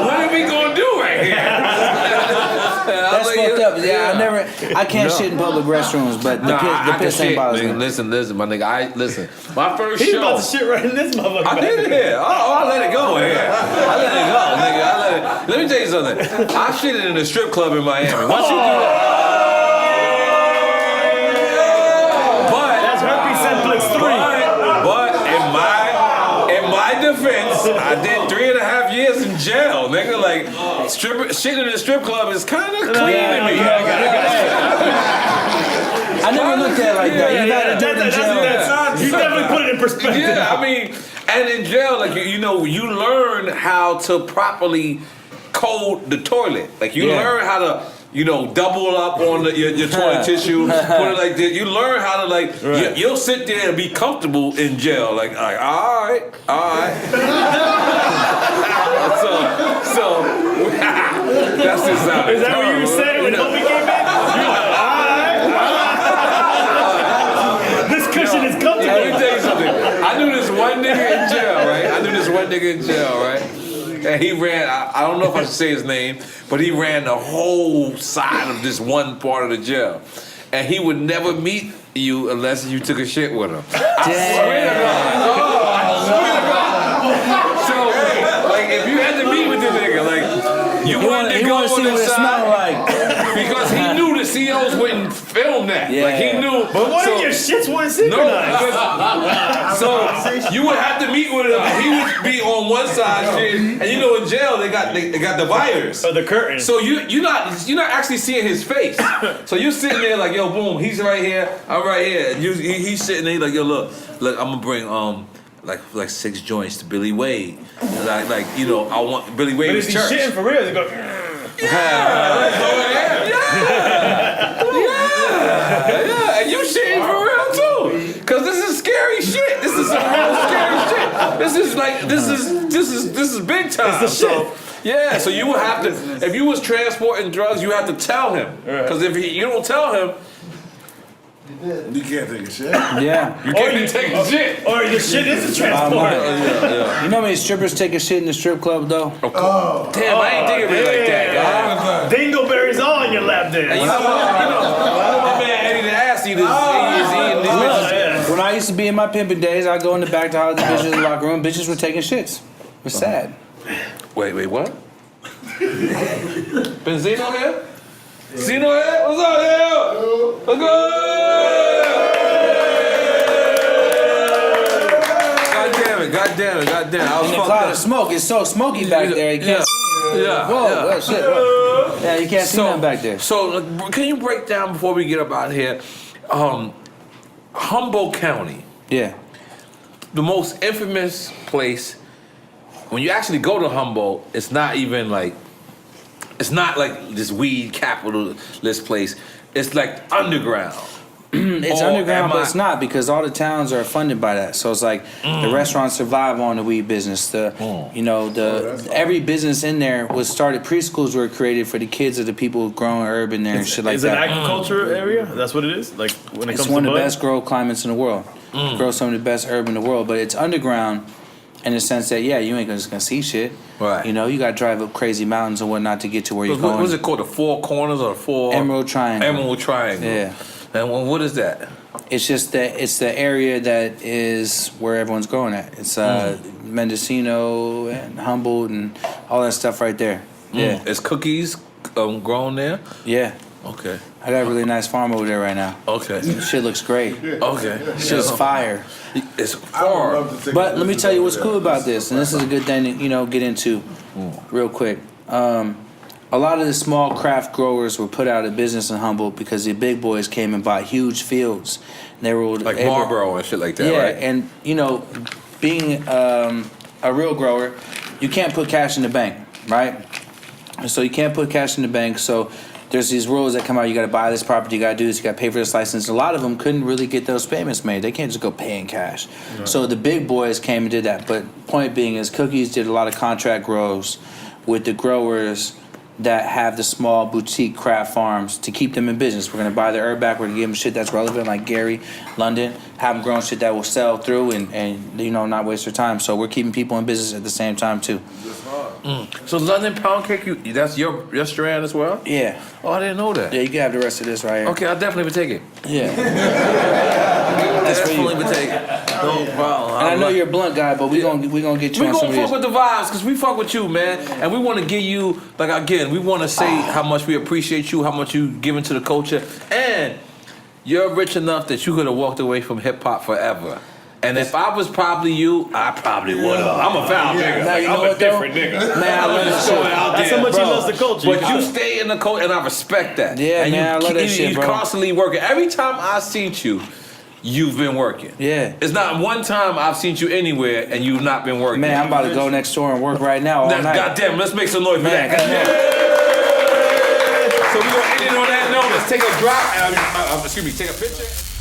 S1: What are we gonna do right here?
S3: That's fucked up. I can't shit in public restrooms, but the piss ain't bothers me.
S1: Listen, my nigga. Listen. My first
S2: He's
S1: show.
S2: about to shit right in this motherfucker.
S1: I did it here. I let it go here. I let it go, nigga. Let me tell you something. I shitted in a strip club in Miami. Once you do that.
S2: That's herpes simplex 3.
S1: But in my defense, I did 3.5 years in jail, nigga. Like, shit in a strip club is kind of clean to me.
S3: I never looked at it like that. You gotta do it in jail.
S2: You definitely put it in perspective.
S1: Yeah, I mean, and in jail, like, you learn how to properly code the toilet. Like, you learn how to, double up on your toilet tissue, put it like this. You learn how to, like, you'll sit there and be comfortable in jail. Like all right. So that's just how
S2: Is that what you were saying when Homie came in? You're like, this cushion is comfortable.
S1: Let me tell you something. I knew this one nigga in jail, right? And he ran, I don't know if I should say his name, but he ran the whole side of this one part of the jail. And he would never meet you unless you took a shit with him. I swear to God. So, like, if you had to meet with the nigga, like, you wanted to go on the side. Because he knew the CEOs wouldn't film that.
S3: Yeah.
S1: Like, he knew.
S2: But what if your shits weren't synchronized?
S1: So you would have to meet with him. He would be on one side, shit, and in jail they got dividers.
S2: Oh, the curtain.
S1: So you're not actually seeing his face. So you're sitting there like, yo, boom, he's right here, I'm right here. And he's sitting there like, yo, look, I'm gonna bring like 6 joints to Billy Wade. Like I want Billy Wade.
S2: But is he shitting for real? They go.
S1: Yeah, and you shitting for real too. Cause this is scary shit. This is some real scary shit. This is big time.
S2: It's the shit.
S1: Yeah, so you would have to, if you was transporting drugs, you have to tell him. Cause if you don't tell him,
S4: You can't take a shit.
S3: Yeah.
S1: you can't take a shit.
S2: Or your shit is a transport.
S3: You know how many strippers take a shit in the strip club though?
S1: Damn, I ain't thinking of it like that, guy.
S2: Dingleberries all in your lap dance.
S1: And you know my man Eddie the ass eater is eating these bitches.
S3: When I used to be in my pimping days, I'd go in the back to holler at the bitches in the locker room. Bitches were taking shits. It was sad.
S1: Wait, what? Benzino here? Zeno here? What's up here? What's good? God damn it. I was
S3: In the
S1: fucked
S3: cloud
S1: up.
S3: of smoke, it's so smoky back there. You can't see. Whoa, shit. Yeah, you can't see nothing back there.
S1: So, can you break down before we get up out of here? Humboldt County,
S3: Yeah.
S1: the most infamous place. When you actually go to Humboldt, it's not like this weed capitalist place. It's like underground.
S3: It's underground, but it's not because all the towns are funded by that. So it's like the restaurants survive on the weed business. Every business in there was started. Preschools were created for the kids of the people growing urban there and shit like
S2: Is
S3: that.
S2: it an agriculture area? That's what it is? Like when it
S3: It's
S2: comes to
S3: one of the
S2: bud?
S3: best grow climates in the world. Grow some of the best herb in the world, but it's underground in the sense that, yeah, you ain't just gonna see shit.
S1: Right.
S3: You know, you gotta drive up crazy mountains and whatnot to get to where you're
S1: What
S3: going.
S1: was it called? The Four Corners or the Four?
S3: Emerald Triangle.
S1: Emerald Triangle.
S3: Yeah.
S1: And what is that?
S3: It's just that it's the area that is where everyone's growing at. It's Mendocino and Humboldt and all that stuff right there. Yeah.
S1: Is cookies grown there?
S3: Yeah.
S1: Okay.
S3: I got a really nice farm over there right now.
S1: Okay.
S3: Shit looks great.
S1: Okay.
S3: Shit's fire.
S1: It's far.
S3: But let me tell you what's cool about this, and this is a good thing to get into real quick. A lot of the small craft growers were put out of business in Humboldt because the big boys came and bought huge fields. They were
S1: Like Marlboro and shit like that,
S3: yeah,
S1: right?
S3: and being a real grower, you can't put cash in the bank, right? So you can't put cash in the bank. So there's these rules that come out. You got to buy this property. You got to do this. You got to pay for this license. A lot of them couldn't really get those payments made. They can't just go pay in cash. Right. So the big boys came and did that. But point being is, Cookies did a lot of contract grows with the growers that have the small boutique craft farms to keep them in business. We're gonna buy the herb back. We're gonna give them shit that's relevant, like Gary, London, have them growing shit that will sell through and you know, not waste their time. So we're keeping people in business at the same time too.
S1: So London Pound Cake, that's your strand as well?
S3: Yeah.
S1: Oh, I didn't know that.
S3: Yeah, you can have the rest of this right here.
S1: Okay, I'll definitely take it.
S3: Yeah. That's for you.
S1: Definitely take it. No problem.
S3: And I know you're a blunt guy, but we gonna get you
S1: We
S3: on some
S1: gonna
S3: of
S1: fuck
S3: these.
S1: with the vibes, cause we fuck with you, man, and we want to give you, like, again, we want to say how much we appreciate you, how much you giving to the culture, and you're rich enough that you could have walked away from hip hop forever. And if I was probably you, I probably would have. I'm a foul nigga.
S3: Now, you know
S1: I'm
S3: what,
S1: a different
S3: though?
S1: nigga.
S3: Man, I love that shit.
S2: That's how much he loves the culture.
S1: But you stay in the culture, and I respect that.
S3: Yeah,
S1: and
S3: man, I love that shit,
S1: you
S3: bro.
S1: constantly working. Every time I seen you, you've been working.
S3: Yeah.
S1: It's not one time I've seen you anywhere and you've not been working.
S3: Man, I'm about to go next door and work right now all night.
S1: Goddamn, let's make some noise for
S3: Man,
S1: that.
S3: goddamn.
S1: So we're gonna end it on that note. Let's take a drop. Excuse me, take a picture.